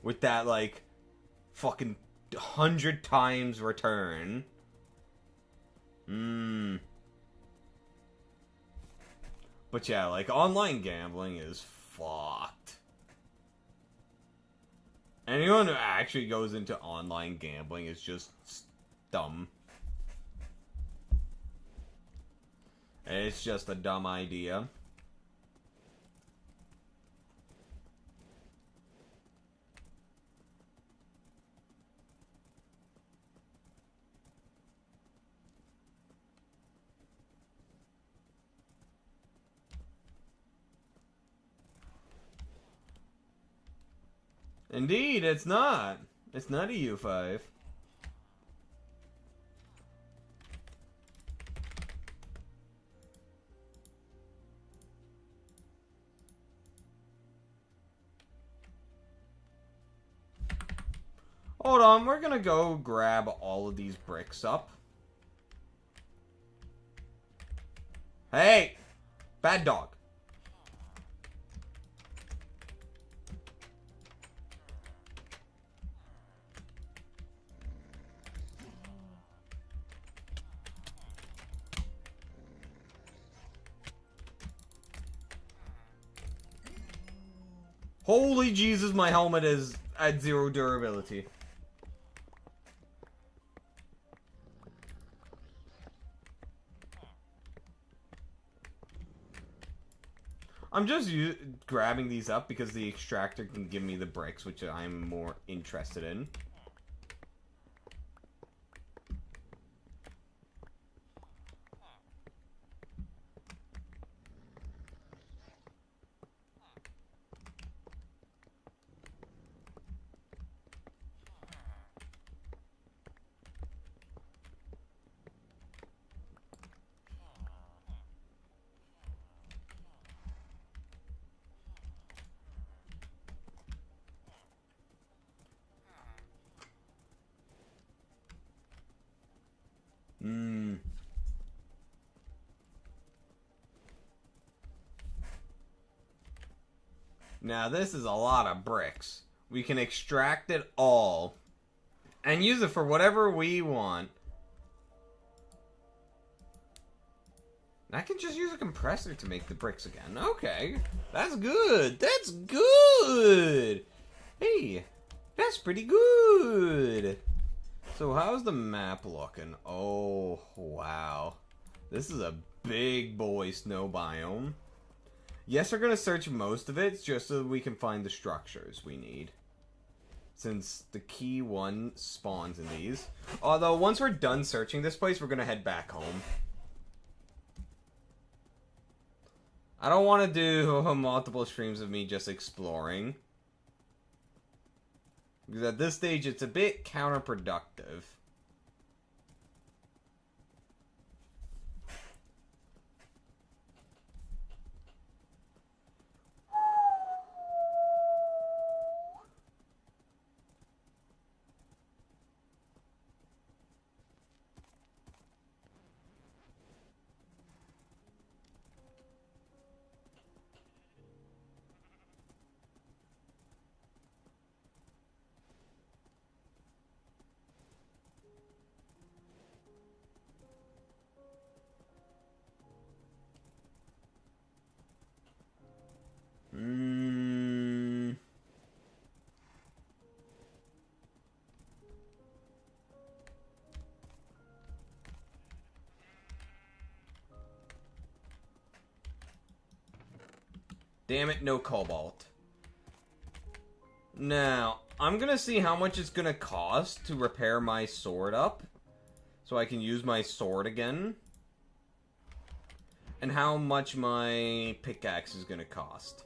With that, like, fucking 100 times return? But yeah, like, online gambling is fucked. Anyone who actually goes into online gambling is just dumb. It's just a dumb idea. Indeed, it's not. It's not a U5. Hold on, we're gonna go grab all of these bricks up. Hey! Bad dog. Holy Jesus, my helmet is at 0 durability. I'm just grabbing these up because the extractor can give me the bricks, which I'm more interested in. Now this is a lot of bricks. We can extract it all and use it for whatever we want. I can just use a compressor to make the bricks again. Okay, that's good. That's good. Hey, that's pretty good. So how's the map looking? Oh, wow. This is a big boy snow biome. Yes, we're going to search most of it just so that we can find the structures we need. Since the key one spawns in these. Although, once we're done searching this place, we're going to head back home. I don't want to do multiple streams of me just exploring. Because at this stage, it's a bit counterproductive. Damn it, no cobalt. Now, I'm gonna see how much it's gonna cost to repair my sword up. So I can use my sword again. And how much my pickaxe is gonna cost.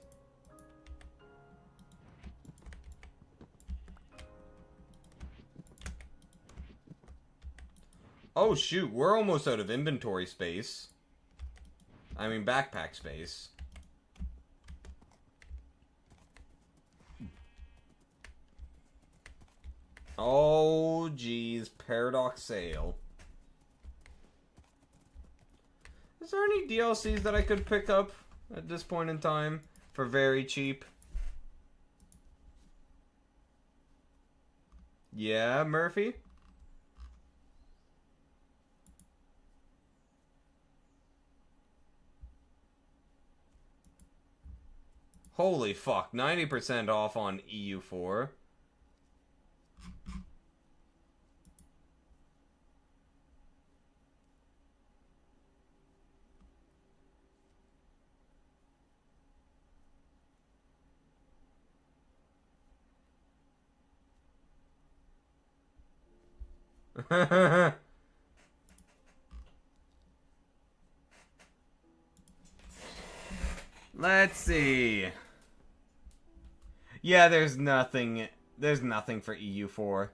Oh shoot, we're almost out of inventory space. I mean backpack space. Oh, geez. Paradox sale. Is there any DLCs that I could pick up at this point in time for very cheap? Yeah, Murphy? Holy fuck, 90% off on EU4. Let's see. Yeah, there's nothing for EU4.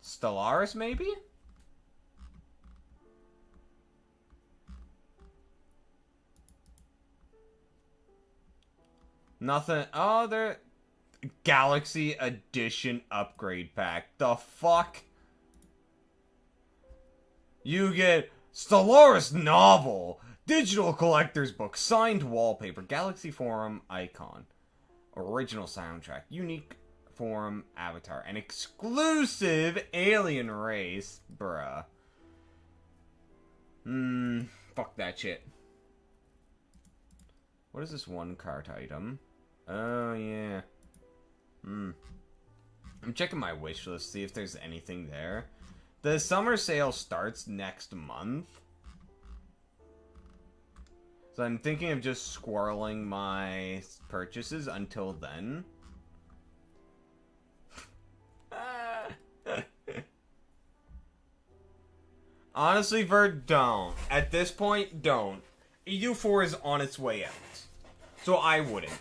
Stellaris, maybe? Nothing. Oh, there. Galaxy Edition upgrade pack. The fuck? You get Stellaris novel, digital collector's book, signed wallpaper, Galaxy Forum icon, original soundtrack, unique forum avatar, an exclusive alien race. Bruh. Fuck that shit. What is this one cart item? Oh, yeah. I'm checking my wish list, see if there's anything there. The summer sale starts next month. So I'm thinking of just squirreling my purchases until then. Honestly, Vert, don't. At this point, don't. EU4 is on its way out. So I wouldn't.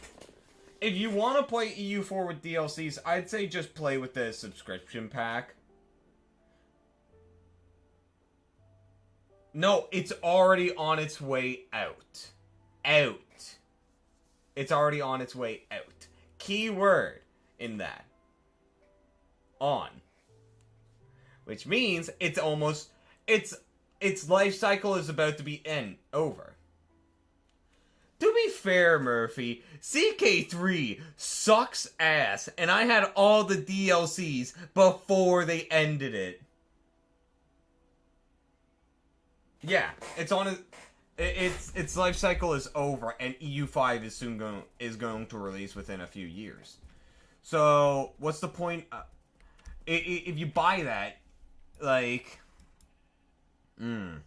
If you want to play EU4 with DLCs, I'd say just play with the subscription pack. No, it's already on its way out. Out. It's already on its way out. Key word in that. On. Which means it's almost... Its life cycle is about to be over. To be fair, Murphy, CK3 sucks ass, and I had all the DLCs before they ended it. Yeah, it's on its life cycle is over, and EU5 is going to release within a few years. So what's the point? If you buy that, like, and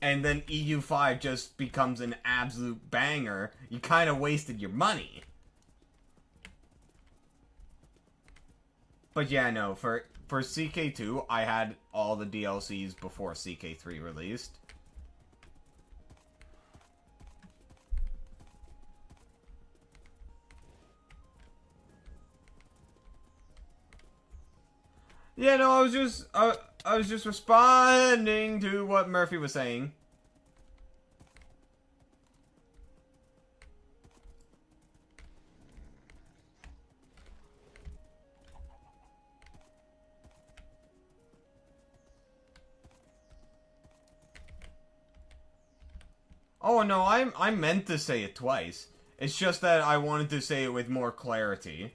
then EU5 just becomes an absolute banger, you kind of wasted your money. But yeah, no, for CK2, I had all the DLCs before CK3 released. Yeah, no, I was just responding to what Murphy was saying. Oh no, I meant to say it twice. It's just that I wanted to say it with more clarity.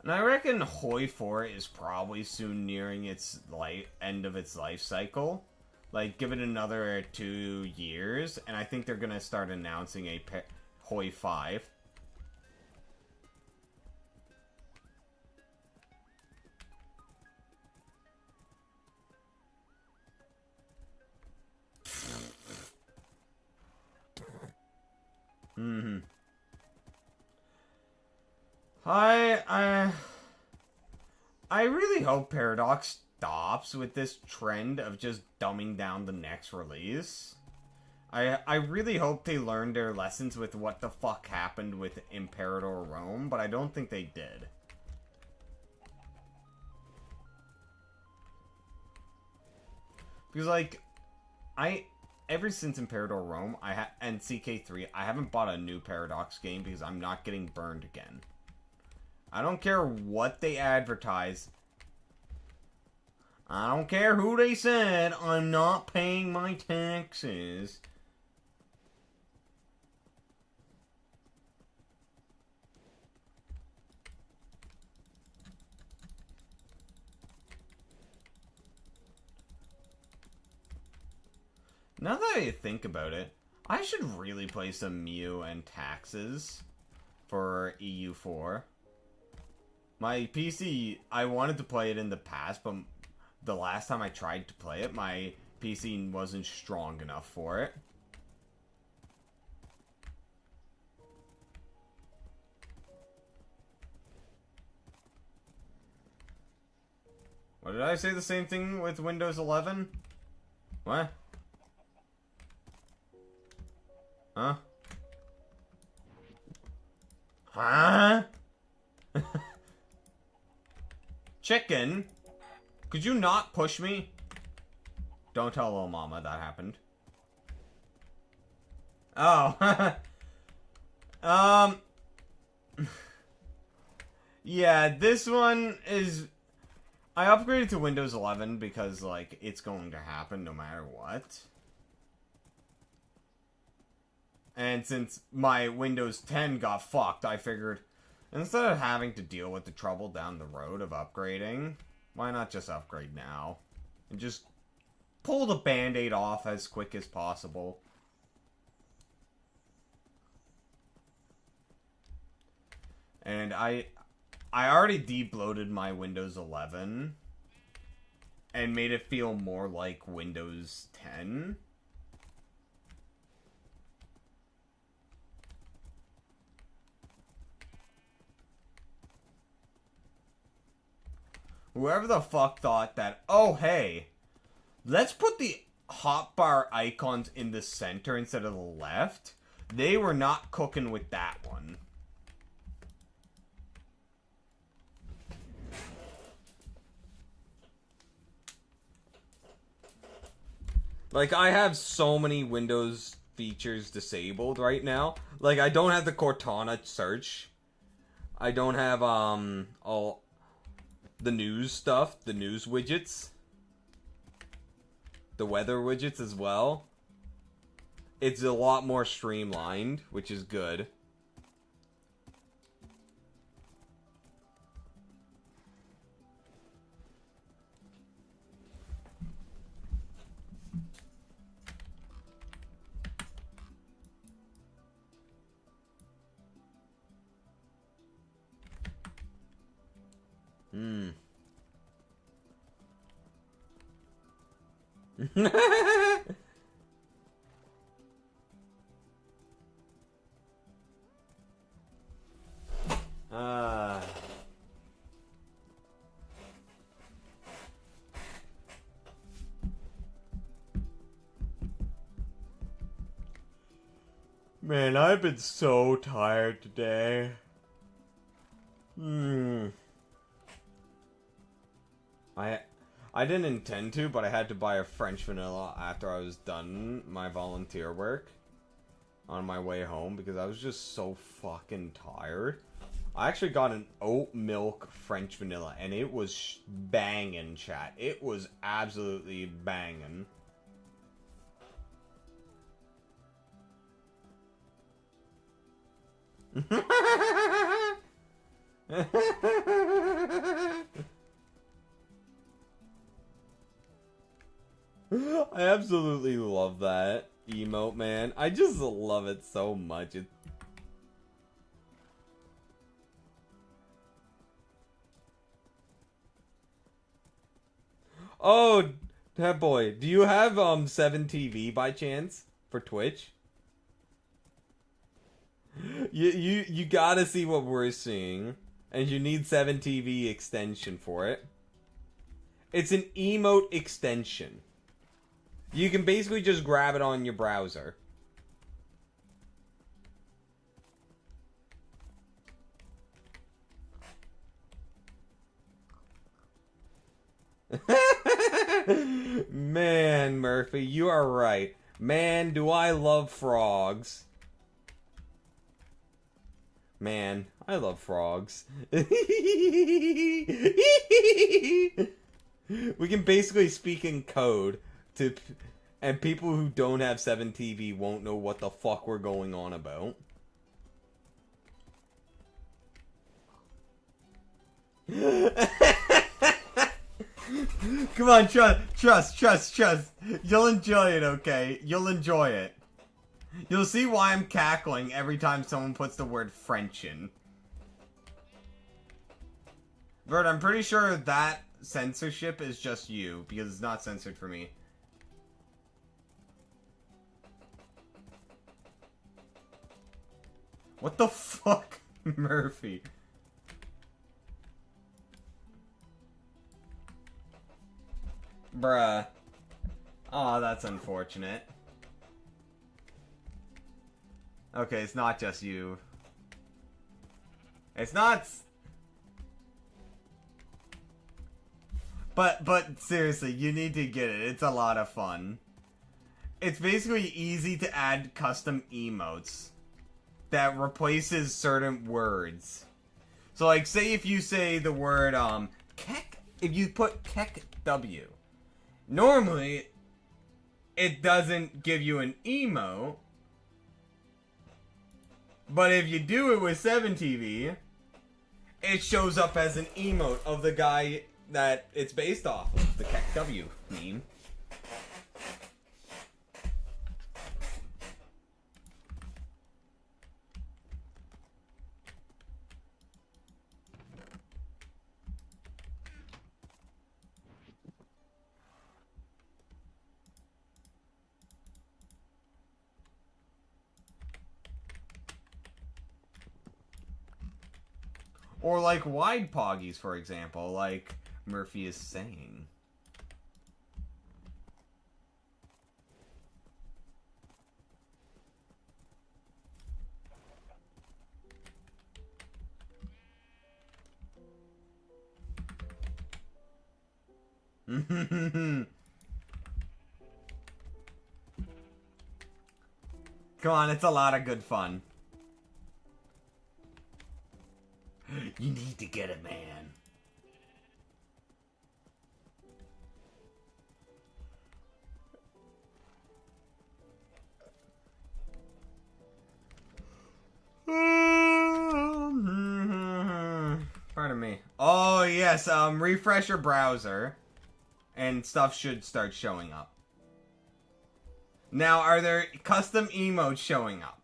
And I reckon Hoi 4 is probably soon nearing its end of its life cycle. Like, give it another 2 years, and I think they're gonna start announcing a Hoi 5. Mm-hmm. I really hope Paradox stops with this trend of just dumbing down the next release. I really hope they learned their lessons with what the fuck happened with Imperator Rome, but I don't think they did. Because, like, ever since Imperator Rome, and CK3, I haven't bought a new Paradox game because I'm not getting burned again. I don't care what they advertise. I don't care who they said. I'm not paying my taxes. Now that I think about it, I should really play some Mew and Taxes for EU4. My PC, I wanted to play it in the past, but the last time I tried to play it, my PC wasn't strong enough for it. What, did I say the same thing with Windows 11? What? Huh? Huh? Chicken? Could you not push me? Don't tell little mama that happened. Oh. Yeah, this one is... I upgraded to Windows 11 because, like, it's going to happen no matter what. And since my Windows 10 got fucked, I figured, instead of having to deal with the trouble down the road of upgrading, why not just upgrade now? And just pull the band-aid off as quick as possible. And I already de-bloated my Windows 11 and made it feel more like Windows 10. Whoever the fuck thought that, oh hey, let's put the hotbar icons in the center instead of the left, they were not cooking with that one. Like, I have so many Windows features disabled right now. Like, I don't have the Cortana search. I don't have, all the news stuff, the news widgets. The weather widgets as well. It's a lot more streamlined, which is good. Man, I've been so tired today. I didn't intend to, but I had to buy a French vanilla after I was done my volunteer work on my way home because I was just so fucking tired. I actually got an oat milk French vanilla and it was banging, chat. It was absolutely banging. I absolutely love that emote, man. I just love it so much. Oh, that boy. Do you have 7TV by chance for Twitch? You gotta see what we're seeing, and you need 7TV extension for it. It's an emote extension. You can basically just grab it on your browser. Man, Murphy, you are right. Man, do I love frogs. Man, I love frogs. We can basically speak in code to, and people who don't have 7TV won't know what the fuck we're going on about. Come on, trust. You'll enjoy it, okay? You'll enjoy it. You'll see why I'm cackling every time someone puts the word French in. Bert, I'm pretty sure that censorship is just you, because it's not censored for me. What the fuck, Murphy? Bruh. Aw, that's unfortunate. Okay, it's not just you. It's not... But seriously, you need to get it. It's a lot of fun. It's basically easy to add custom emotes that replaces certain words. So like, say if you say the word, kek, if you put kek W, normally it doesn't give you an emote, but if you do it with 7TV, it shows up as an emote of the guy that it's based off of, the Kek W meme. Or like wide poggies, for example, like Murphy is saying. Come on, it's a lot of good fun. You need to get it, man. Pardon me. Oh, yes, refresh your browser, and stuff should start showing up. Now, are there custom emotes showing up?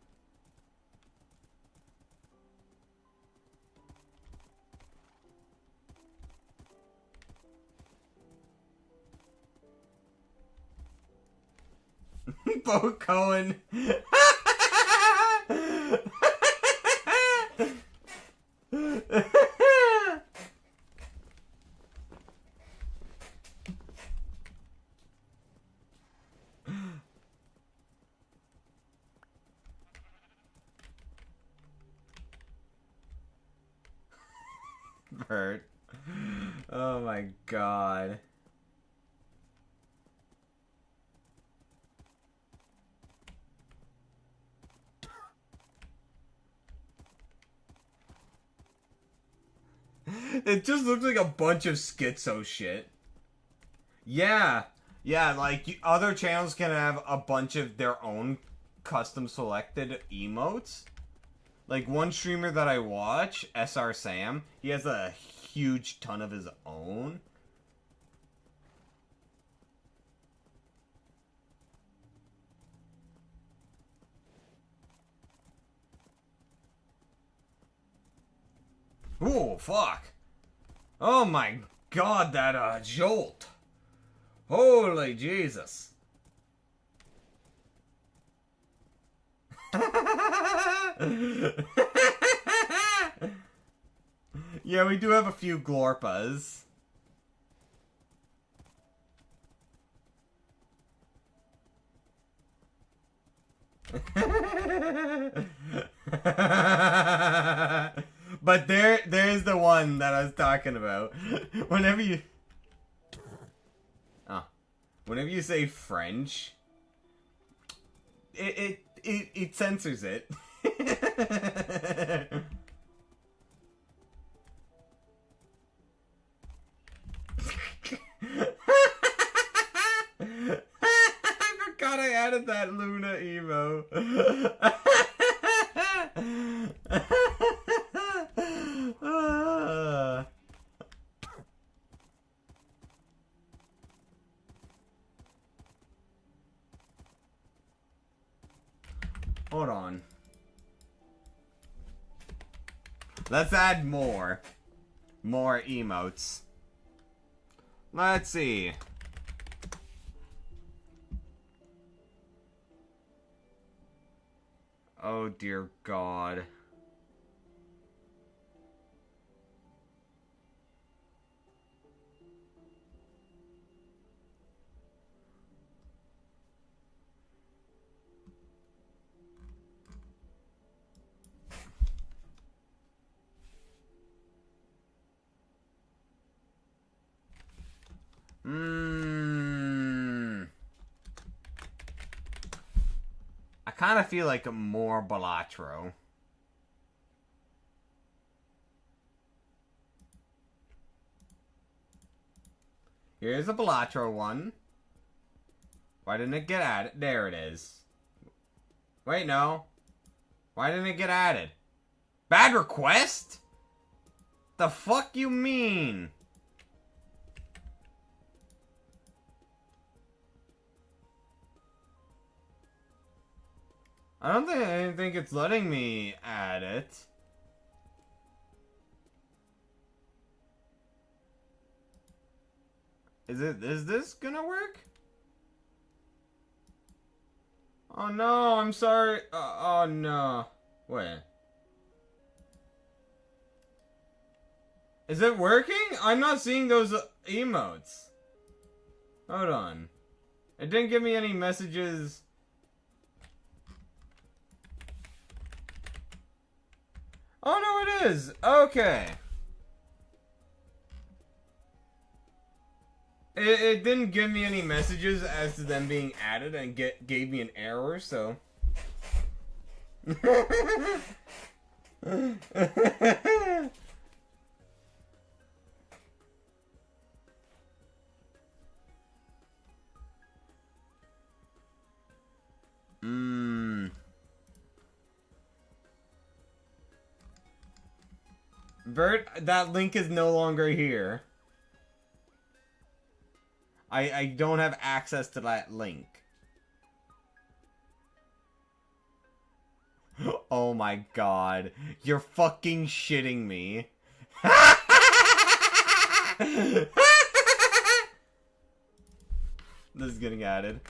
Bo Cohen. Bert. Oh my god. It just looks like a bunch of schizo shit. Yeah. Yeah, like, other channels can have a bunch of their own custom selected emotes. Like, one streamer that I watch, SR Sam, he has a huge ton of his own. Oh, fuck. Oh my god, that jolt. Holy Jesus. Yeah, we do have a few Glorpas. But there's the one that I was talking about. Whenever you say French, it censors it. I forgot I added that Luna emo. Hold on. Let's add more. More emotes. Let's see. Oh dear God. I kind of feel like more Balatro. Here's a Balatro one. Why didn't it get added? There it is. Wait, no. Why didn't it get added? Bad request? The fuck you mean? I don't think it's letting me add it. Is this gonna work? Oh no, I'm sorry. Oh no. Wait. Is it working? I'm not seeing those emotes. Hold on. It didn't give me any messages. Oh no, it is. Okay. It didn't give me any messages as to them being added and gave me an error, so. Bert, that link is no longer here. I don't have access to that link. Oh my god. You're fucking shitting me. This is getting added.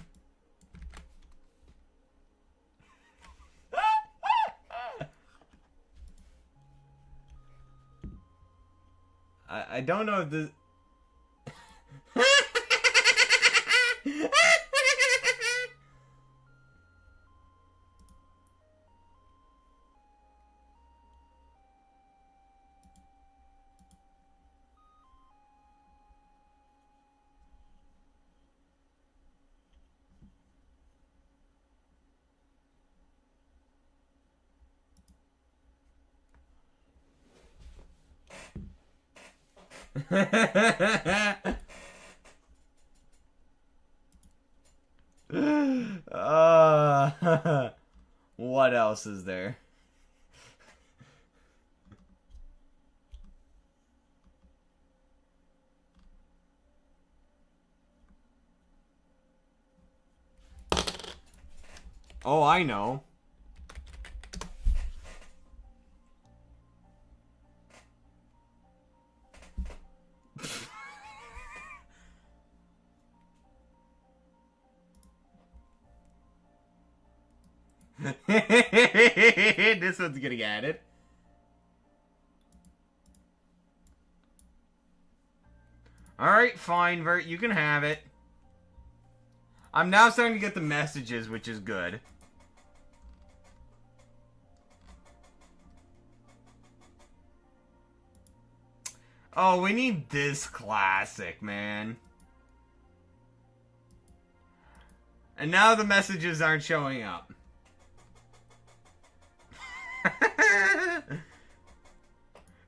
I don't know if this... What else is there? Oh, I know. This one's getting added. Alright, fine, Vert, you can have it. I'm now starting to get the messages, which is good. Oh, we need this classic, man. And now the messages aren't showing up.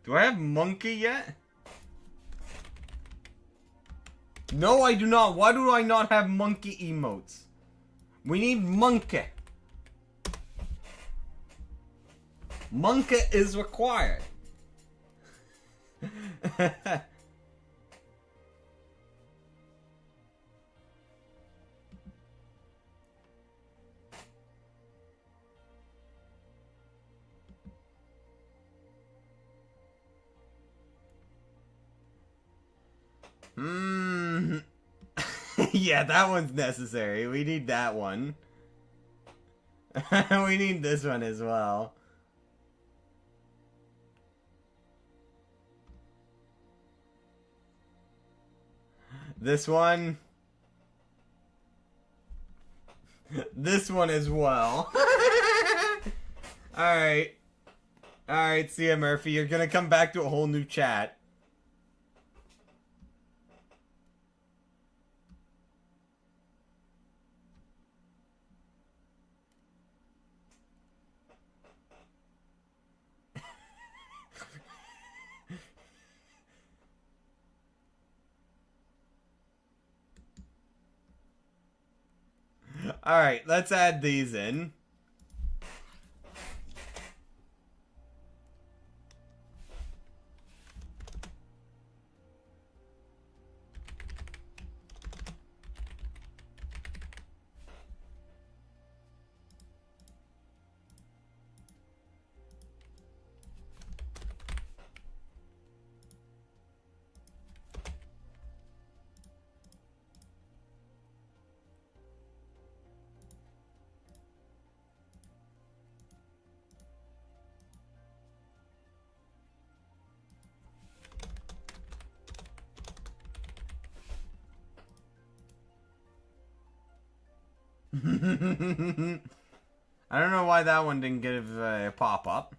Do I have monkey yet? No, I do not. Why do I not have monkey emotes? We need monkey. Monkey is required. Yeah, that one's necessary. We need that one. We need this one as well. This one. This one as well. Alright. Alright, see ya, Murphy. You're gonna come back to a whole new chat. Alright, let's add these in. I don't know why that one didn't give a pop-up.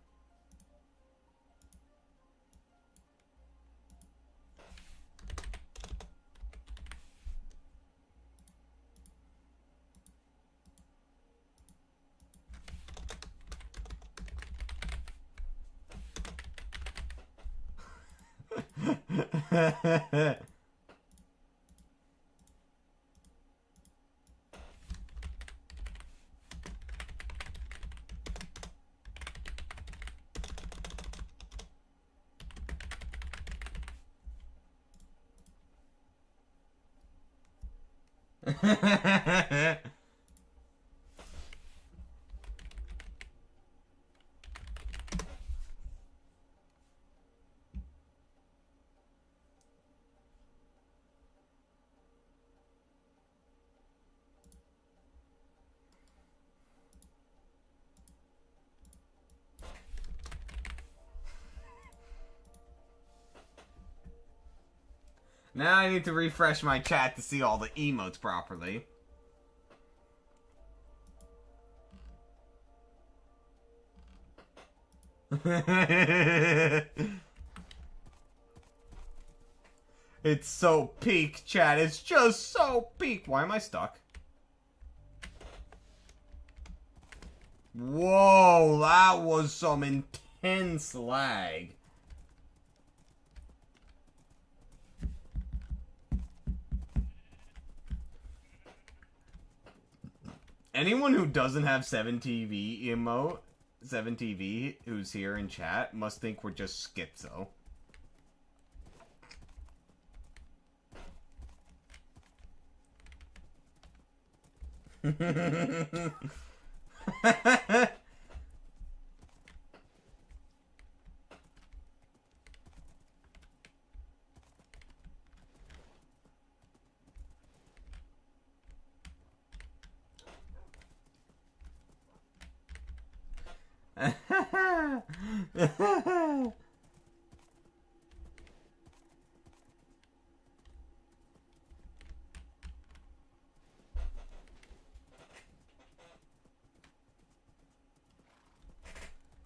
Now I need to refresh my chat to see all the emotes properly. It's so peak, chat. It's just so peak. Why am I stuck? Whoa, that was some intense lag. Anyone who doesn't have 7TV emote, 7TV, who's here in chat, must think we're just schizo.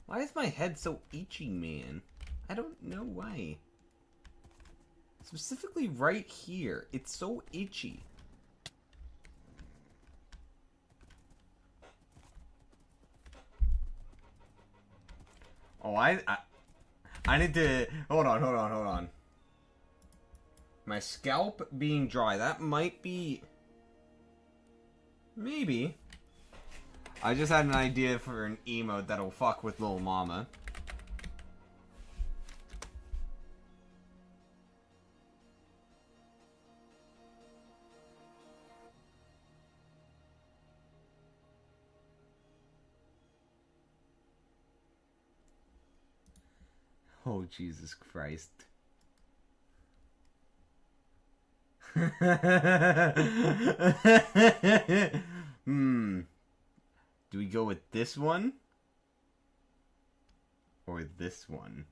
Why is my head so itchy, man? I don't know why. Specifically right here. It's so itchy. Oh, I need to... Hold on. My scalp being dry. That might be... Maybe. I just had an idea for an emote that'll fuck with Lil Mama. Oh, Jesus Christ. Do we go with this one? Or this one?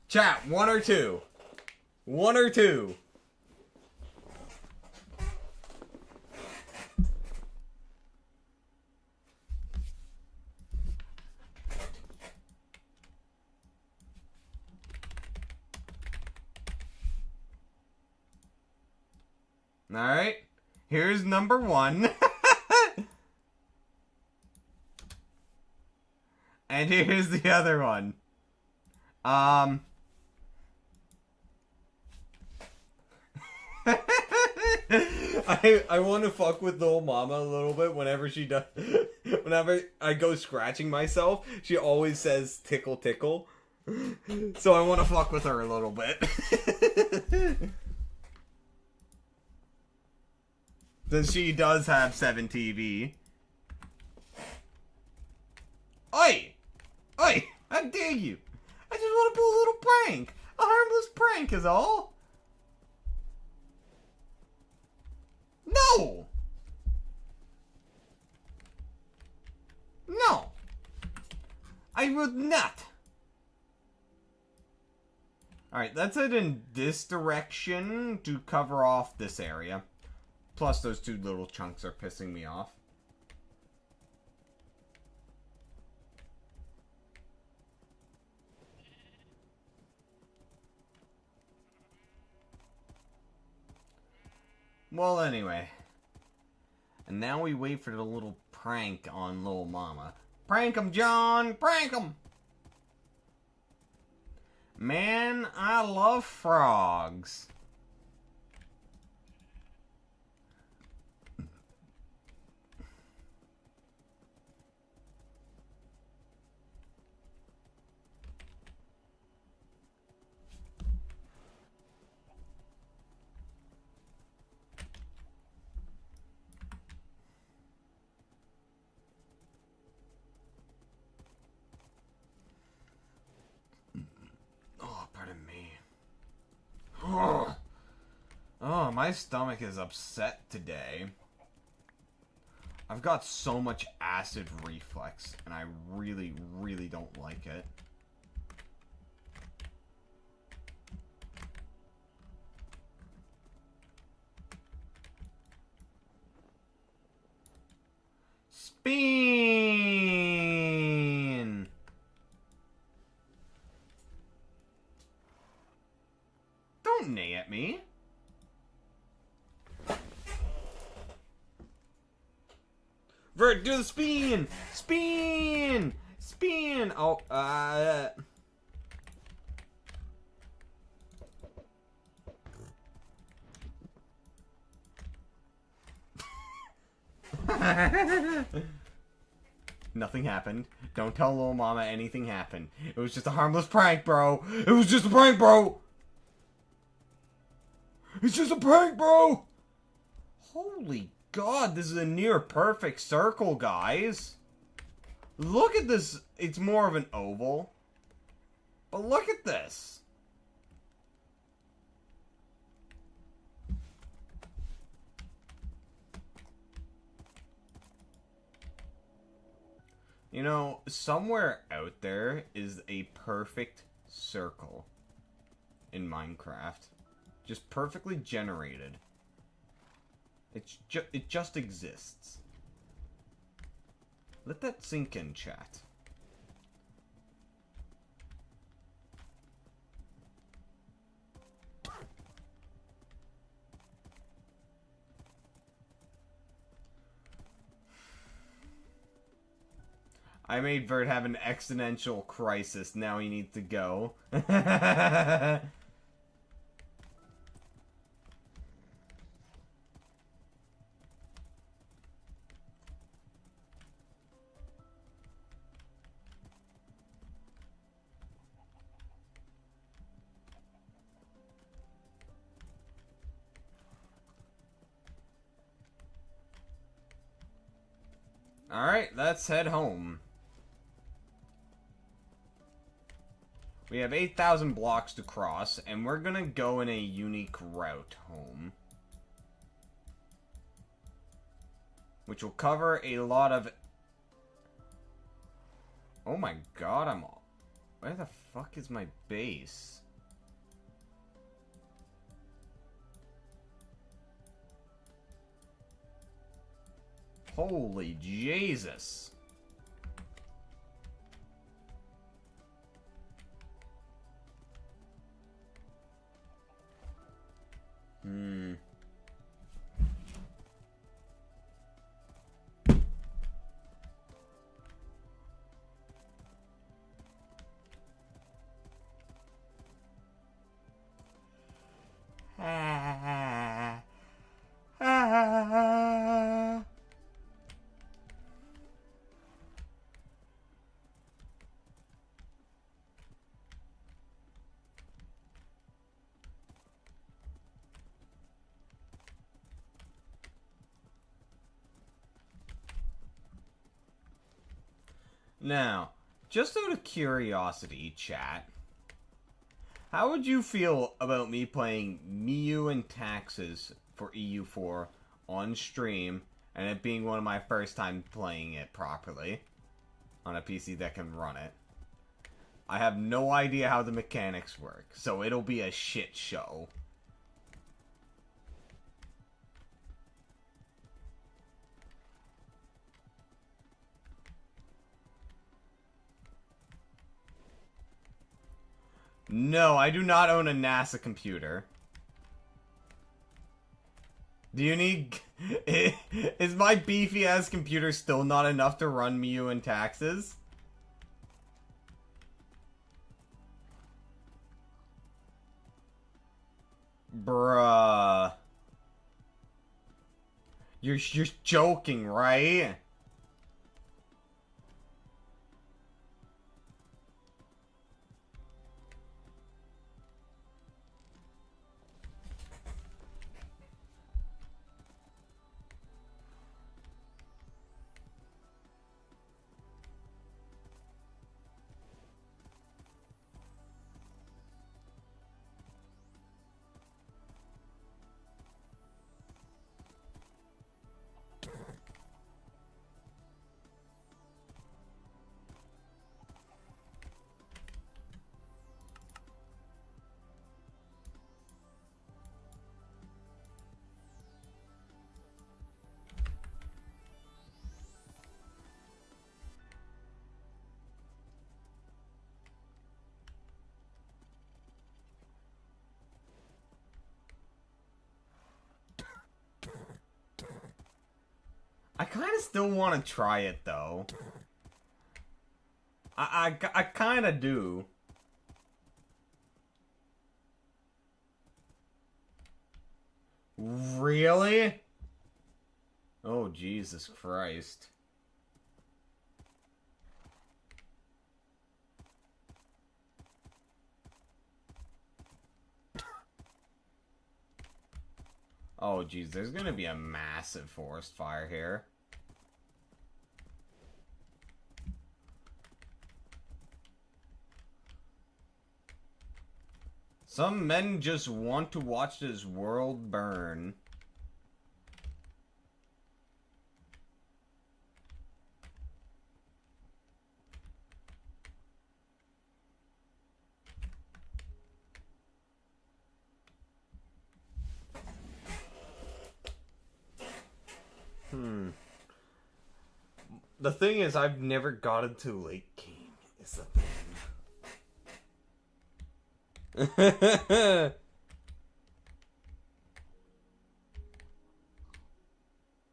Chat, one or two? One or two? Alright, here's number one. And here's the other one. I want to fuck with Lil Mama a little bit whenever she does. Whenever I go scratching myself, she always says tickle tickle. So I want to fuck with her a little bit. Since she does have 7TV. Oi! Oi! How dare you! I just want to pull a little prank! A harmless prank is all! No! No! I would not! Alright, let's head in this direction to cover off this area. Plus, those two little chunks are pissing me off. Well, anyway. And now we wait for the little prank on Lil Mama. Prank 'em, John! Prank 'em! Man, I love frogs. Oh, my stomach is upset today. I've got so much acid reflex, and I really, really don't like it. Spin! Don't neigh at me. Vert, do the spin! Spin! Spin! Oh, Nothing happened. Don't tell little mama anything happened. It was just a harmless prank, bro. It was just a prank, bro. It's just a prank, bro. Holy God, this is a near perfect circle, guys. Look at this. It's more of an oval. But look at this. You know, somewhere out there is a perfect circle in Minecraft. Just perfectly generated. It just exists. Let that sink in, chat. I made Vert have an existential crisis. Now he needs to go. Alright, let's head home. We have 8,000 blocks to cross, and we're gonna go in a unique route home. Which will cover a lot of... Oh my God, where the fuck is my base? Holy Jesus. Now, just out of curiosity, chat, how would you feel about me playing Miu and Taxes for EU4 on stream, and it being one of my first time playing it properly on a PC that can run it? I have no idea how the mechanics work, so it'll be a shit show. No, I do not own a NASA computer. Do you need... Is my beefy-ass computer still not enough to run Miu and Taxes? Bruh. You're joking, right? I kind of still want to try it, though. I kind of do. Really? Oh, Jesus Christ. Oh, geez, there's gonna be a massive forest fire here. Some men just want to watch this world burn. The thing is, I've never gotten to Lake King, is the thing.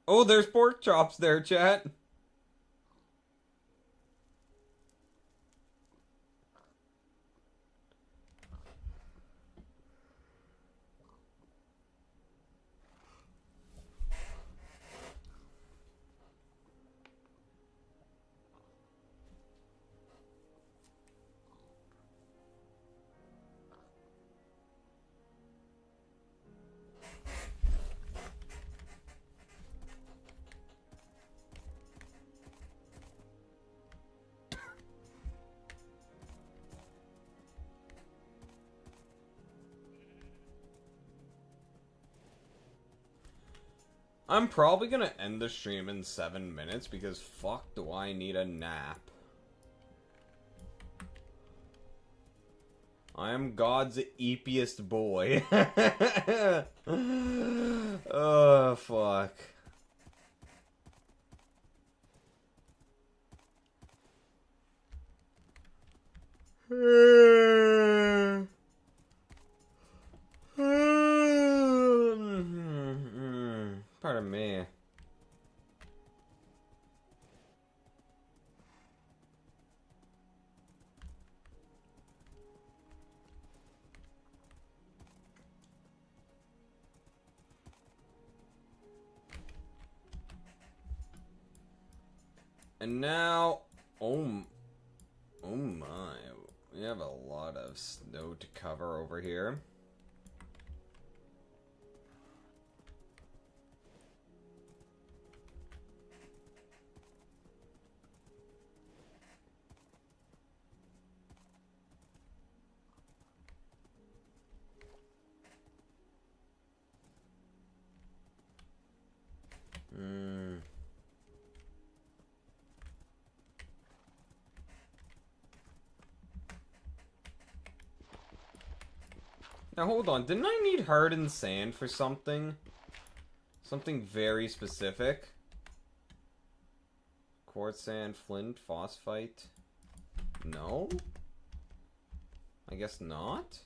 Oh, there's pork chops there, chat. I'm probably gonna end the stream in 7 minutes because fuck do I need a nap. I am God's eepiest boy. Oh, fuck. Pardon me. And now, oh my, we have a lot of snow to cover over here. Now hold on, didn't I need hardened sand for something? Something very specific? Quartz sand, flint, phosphite? No? I guess not?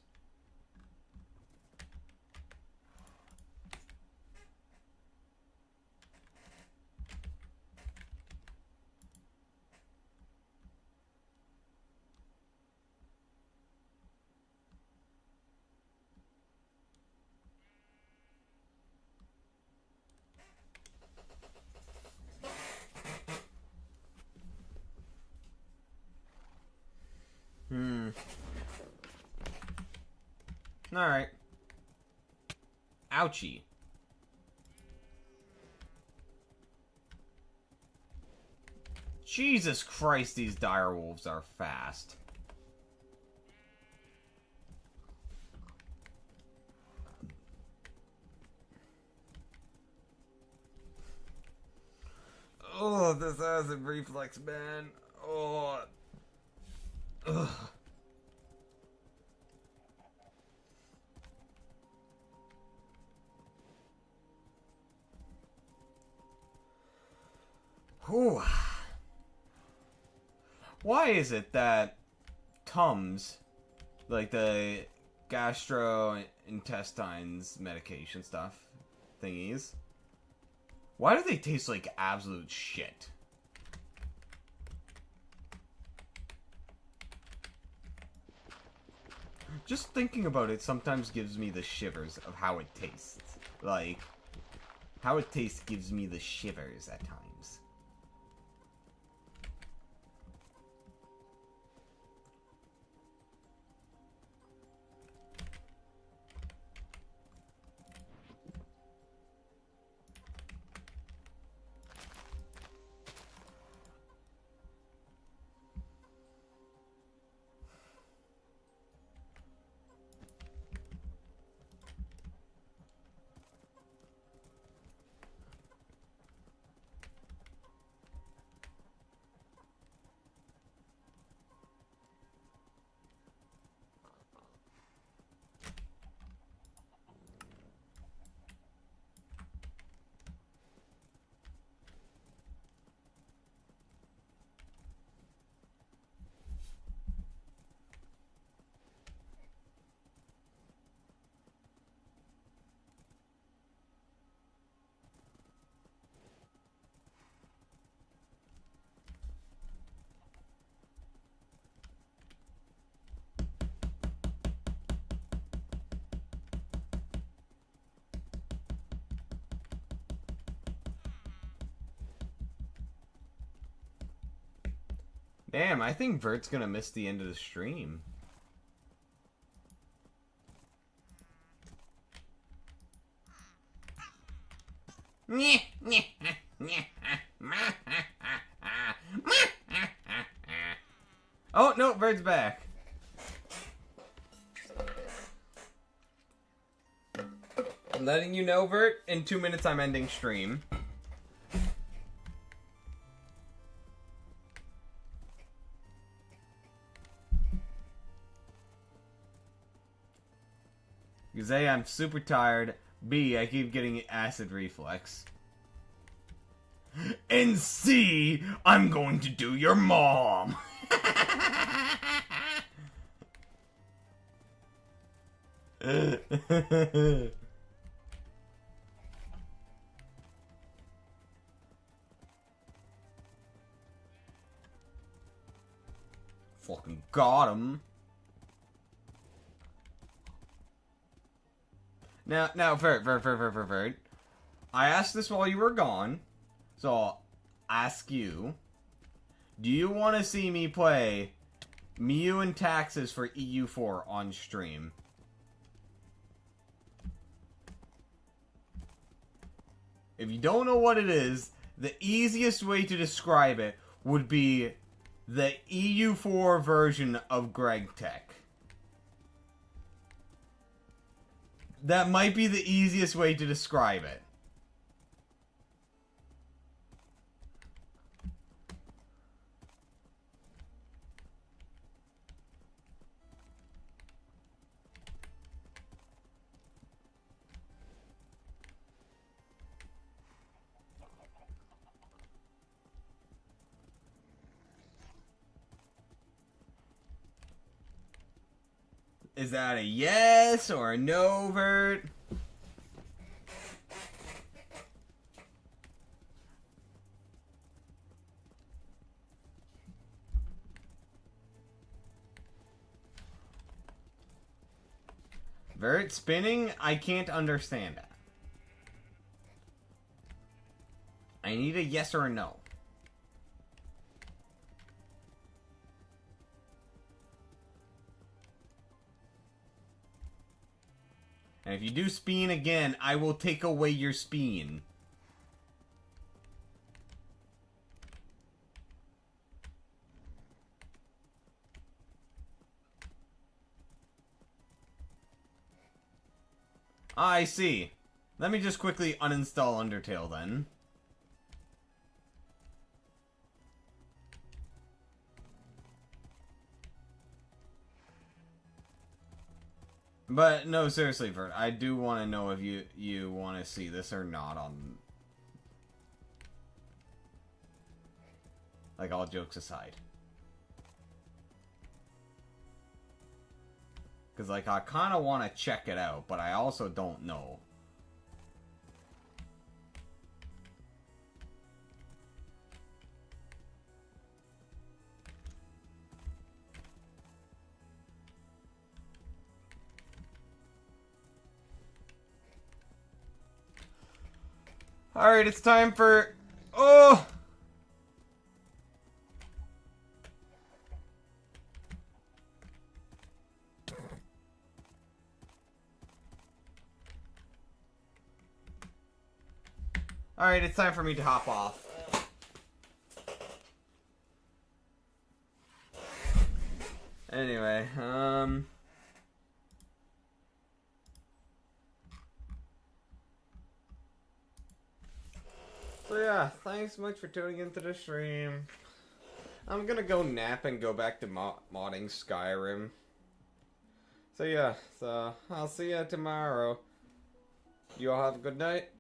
Alright. Ouchie. Jesus Christ, these direwolves are fast. Oh, this acid reflex, man. Oh. Ugh. Whew. Why is it that Tums, like the gastrointestines medication stuff thingies, Why do they taste like absolute shit? Just thinking about it sometimes gives me the shivers of how it tastes. Like, how it tastes gives me the shivers at times. Damn, I think Vert's gonna miss the end of the stream. Oh, no, Vert's back. I'm letting you know, Vert, in 2 minutes I'm ending stream. Because A, I'm super tired. B, I keep getting acid reflux. And C, I'm going to do your mom. Fucking got him. Now, Vert. I asked this while you were gone, so I'll ask you. Do you want to see me play Mew and Taxes for EU4 on stream? If you don't know what it is, the easiest way to describe it would be the EU4 version of Gregtech. That might be the easiest way to describe it. Is that a yes or a no, Vert? Vert spinning? I can't understand that. I need a yes or a no. And if you do spin again, I will take away your spin. I see. Let me just quickly uninstall Undertale then. But no, seriously, Vert, I do want to know if you want to see this or not on... Like, all jokes aside. Because, like, I kind of want to check it out, but I also don't know. Alright, it's time for... Oh! Alright, it's time for me to hop off. Anyway, so yeah, thanks so much for tuning into the stream. I'm gonna go nap and go back to modding Skyrim. So yeah, so I'll see ya tomorrow. You all have a good night.